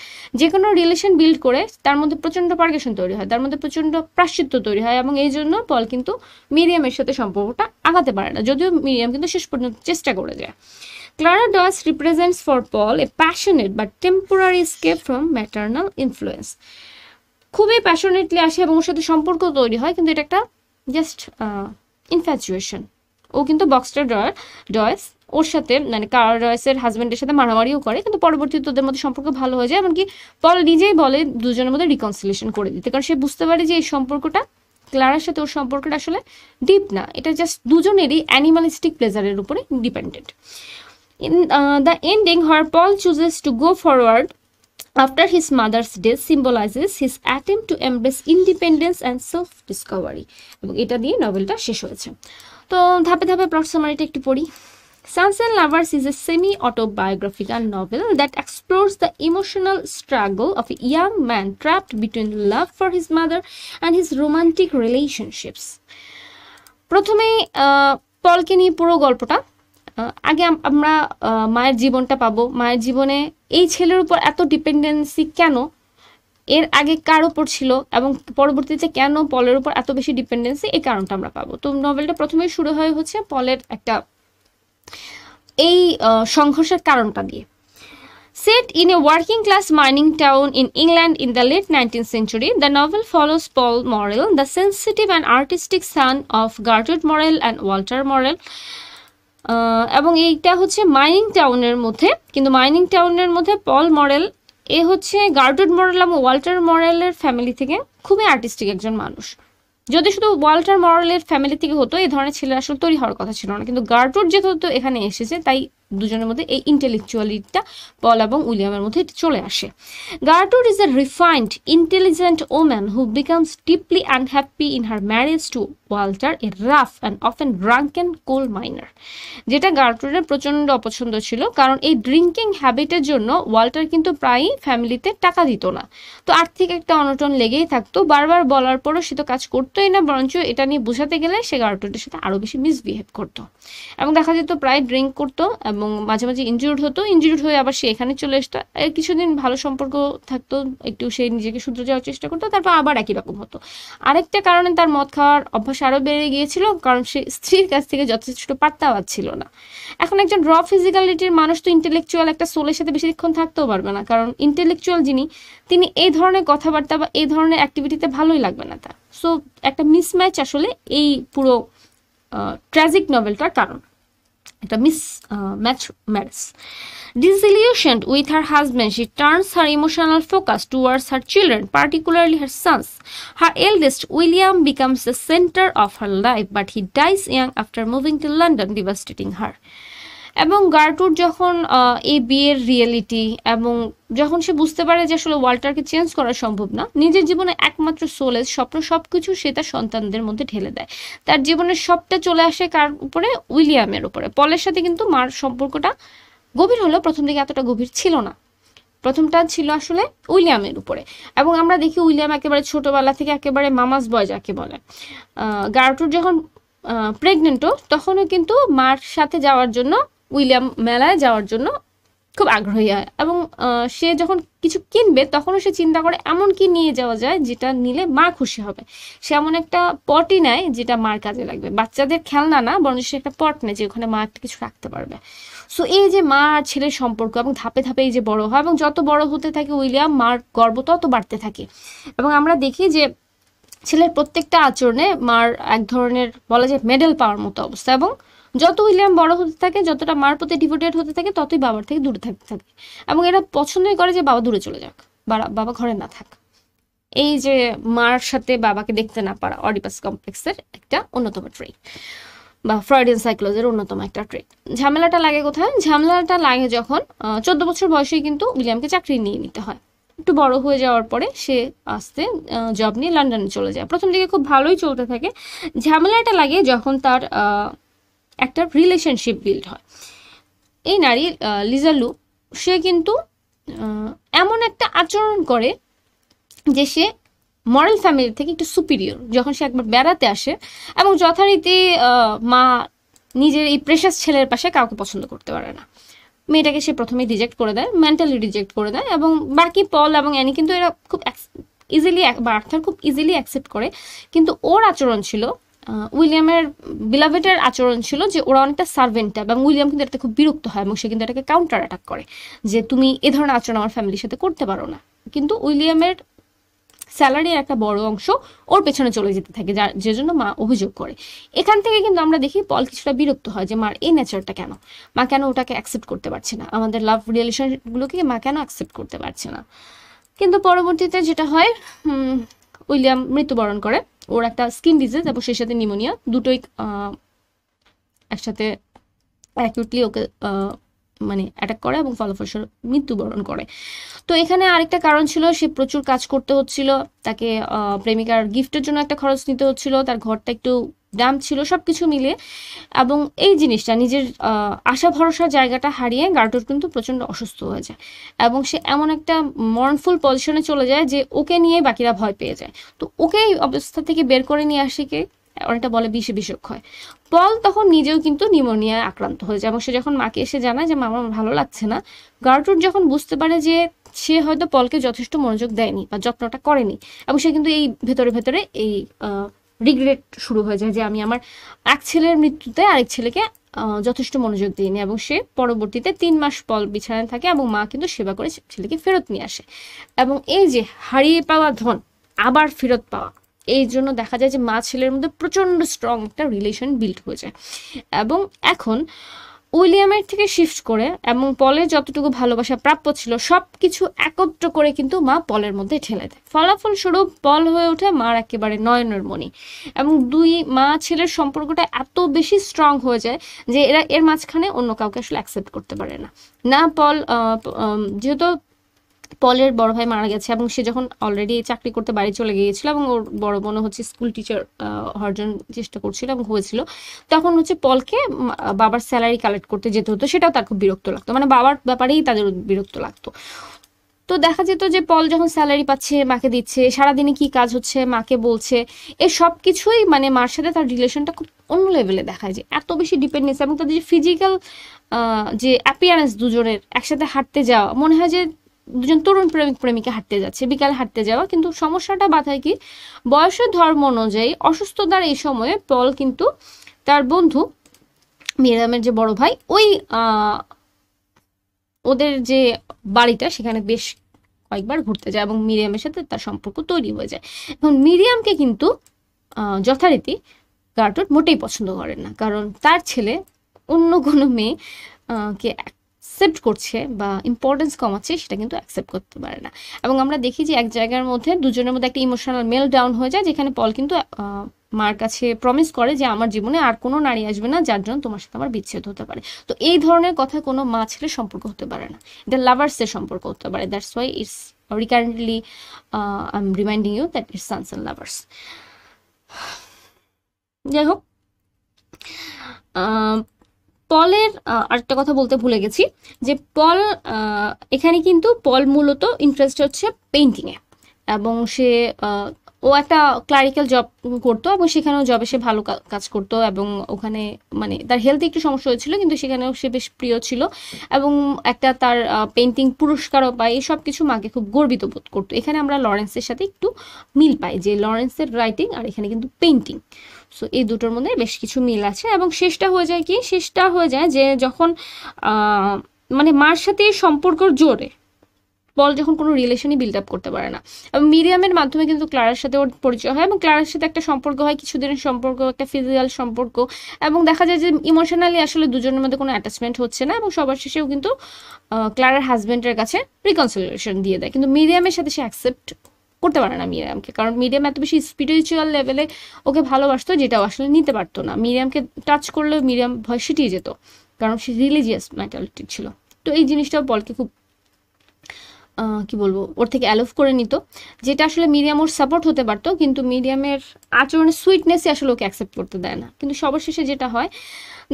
যে কোনো রিলেশন বিল্ড করে তার মধ্যে প্রচণ্ড পারগেশন তৈরি হয়, তার মধ্যে প্রচণ্ড প্রাশ্চিত্য তৈরি হয়, এবং এই জন্য পল কিন্তু মিরিয়ামের সাথে সম্পর্কটা আগাতে পারে না, যদিও মিরিয়াম কিন্তু শেষ পর্যন্ত চেষ্টা করে যায়। Clara Doyce represents for Paul a passionate but temporary escape from maternal influence. খুবই প্যাশনেটলি আসে এবং ওর সাথে সম্পর্ক তৈরি হয়, কিন্তু এটা একটা জাস্ট ইনফ্যাচুয়েশন। ও কিন্তু বক্সটার ডয়েস ওর সাথে, মানে ক্লারা ডয়েসের হাজব্যান্ডের সাথে মারামারিও করে, কিন্তু পরবর্তীতে ওদের মধ্যে সম্পর্ক ভালো হয়ে যায়। এমনকি পল নিজেই বলে দুজনের মধ্যে রিকনসিলিয়েশন করে দিতে, কারণ সে বুঝতে পারে যে এই সম্পর্কটা, ক্লারার সাথে ওর সম্পর্কটা আসলে ডিপ না, এটা জাস্ট দুজনেরই অ্যানিমালিস্টিক প্লেজারের উপরে dependent. In the ending, where Paul chooses to go forward after his mother's death symbolizes his attempt to embrace independence and self-discovery. এবং এটা দিয়ে নভেলটা শেষ হয়েছে। তো ধাপে ধাপে প্লট সামারিটা একটু পড়ি। Sons and Lovers is a semi-autobiographical novel that explores the emotional struggle of a young man trapped between love for his mother and his romantic relationships. প্রথমেই পলকে নিয়ে পুরো গল্পটা। আগে আমরা মায়ের জীবনটা পাবো, মায়ের জীবনে এই ছেলের উপর এত ডিপেন্ডেন্সি কেন, এর আগে কার উপর ছিল, এবং পরবর্তীতে কেন পলের উপর এত বেশি ডিপেন্ডেন্সি, এই কারণটা আমরা পাবো। তো নভেলটা প্রথমেই শুরু হয় হচ্ছে পলের একটা এই সংঘর্ষের কারণটা দিয়ে। Set in a working-class mining town in England in the late 19th century, the novel follows Paul Morrell, the sensitive and artistic son of Gertrude Morrell and Walter Morrell. এবং এইটা হচ্ছে মাইনিং টাউনের মধ্যে, কিন্তু মাইনিং টাউনের মধ্যে পল মরেল এ হচ্ছে Gertrude মরেল এবং ওয়াল্টার মরেলের ফ্যামিলি থেকে খুবই আর্টিস্টিক একজন মানুষ। যদি শুধু ওয়াল্টার মরেলের ফ্যামিলি থেকে হতো, এই ধরনের ছেলে আসলে তৈরি হওয়ার কথা ছিল না, কিন্তু গার্ট্রুড যেহেতু এখানে এসেছে, তাই দুজনের মধ্যে এই ইন্টেলেকচুয়ালিটিটা পল এবং উইলিয়ামের মধ্যে চলে আসে। Gertrude is a refined intelligent woman who becomes deeply unhappy in her marriage to Walter, a rough and often drunken coal miner. যেটা গার্ট্রুডের প্রচণ্ড অপছন্দ ছিল, কারণ এই ড্রিঙ্কিং হ্যাবিটের জন্য ওয়াল্টার কিন্তু প্রায়ই ফ্যামিলিতে টাকা দিত না। তো আর্থিক একটা অনটন লেগেই থাকতো, বারবার বলার পরও সে তো কাজ করতোই না, বরঞ্চ এটা নিয়ে বোঝাতে গেলে সে গার্ট্রুডের সাথে আরও বেশি মিসবিহেভ করতো, এবং দেখা যেত প্রায় ড্রিঙ্ক করতো এবং মাঝে মাঝে ইনজুর্ড হতো, ইনজুর্ড হয়ে আবার সে এখানে চলে আসতো। কিছুদিন ভালো সম্পর্ক থাকতো, একটু সে নিজেকে শুধরে যাওয়ার চেষ্টা করতো, তারপর আবার একই রকম হতো। আরেকটা কারণে তার মদ খাওয়ার অভ্যাস আরও বেড়ে গিয়েছিল, কারণ সে স্ত্রীর কাছ থেকে যথেষ্ট পাত্তা পাচ্ছিল না। এখন একজন র ফিজিক্যালিটির মানুষ তো ইন্টেলেকচুয়াল একটা সোলের সাথে বেশিক্ষণ থাকতেও পারবে না, কারণ ইন্টেলেকচুয়াল যিনি, তিনি এই ধরনের কথাবার্তা বা এই ধরনের অ্যাক্টিভিটিতে ভালোই লাগবে না তার। সো একটা মিসম্যাচ আসলে এই পুরো ট্র্যাজিক নভেলটার কারণ। একটা match marriage. Disillusioned with her husband, she turns her emotional focus towards her children, particularly her sons. Her eldest, William, becomes the center of her life, but he dies young after moving to London, devastating her. এবং গার্টুর যখন এই বিয়ের reality এবং যখন সে বুঝতে পারে যে আসলে ওয়াল্টারকে চেঞ্জ করা সম্ভব না, নিজের জীবনে একমাত্র সোলেজ স্বপ্ন সবকিছু সে তার সন্তানদের মধ্যে ঢেলে দেয়। তার জীবনের সবটা চলে আসে কার উপরে? উইলিয়ামের উপরে। পলের সাথে কিন্তু মার সম্পর্কটা গভীর হলেও প্রথম দিকে এতটা গভীর ছিল না, প্রথমটা ছিল আসলে উইলিয়ামের উপরে। এবং আমরা দেখি উইলিয়াম একেবারে ছোটবেলা থেকে একেবারে মামাস বয় যাকে বলে। গার্টুর যখন প্রেগনেন্টও তখনও কিন্তু মার সাথে যাওয়ার জন্য, উইলিয়াম মেলায় যাওয়ার জন্য খুব আগ্রহী হয়। এবং সে যখন কিছু কিনবে তখনও সে চিন্তা করে এমন কি নিয়ে যাওয়া যায় যেটা নিলে মা খুশি হবে। সে এমন একটা পটই নেয় যেটা মার কাজে লাগবে, বাচ্চাদের খেলনা না, বরং সে একটা পট নেয় যে ওখানে মা একটা কিছু রাখতে পারবে। সো এই যে মা আর ছেলের সম্পর্ক এবং ধাপে ধাপে এই যে বড় হয়, এবং যত বড় হতে থাকে উইলিয়াম, মার গর্ব তত বাড়তে থাকে। এবং আমরা দেখি যে ছেলের প্রত্যেকটা আচরণে মার এক ধরনের বলা যায় মেডেল পাওয়ার মতো অবস্থা। এবং যত উইলিয়াম বড় হতে থাকে, যতটা মার প্রতি ডিভোটেড হতে থাকে, ততই বাবার থেকে দূরে থাকতে থাকে। এবং এরা পছন্দই করে যে বাবা দূরে চলে যাক, বাবা ঘরে না থাক। এই যে মার সাথে বাবাকে দেখতে না পারা অডিপাস কমপ্লেক্সের একটা অন্যতম ট্রেট, বা ফ্রয়েডিয়ান সাইকোলজির অন্যতম একটা ট্রেট। ঝামেলাটা লাগে কোথায়? ঝামেলাটা লাগে যখন 14 বছর বয়সেই কিন্তু উইলিয়ামকে চাকরি নিয়ে নিতে হয়। একটু বড় হয়ে যাওয়ার পরে সে আস্তে জব নিয়ে লন্ডনে চলে যায়। প্রথম দিকে খুব ভালোই চলতে থাকে। ঝামেলাটা লাগে যখন তার একটা রিলেশনশিপ বিল্ড হয়। এই নারী লিজা লু, সে কিন্তু এমন একটা আচরণ করে যে সে মরাল ফ্যামিলি থেকে একটু সুপিরিয়র। যখন সে একবার বেড়াতে আসে এবং যথারীতি মা নিজের এই প্রেশাস ছেলের পাশে কাউকে পছন্দ করতে পারে না, মেয়েটাকে সে প্রথমেই রিজেক্ট করে দেয়, মেন্টালি রিজেক্ট করে দেয়। এবং বাকি পল এবং অ্যানি কিন্তু এরা খুব ইজিলি, বা আর্থার খুব ইজিলি অ্যাকসেপ্ট করে। কিন্তু ওর আচরণ ছিল, উইলিয়ামের বিলাভেটের আচরণ ছিল যে ওরা অনেকটা সার্ভেন্ট টাইপ, এবং উইলিয়াম কিন্তু এটাতে খুব বিরক্ত হয় এবং সে কিন্তু এটাকে কাউন্টার অ্যাটাক করে যে তুমি এ ধরনের আচরণ আমার ফ্যামিলির সাথে করতে পারো না। কিন্তু উইলিয়ামের স্যালারির একটা বড় অংশ ওর পেছনে চলে যেতে থাকে, যে জন্য মা অভিযোগ করে। এখান থেকে কিন্তু আমরা দেখি পল কিছুটা বিরক্ত হয় যে মার এই নেচারটা কেন, মা কেন ওটাকে অ্যাকসেপ্ট করতে পারছে না, আমাদের লাভ রিলেশনগুলোকে মা কেন অ্যাকসেপ্ট করতে পারছে না। কিন্তু পরবর্তীতে যেটা হয়, উইলিয়াম মৃত্যুবরণ করে। ওর একটা স্কিন ডিজিজ এবং সেই সাথে নিউমোনিয়া, দুটোই একসাথে অ্যাকিউটলি ওকে মানে অ্যাটাক করে এবং ফলপ্রসূ মৃত্যুবরণ করে। তো এখানে আরেকটা কারণ ছিল, সে প্রচুর কাজ করতে হচ্ছিল, তাকে প্রেমিকার গিফটের জন্য একটা খরচ নিতে হচ্ছিল, তার ঘরটা একটু ড্যাম্প ছিল, সবকিছু মিলে। এবং এই জিনিসটা নিজের আশা ভরসার জায়গাটা হারিয়ে গার্টুর কিন্তু প্রচন্ড অসুস্থ হয়ে যায় এবং সে এমন একটা মর্নফুল পজিশনে চলে যায় যে ওকে নিয়ে বাকিরা ভয় পেয়ে যায়। তো ওকে এই অবস্থা থেকে বের করে নিয়ে আসে কে? অনেকটা বলে বিষে বিষক্ষয়। পল তখন নিজেও কিন্তু নিউমোনিয়ায় আক্রান্ত হয়ে যায় এবং সে যখন মাকে এসে জানায় যে মা আমার ভালো লাগছে না, গার্টুর যখন বুঝতে পারে যে সে হয়তো পলকে যথেষ্ট মনোযোগ দেয়নি বা যত্নটা করেনি, এবং সে কিন্তু এই ভেতরে ভেতরে এই রিগ্রেট শুরু হয়ে যায় যে আমি আমার এক ছেলের মৃত্যুতে আরেক ছেলেকে যথেষ্ট মনোযোগ দিইনি। এবং সে পরবর্তীতে 3 মাস পল বিছানায় থাকে এবং মা কিন্তু সেবা করে ছেলেকে ফেরত নিয়ে আসে। এবং এই যে হারিয়ে পাওয়া ধন আবার ফেরত পাওয়া, এই জন্য দেখা যায় যে মা ছেলের মধ্যে প্রচন্ড স্ট্রং একটা রিলেশন বিল্ড হয়ে যায়। এবং এখন উইলিয়ামের থেকে শিফট করে এবং পলের যতটুকু ভালোবাসা প্রাপ্য ছিল সব কিছু একত্র করে কিন্তু মা পলের মধ্যে ঠেলে দেয়। ফলাফলস্বরূপ পল হয়ে ওঠে মার একেবারে নয়নের মণি। এবং দুই মা ছেলের সম্পর্কটা এত বেশি স্ট্রং হয়ে যায় যে এর মাঝখানে অন্য কাউকে আসলে অ্যাকসেপ্ট করতে পারে না। পল যেহেতু পলের বড় ভাই মারা গেছে এবং সে যখন অলরেডি চাকরি করতে বাড়ি চলে গিয়েছিল এবং ওর বড় বোন হচ্ছে স্কুল টিচার হওয়ার জন্য চেষ্টা করছিল এবং হয়েছিল, তখন হচ্ছে পলকে বাবার স্যালারি কালেক্ট করতে যেতে হতো, সেটাও তার খুব বিরক্ত লাগতো, মানে বাবার ব্যাপারেই তাদের বিরক্ত লাগতো। তো দেখা যেত যে পল যখন স্যালারি পাচ্ছে মাকে দিচ্ছে, সারাদিনে কি কাজ হচ্ছে মাকে বলছে, এই সব কিছুই মানে মার সাথে তার রিলেশনটা খুব অন্য লেভেলে দেখায় যে এত বেশি ডিপেন্ডেন্স। এবং তাদের যে ফিজিক্যাল যে অ্যাপিয়ারেন্স, দুজনের একসাথে হাঁটতে যাওয়া, মনে হয় যে দুজন তরুণ প্রেমিক প্রেমিকা হাঁটতে যাচ্ছে, বিকালে হাঁটতে যাওয়া। কিন্তু সমস্যাটা বাধায় কি, বয়সের ধর্ম অনুযায়ী অসুস্থতার এই সময়ে পল কিন্তু তার বন্ধু মিরিয়ামের যে বড় ভাই, ওই ওদের যে বাড়িটা সেখানে বেশ কয়েকবার ঘুরতে যায় এবং মিরিয়ামের সাথে তার সম্পর্ক তৈরি হয়ে যায়। এবং মিরিয়ামকে কিন্তু যথারীতি গার্টুর মোটেই পছন্দ করেন না, কারণ তার ছেলে অন্য কোনো মেয়ে কে অ্যাকসেপ্ট করছে বা ইম্পর্টেন্স কমাচ্ছে, সেটা কিন্তু অ্যাকসেপ্ট করতে পারে না। এবং আমরা দেখি যে এক জায়গার মধ্যে দুজনের মধ্যে একটা ইমোশনাল মেল ডাউন হয়ে যায়, যেখানে পল কিন্তু মার কাছে প্রমিস করে যে আমার জীবনে আর কোনো নারী আসবে না যার জন্য তোমার সাথে আমার বিচ্ছেদ হতে পারে। তো এই ধরনের কথা কোনো মা ছেলের সম্পর্ক হতে পারে না, এটা লাভার্সের সম্পর্ক হতে পারে। That's why it's recurrently I am reminding you that it's Sons and Lovers. যাই হোক, পলের আরেকটা কথা বলতে ভুলে গেছি, যে পল এখানে কিন্তু পল মূলত ইন্টারেস্ট হচ্ছে পেইন্টিংয়ে, এবং সে ও একটা ক্লারিক্যাল জব করতো এবং সেখানেও জবে সে ভালো কাজ করতো, এবং ওখানে মানে তার হেলথে একটু সমস্যা হয়েছিল, কিন্তু সেখানেও সে বেশ প্রিয় ছিল, এবং একটা তার পেইন্টিং পুরস্কারও পায়। এসব কিছু মাকে খুব গর্বিত বোধ করতো। এখানে আমরা লরেন্সের সাথে একটু মিল পাই, যে লরেন্সের রাইটিং আর এখানে কিন্তু পেইন্টিং, সো এই দুটোর মধ্যে বেশ কিছু মিল আছে। এবং শেষটা হয়ে যায় কি, শেষটা হয়ে যায় যে যখন মানে মার সাথে সম্পর্কর জোরে পল যখন কোনো রিলেশনই বিল্ড আপ করতে পারে না, এবং মিরিয়ামের মাধ্যমে কিন্তু ক্লারার সাথে ওর পরিচয় হয়, এবং ক্লারার সাথে একটা সম্পর্ক হয়, কিছুদিনের সম্পর্ক, একটা ফিজিক্যাল সম্পর্ক, এবং দেখা যায় যে ইমোশনালি আসলে দুজনের মধ্যে কোনো অ্যাটাচমেন্ট হচ্ছে না, এবং সবার শেষেও কিন্তু ক্লারার হাজব্যান্ডের কাছে রিকনসিলিয়েশন দিয়ে দেয়। কিন্তু মিরিয়ামের সাথে সে অ্যাকসেপ্ট করতে পারে না মিরিয়ামকে, কারণ মিরিয়াম এত বেশি স্পিরিচুয়াল লেভেলে ওকে ভালোবাসতো, যেটাও আসলে নিতে পারতো না। মিরিয়ামকে টাচ করলেও মিরিয়াম ভয় সিটিয়ে যেত, কারণ সে রিলিজিয়াস মেন্টালিটি ছিল। তো এই জিনিসটাও পলকে খুব কি বলবো, ওর থেকে অ্যালোভ করে নিত, যেটা আসলে মিরিয়াম ওর সাপোর্ট হতে পারতো, কিন্তু মিরিয়ামের আচরণের সুইটনেসই আসলে ওকে অ্যাকসেপ্ট করতে দেয় না। কিন্তু সর্বশেষে যেটা হয়,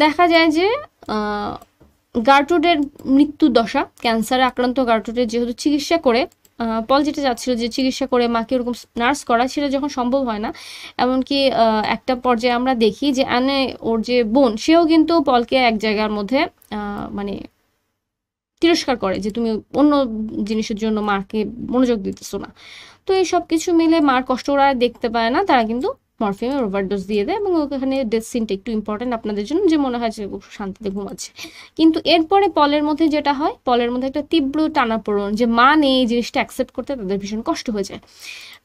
দেখা যায় যে গার্টুডের মৃত্যু দশা, ক্যান্সারে আক্রান্ত গার্টুডের যেহেতু চিকিৎসা করে, পল যেটা চাচ্ছিল যে চিকিৎসা করে মাকে ওরকম নার্স করা, সেটা যখন সম্ভব হয় না, এমনকি একটা পর্যায়ে আমরা দেখি যে অ্যানে, ওর যে বোন, সেও কিন্তু পলকে এক জায়গার মধ্যে মানে তিরস্কার করে, যে তুমি অন্য জিনিসের জন্য মাকে মনোযোগ দিতেছো না। তো এই সব কিছু মিলে মার কষ্ট ওরা দেখতে পায় না, তারা কিন্তু মরফিয়ামের ওভারডোজ দিয়ে দেয়, এবং ওখানে ডেথ সিনটা একটু ইম্পর্টেন্ট আপনাদের জন্য, যে মনে হয় যে শান্তিতে ঘুমাচ্ছে। কিন্তু এরপরে পলের মধ্যে যেটা হয়, পলের মধ্যে একটা তীব্র টানাপোড়েন, যে মা নেই এই জিনিসটা অ্যাকসেপ্ট করতে তাদের ভীষণ কষ্ট হয়ে যায়,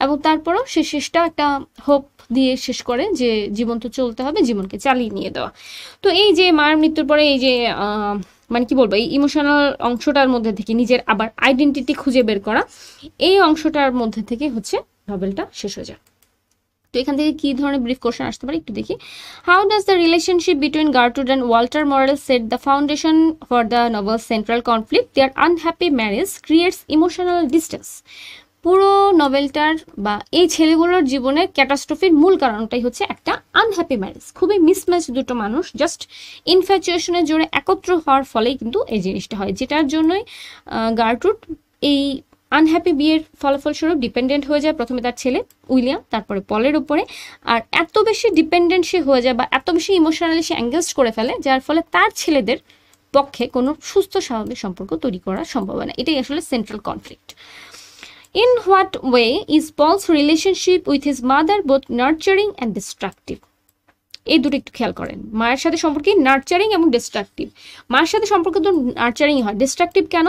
এবং তারপরেও সে শেষটা একটা হোপ দিয়ে শেষ করে, যে জীবন তো চলতে হবে, জীবনকে চালিয়ে নিয়ে দেওয়া। তো এই যে মার মৃত্যুর পরে এই যে মানে কি বলবো, এই ইমোশনাল অংশটার মধ্যে থেকে নিজের আবার আইডেন্টিটি খুঁজে বের করা, এই অংশটার মধ্যে থেকে হচ্ছে নভেলটা শেষ হয়ে যায়। তো এখান থেকে কি ধরনের ব্রিফ কোশ্চেন আসতে পারে একটু দেখি। How does the relationship between Gertrude and Walter Morel set the foundation for the novel's central conflict? Their unhappy marriage creates emotional distance. পুরো নভেলটার বা এই ছেলেগুলোর জীবনের ক্যাটাস্ট্রফির মূল কারণটাই হচ্ছে একটা আনহ্যাপি ম্যারেজ, খুবই মিসম্যাচ দুটো মানুষ জাস্ট ইনফ্যাচুয়েশনের জোরে একত্র হওয়ার ফলেই কিন্তু এই জিনিসটা হয়, যেটার জন্যই গার্ট্রুড এই আনহ্যাপি বিয়ের ফলাফলস্বরূপ ডিপেন্ডেন্ট হয়ে যায়, প্রথমে তার ছেলে উইলিয়াম, তারপরে পলের উপরে। আর এত বেশি ডিপেন্ডেন্ট সে হয়ে যায়, বা এত বেশি ইমোশনালি সে এঙ্গেজ করে ফেলে, যার ফলে তার ছেলেদের পক্ষে কোনো সুস্থ স্বাভাবিক সম্পর্ক তৈরি করা সম্ভব হয় না। এটাই আসলে central conflict. In what way is Paul's relationship with his mother both nurturing and destructive? এই দুটো একটু খেয়াল করেন, মায়ের সাথে সম্পর্কে নার্চারিং এবং ডিস্ট্রাকটিভ। মায়ের সাথে সম্পর্ক তো নার্চারিং হয়, ডিস্ট্রাকটিভ কেন?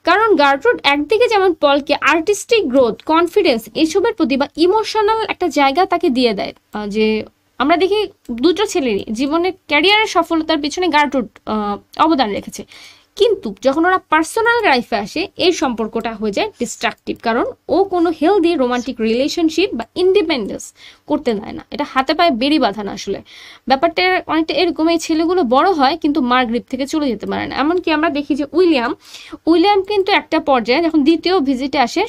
কারণ গার্ট্রুড একদিকে যেমন পলকে আর্টিস্টিক গ্রোথ, কনফিডেন্স এইসবের প্রতি বা ইমোশনাল একটা জায়গা তাকে দিয়ে দেয়, যে আমরা দেখি দুটো ছেলেরই জীবনের ক্যারিয়ারের সফলতার পিছনে গার্ট্রুড অবদান রেখেছে, কিন্তু যখন ওরা পার্সোনাল লাইফে আসে এই সম্পর্কটা হয়ে যায় ডিস্ট্রাকটিভ, কারণ ও কোনো হেলদি রোমান্টিক রিলেশনশিপ বা ইন্ডিপেন্ডেন্স করতে দেয় না। এটা হাতে পায়ে বেড়ি বাঁধা না, আসলে ব্যাপারটা অনেকটা এরকম, এই ছেলেগুলো বড় হয় কিন্তু মার গ্রিপ থেকে চলে যেতে পারে না। এমনকি আমরা দেখি যে উইলিয়াম কিন্তু একটা পর্যায়ে যখন দ্বিতীয় ভিজিটে আসে,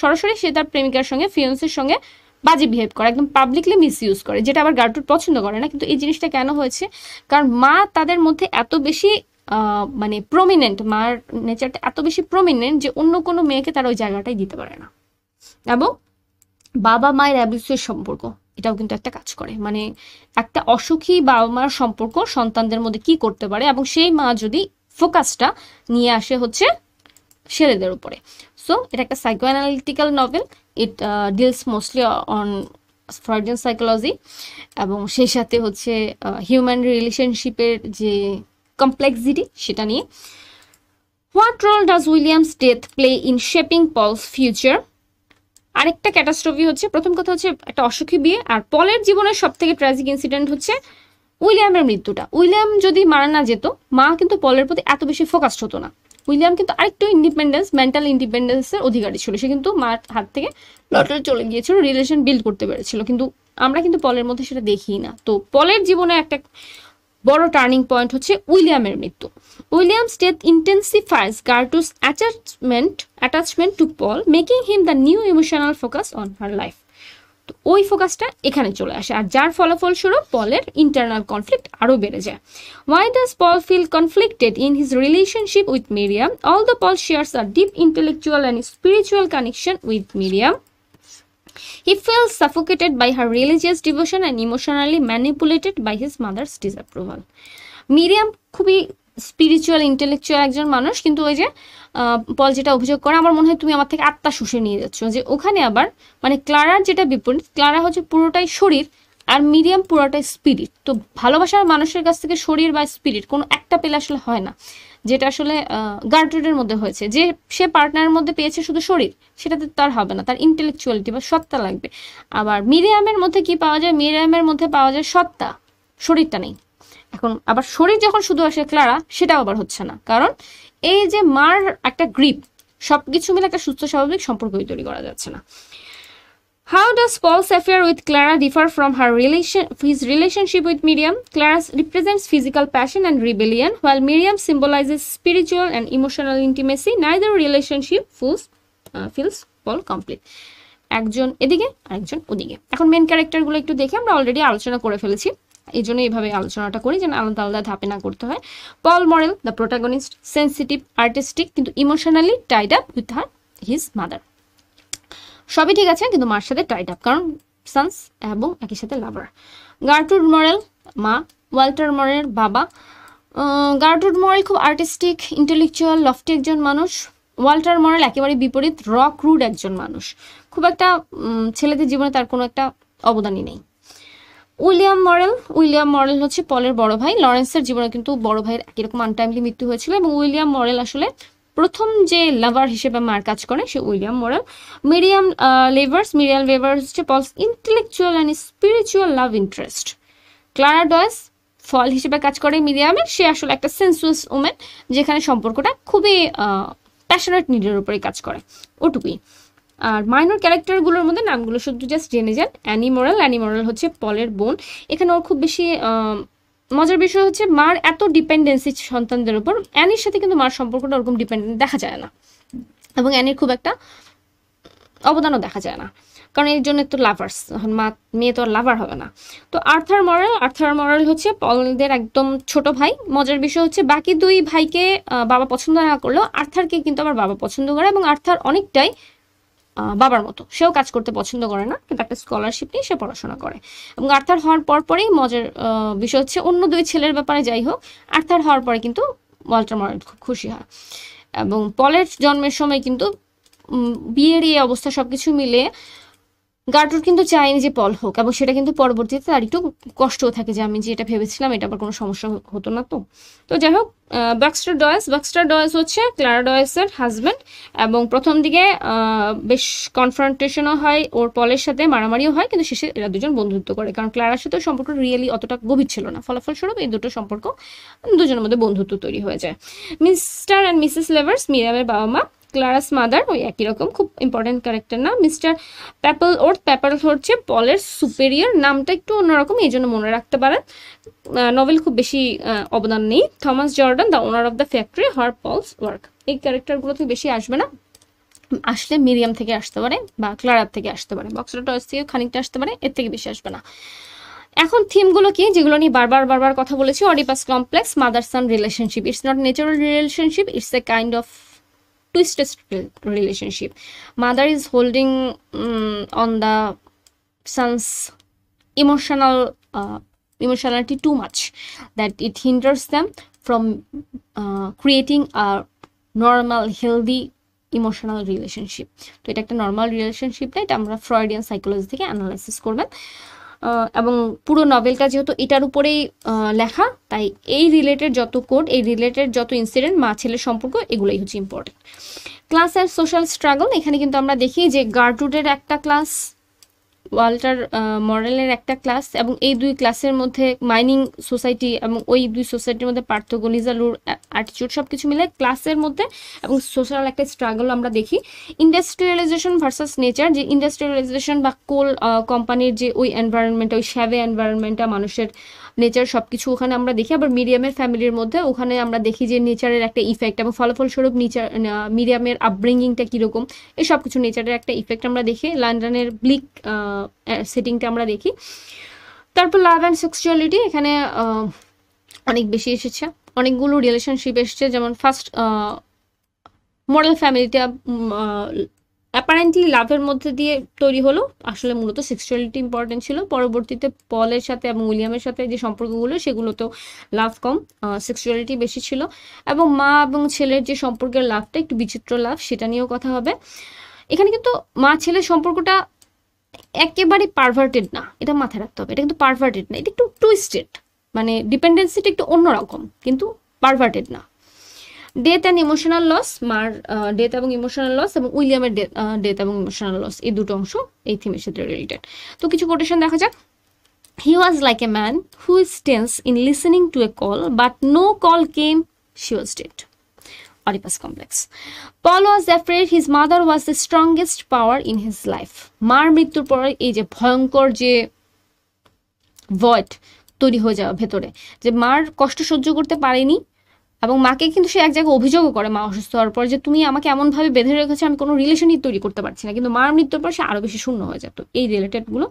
সরাসরি সে তার প্রেমিকার সঙ্গে, ফিয়ন্সের সঙ্গে বাজে বিহেভ করে, একদম পাবলিকলি মিসইউজ করে, যেটা আবার গার্ট্রুড পছন্দ করে না। কিন্তু এই জিনিসটা কেন হয়েছে? কারণ মা তাদের মধ্যে এত বেশি মানে প্রমিনেন্ট, মার নেচারটা এত বেশি প্রমিনেন্ট যে অন্য কোনো মেয়েকে তারা ওই জায়গাটাই দিতে পারে না। এবং বাবা মায়ের অ্যাবিউসের সম্পর্ক, এটাও কিন্তু একটা কাজ করে, মানে একটা অসুখী বাবা মার সম্পর্ক সন্তানদের মধ্যে কি করতে পারে, এবং সেই মা যদি ফোকাসটা নিয়ে আসে হচ্ছে ছেলেদের উপরে। সো এটা একটা psycho analytical novel, it deals mostly on Freudian psychology, এবং সেই সাথে হচ্ছে হিউম্যান রিলেশনশিপের যে কমপ্লেক্সিটি সেটা নিয়ে। What role does William's death play in shaping Paul's future? আরেকটা ক্যাটাস্ট্রফি হচ্ছে, প্রথম কথা হচ্ছে একটা অসুখী বিয়ে, আর পলের জীবনের সব থেকে ট্র্যাজিক ইনসিডেন্ট হচ্ছে উইলিয়ামের মৃত্যুটা, উইলিয়াম যদি মারা না যেত, মা কিন্তু পলের প্রতি এত বেশি ফোকাসড হতো না। উইলিয়াম কিন্তু আরেকটু ইন্ডিপেন্ডেন্স, মেন্টাল ইন্ডিপেন্ডেন্সের অধিকারী ছিল, সে কিন্তু মার হাত থেকে লটারে চলে গিয়েছিল, রিলেশন বিল্ড করতে পেরেছিল, কিন্তু আমরা কিন্তু পলের মধ্যে সেটা দেখি না। তো পলের জীবনে একটা বড় টার্নিং পয়েন্ট হচ্ছে উইলিয়ামের মৃত্যু। William's death intensifies Gertrude's attachment to Paul, making him the new emotional focus on her life. তো ওই ফোকাসটা এখানে চলে আসে, আর যার ফলাফলস্বরূপ পলের ইন্টারনাল কনফ্লিক্ট আরও বেড়ে যায়। Why does Paul feel conflicted in his relationship with Miriam? Although Paul shares a deep intellectual and spiritual connection with Miriam, he feels suffocated by her religious devotion and emotionally manipulated by his mother's disapproval. Miriam খুবই spiritual intellectual একজন মানুষ, কিন্তু ওই যে পল যেটা অভিযোগ করে, আমার মনে হয় তুমি আমার থেকে আত্মা শুষে নিয়ে যাচ্ছ, যে ওখানে আবার মানে ক্লারার যেটা বিপরীত, ক্লারা হচ্ছে পুরোটাই শরীর আর মিরিয়াম পুরোটাই স্পিরিট। তো ভালোবাসার মানুষের কাছ থেকে শরীর বা স্পিরিট কোনো একটা পেলে আসলে হয় না, যেটা আসলে গার্ট্রুডের মধ্যে হয়েছে, যে সে পার্টনারের মধ্যে পেয়েছে শুধু শরীর, সেটাতে তার হবে না, তার ইন্টেলেকচুয়ালিটি বা সত্তা লাগবে। আবার মিরিয়ামের মধ্যে কি পাওয়া যায়, মিরিয়ামের মধ্যে পাওয়া যায় সত্তা, শরীরটা নেই। এখন আবার শরীর যখন শুধু আসে ক্লারা, সেটাও আবার হচ্ছে না, কারণ এই যে মার একটা গ্রিপ, সবকিছু মিলে একটা সুস্থ স্বাভাবিক সম্পর্ক তৈরি করা যাচ্ছে না। How does Paul's affair with Clara differ from his relationship with Miriam? Clara represents physical passion and rebellion, while Miriam symbolizes spiritual and emotional intimacy. Neither relationship feels Paul complete. একজন এদিকে আরেকজন ওদিকে। এখন মেন ক্যারেক্টারগুলো একটু দেখে, আমরা already আলোচনা করে ফেলেছি, এই জন্য এইভাবে আলোচনাটা করি যেন আলাদা আলাদা ধাপে না করতে হয়। Paul Morel, the protagonist, sensitive, artistic, কিন্তু emotionally tied up with his mother. সবই ঠিক আছে, কিন্তু মার সাথে টাইড আপ, কারণ সান্স এবং একই সাথে লাভার। গার্ট্রুড মরেল মা, ওয়াল্টার মরেল বাবা। গার্ট্রুড মরেল খুব আর্টিস্টিক, ইন্টেলেকচুয়াল, লফটি একজন মানুষ। ওয়াল্টার মরেল একেবারে বিপরীত, রক রুড একজন মানুষ, খুব একটা ছেলেদের জীবনে তার কোনো একটা অবদানই নেই। উইলিয়াম মরেল হচ্ছে পলের বড় ভাই। লরেন্সের জীবনে কিন্তু বড় ভাইয়ের একই রকম আনটাইমলি মৃত্যু হয়েছিল, এবং উইলিয়াম মরেল আসলে প্রথম যে লাভার হিসেবে মার কাজ করে সে উইলিয়াম মরেল। মিরিয়াম ওয়েভার্স হচ্ছে Paul's intellectual and spiritual love interest. Clara Dawes foil হিসেবে কাজ করে মিরিয়ামের, সে আসলে একটা সেন্সুয়াস ওমেন, যেখানে সম্পর্কটা খুবই প্যাশনেট নিডের উপরে কাজ করে, ওটুকুই। আর মাইনর ক্যারেক্টারগুলোর মধ্যে নামগুলো শুধু জাস্ট জেনে যান। অ্যানি মরেল হচ্ছে পলের বোন। এখানে ওর খুব বেশি মজার বিষয় হচ্ছে মার এত ডিপেন্ডেন্সি সন্তানদের উপর, অ্যানির সাথে কিন্তু মার সম্পর্কটা ওরকম ডিপেন্ডেন্ট দেখা যায় না, এবং অ্যানির খুব একটা অবদানও দেখা যায় না, কারণ এর জন্য তো লাভার্স, মা মেয়ে তো আর লাভার হবে না। তো আর্থার মরেল হচ্ছে পলদের একদম ছোট ভাই। মজার বিষয় হচ্ছে বাকি দুই ভাইকে বাবা পছন্দ না করলেও আর্থারকে কিন্তু আবার বাবা পছন্দ করে, এবং আর্থার অনেকটাই বাবার মতো, সেও কাজ করতে পছন্দ করে না, কিন্তু একটা স্কলারশিপ নিয়ে সে পড়াশোনা করে। এবং আর্থার হওয়ার পরেই মজার বিষয় হচ্ছে, অন্য দুই ছেলের ব্যাপারে যাই হোক, আর্থার হওয়ার পরে কিন্তু ওয়াল্টার মরেল খুব খুশি হয়। এবং পলের জন্মের সময় কিন্তু বিয়ের এই অবস্থা সবকিছু মিলে গার্ট্রুড কিন্তু চায়নি যে পল হোক, এবং সেটা কিন্তু পরবর্তীতে তার একটু কষ্টও থাকে, যে আমি যেটা ভেবেছিলাম এটা আবার কোনো সমস্যা হতো না। তো যাই হোক, বাক্সটার ডয়েস হচ্ছে ক্লারা ডয়েসের হাজব্যান্ড, এবং প্রথম দিকে বেশ কনফ্রন্টেশনও হয়, ওর পলের সাথে মারামারিও হয়, কিন্তু শেষে এরা দুজন বন্ধুত্ব করে, কারণ ক্লারার সাথে সম্পর্ক রিয়েলি অতটা গভীর ছিল না। ফলাফলস্বরূপ এই দুটো সম্পর্ক, দুজনের মধ্যে বন্ধুত্ব তৈরি হয়ে যায়। মিস্টার অ্যান্ড মিসেস লেভার্স, মিরিয়ামের বাবা মা। ক্লারাস মাদার ওই একই রকম, খুব ইম্পর্টেন্ট ক্যারেক্টার না। মিস্টার প্যাপল হচ্ছে পলের সুপেরিয়র, নামটা একটু অন্যরকম, এই জন্য মনে রাখতে পারেন। নভেল খুব বেশি অবদান নেই। Thomas Jordan, the owner of the factory, her Paul's work. এই ক্যারেক্টারগুলো থেকে বেশি আসবে না, আসলে মিরিয়াম থেকে আসতে পারে বা ক্লারার থেকে আসতে পারে, বক্সটার টয়েস থেকে খানিকটা আসতে পারে, এর থেকে বেশি আসবে না। এখন থিমগুলো কি, যেগুলো নিয়ে বারবার কথা বলেছি, Oedipus complex, mother son relationship. It's not natural relationship, it's a kind of twisted relationship. Mother is holding on the son's emotionality too much that it hinders them from creating a normal healthy emotional relationship. তো এটা একটা normal relationship না, এটা আমরা Freudian psychology থেকে analysis করবেন। এবং পুরো নভেলটা যেহেতু এটার উপরেই লেখা, তাই এই রিলেটেড যত কোড, এই রিলেটেড যত ইনসিডেন্ট, মা ছেলের সম্পর্ক, এগুলোই হচ্ছে important. Class and social struggle, এখানে কিন্তু আমরা দেখি যে গার্ট্রুডের একটা ক্লাস ওয়াল্টার মরেলের একটা ক্লাস, এবং এই দুই ক্লাসের মধ্যে মাইনিং সোসাইটি এবং ওই দুই সোসাইটির মধ্যে পার্থক্য, লিজা লুর অ্যাটিটিউড সব কিছু মিলে ক্লাসের মধ্যে এবং সোশ্যাল একটা স্ট্রাগল আমরা দেখি। ইন্ডাস্ট্রিয়ালাইজেশন ভার্সাস নেচার, যে ইন্ডাস্ট্রিয়ালাইজেশন বা কোল কোম্পানির যে ওই এনভায়রনমেন্টটা, ওই শ্যাভে এনভায়রনমেন্টটা, মানুষের নেচার সব কিছু ওখানে আমরা দেখি। আবার মিডিয়ামের ফ্যামিলির মধ্যে ওখানে আমরা দেখি যে নেচারের একটা ইফেক্ট এবং ফলাফলস্বরূপ মিডিয়ামের আপব্রিঙ্গিংটা কীরকম, এই সব কিছু নেচারের একটা ইফেক্ট আমরা দেখি। লন্ডনের ব্লিক সেটিংটা আমরা দেখি। তারপর লাভ অ্যান্ড সেক্সুয়ালিটি, এখানে অনেক বেশি এসেছে, অনেকগুলো রিলেশনশিপ এসেছে। যেমন ফার্স্ট মডেল ফ্যামিলিটা অ্যাপারেন্টলি লাভের মধ্যে দিয়ে তৈরি হলো, আসলে মূলত সেক্সুয়ালিটি ইম্পর্টেন্ট ছিল। পরবর্তীতে পলের সাথে এবং উইলিয়ামের সাথে যে সম্পর্কগুলো, সেগুলো তো লাভ কম, সেক্সুয়ালিটি বেশি ছিল। এবং মা এবং ছেলের যে সম্পর্কের লাভটা একটু বিচিত্র লাভ, সেটা নিয়েও কথা হবে। এখানে কিন্তু মা ছেলের সম্পর্কটা একেবারে পারভার্টেড না, এটা মাথায় রাখতে হবে। এটা কিন্তু পারভার্টেড না, এটা একটু টুইস্টেড, মানে ডিপেন্ডেন্সিটা একটু অন্যরকম, কিন্তু পারভার্টেড না। ডেথ অ্যান্ড ইমোশনাল লস, মার ডেথ এবং ইমোশনাল লস, এবং উইলিয়ামের ডেথ এবং ইমোশনাল লস, এই দুটো অংশ এই থিমের সাথে রিলেটেড। তো কিছু কোটেশন দেখা যাক। He was like a man who is tense in listening to a call, but no call came, she was dead. Oedipus complex. Paul was afraid his mother was the strongest power in his life. মার মৃত্যুর পরে এই যে ভয়ঙ্কর যে void তৈরি হয়ে যাওয়া ভেতরে, যে মার কষ্ট সহ্য করতে পারেনি, এবং মাকে কিন্তু সে এক জায়গায় অভিযোগও করে মা অসুস্থ হওয়ার পর, যে তুমি আমাকে এমনভাবে বেঁধে রেখেছো, আমি কোনো রিলেশনই তৈরি করতে পারছি না। কিন্তু মার মৃত্যুর পর সে আরো বেশি শূন্য হয়ে যেত। এই রিলেটেডগুলো।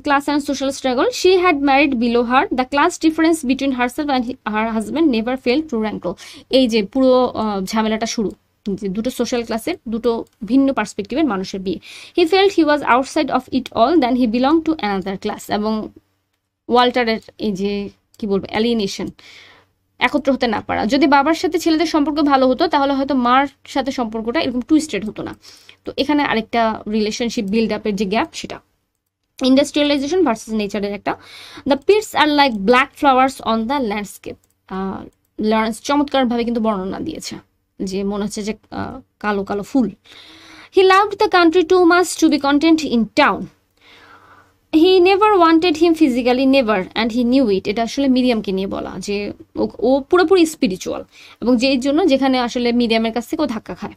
Class and social struggle. She had married below her. The class difference between herself and her husband never failed to rankle. এই যে পুরো ঝামেলাটা শুরু, যে দুটো সোশ্যাল ক্লাসের দুটো ভিন্ন পার্সপেক্টিভের মানুষের বিয়ে। He felt he was outside of it all, then he belonged to another class. এবং ওয়াল্টারের এই যে কি বলবো অ্যালিয়েনেশন, একত্র হতে না পারা। যদি বাবার সাথে ছেলেদের সম্পর্ক ভালো হতো, তাহলে হয়তো মার সাথে সম্পর্কটা এরকম টুইস্টেড হতো না। তো এখানে আরেকটা রিলেশনশিপ বিল্ড আপের যে গ্যাপ, সেটা। ইন্ডাস্ট্রিয়ালাইজেশন ভার্সেস নেচারের একটা। The pits are like black flowers on the landscape. Lawrence চমৎকারভাবে কিন্তু বর্ণনা দিয়েছে, যে মনে হচ্ছে যে কালো কালো ফুল। He loved the country too much to be content in town. He never wanted him physically, never, and he knew it. এটা আসলে মিরিয়ামকে নিয়ে বলা, যে ও পুরোপুরি স্পিরিচুয়াল, এবং যেই জন্য যেখানে আসলে মিরিয়ামের কাছ থেকে ও ধাক্কা খায়।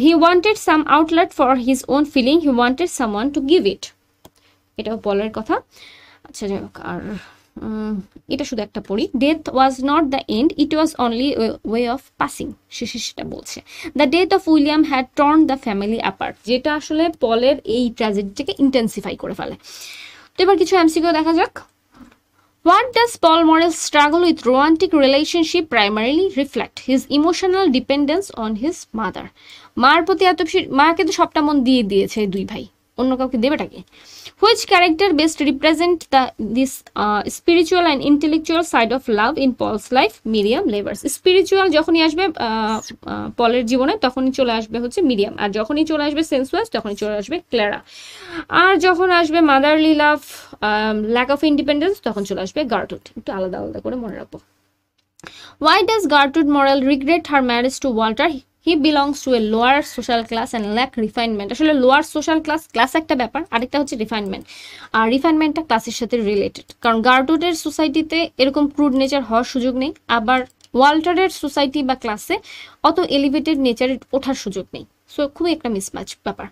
He wanted some outlet for his own feeling, he wanted someone to give it. এটাও পলের কথা। আচ্ছা যাই হোক, আর এটা শুধু একটা পড়ি। Death was not the end, it was only way of passing. শেষে সেটা বলছে। The death of William had torn the family apart, যেটা আসলে পলের এই ট্র্যাজেডিটাকে ইন্টেন্সিফাই করে ফেলে। তো এবার কিছু এমসিকিউ দেখা যাক। What does Paul Morrell's struggle with romantic relationship primarily reflect? His emotional dependence on his mother. মার প্রতি এত বেশি, মাকে তো সবটা মন দিয়ে দিয়েছে দুই ভাই, অন্য কাউকে দেবেটাকে। Which character best represent this spiritual and intellectual side of love in Paul's life? Miriam Levers. Spiritual যখনই আসবে পলের জীবনে, তখনই চলে আসবে হচ্ছে মিরিয়াম, আর যখনই চলে আসবে সেন্সুয়াস, তখনই চলে আসবে ক্ল্যারা, আর যখন আসবে motherly love, lack of independence, তখন চলে আসবে গার্টুড। একটু আলাদা আলাদা করে মনে রাখবো। Why does Gertrude Morrell regret her marriage to Walter? He belongs to a lower social class and lack refinement. আসলে লোয়ার সোশ্যাল ক্লাস একটা ব্যাপার, আরেকটা হচ্ছে রিফাইনমেন্ট, আর রিফাইনমেন্টটা ক্লাসের সাথে রিলেটেড। কারণ গার্টুডের সোসাইটিতে এরকম ক্রুড নেচার হওয়ার সুযোগ নেই, আবার ওয়াল্টারের সোসাইটি বা ক্লাসে অত এলিভেটেড নেচারের ওঠার সুযোগ নেই। সো খুবই একটা মিসম্যাচ ব্যাপার।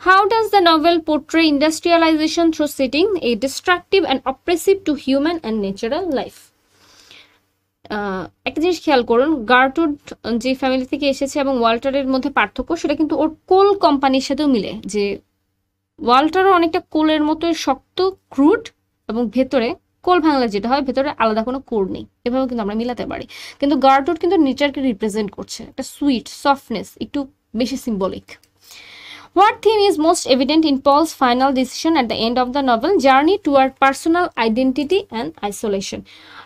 How does the novel portray industrialization through setting a destructive and oppressive to human and natural life? একটা জিনিস খেয়াল করুন, গার্টুড যে ফ্যামিলি থেকে এসেছে এবং ওয়াল্টারের মধ্যে পার্থক্য, সেটা কিন্তু ওর কোল কোম্পানির সাথেও মিলে, যে ওয়াল্টারও অনেকটা কোলের মতো শক্ত, ক্রুড, এবং ভেতরে কোল ভাঙলে যেটা হয়, ভেতরে আলাদা কোনো কোর নেই। এভাবে কিন্তু আমরা মিলাতে পারি। কিন্তু গার্টুড কিন্তু নেচারকে রিপ্রেজেন্ট করছে, একটা সুইট সফটনেস, একটু বেশি symbolic. What theme is most evident in Paul's final decision at the end of the novel? Journey toward personal identity and isolation.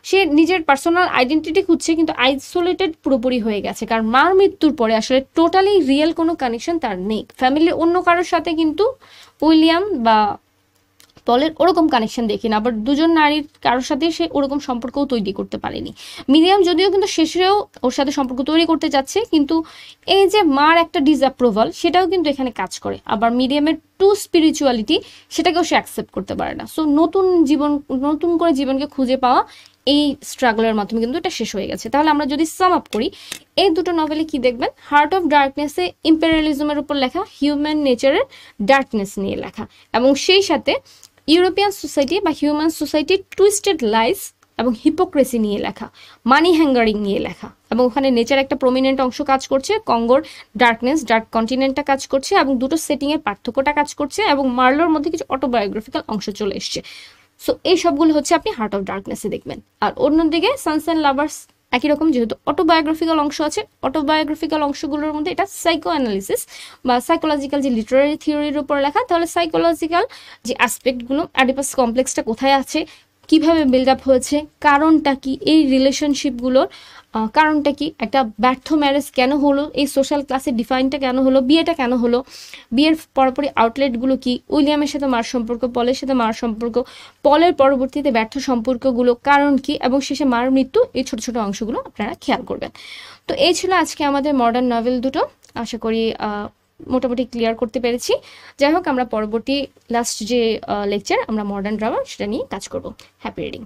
সে নিজের পার্সোনাল আইডেন্টিটি খুঁজছে, কিন্তু আইসোলেটেড পুরোপুরি হয়ে গেছে, কারণ মার মৃত্যুর পরে আসলে টোটালি রিয়েল কোনো কানেকশন তার নেই। ফ্যামিলির অন্য কারোর সাথে কিন্তু উইলিয়াম বা পলের ওরকম কানেকশন দেখি না, আবার দুজন নারীর কারোর সাথে সে ওরকম সম্পর্কও তৈরি করতে পারেনি। মিরিয়াম যদিও কিন্তু শেষেও ওর সাথে সম্পর্ক তৈরি করতে যাচ্ছে, কিন্তু এই যে মার একটা ডিসঅ্যাপ্রুভাল, সেটাও কিন্তু এখানে কাজ করে। আবার মিরিয়ামের টু স্পিরিচুয়ালিটি, সেটাকেও সে অ্যাকসেপ্ট করতে পারে না। সো নতুন করে জীবনকে খুঁজে পাওয়া এই স্ট্রাগলের মাধ্যমে কিন্তু এটা শেষ হয়ে গেছে। তাহলে আমরা যদি সাম আপ করি, এই দুটো নভেলে কি দেখবেন, হার্ট অফ ডার্কনেসে ইম্পেরিয়ালিজমের উপর লেখা, হিউম্যান নেচারের ডার্কনেস নিয়ে লেখা, এবং সেই সাথে ইউরোপিয়ান সোসাইটি বা হিউম্যান সোসাইটির টুইস্টেড লাইস এবং হিপোক্রেসি নিয়ে লেখা, মানি হ্যাঙ্গারিং নিয়ে লেখা, এবং ওখানে নেচার একটা প্রমিনেন্ট অংশ কাজ করছে, কঙ্গোর ডার্কনেস, ডার্ক কন্টিনেন্টটা কাজ করছে, এবং দুটো সেটিংয়ের পার্থক্যটা কাজ করছে, এবং মার্লোর মধ্যে কিছু অটোবায়োগ্রাফিক্যাল অংশ চলে এসছে। সো এই সবগুলো হচ্ছে আপনি হার্ট অফ ডার্কনেসে দেখবেন। আর অন্যদিকে সানস অ্যান্ড লাভার্স একই রকম, যেহেতু অটোবায়োগ্রাফিক্যাল অংশ আছে, অটোবায়োগ্রাফিক্যাল অংশগুলোর মধ্যে এটা সাইকো অ্যানালিসিস বা সাইকোলজিক্যাল যে লিটারারি থিওরির উপর লেখা, তাহলে সাইকোলজিক্যাল যে অ্যাসপেক্টগুলো, অ্যাডিপাস কমপ্লেক্সটা কোথায় আছে, কিভাবে বিল্ড আপ হয়েছে, কারণটা কি, এই রিলেশনশিপগুলোর কারণটা কি, একটা ব্যর্থ ম্যারেজ কেন হলো, এই সোশ্যাল ক্লাসের ডিফাইনটা কেন হলো, বিয়েটা কেন হলো, বিয়ের পরপরই আউটলেটগুলো কি, উইলিয়ামের সাথে মার সম্পর্ক, পলের সাথে মার সম্পর্ক, পলের পরবর্তীতে ব্যর্থ সম্পর্কগুলো কারণ কি, এবং শেষে মার মৃত্যু, এই ছোট ছোট অংশগুলো আপনারা খেয়াল করবেন। তো এই ছিল আজকে আমাদের মডার্ন নভেল দুটো, আশা করি মোটামুটি ক্লিয়ার করতে পেরেছি। যাই হোক, আমরা পরবর্তী লাস্ট যে লেকচার আমরা মডার্ন ড্রামা সেটা নিয়ে কাজ করব। Happy reading.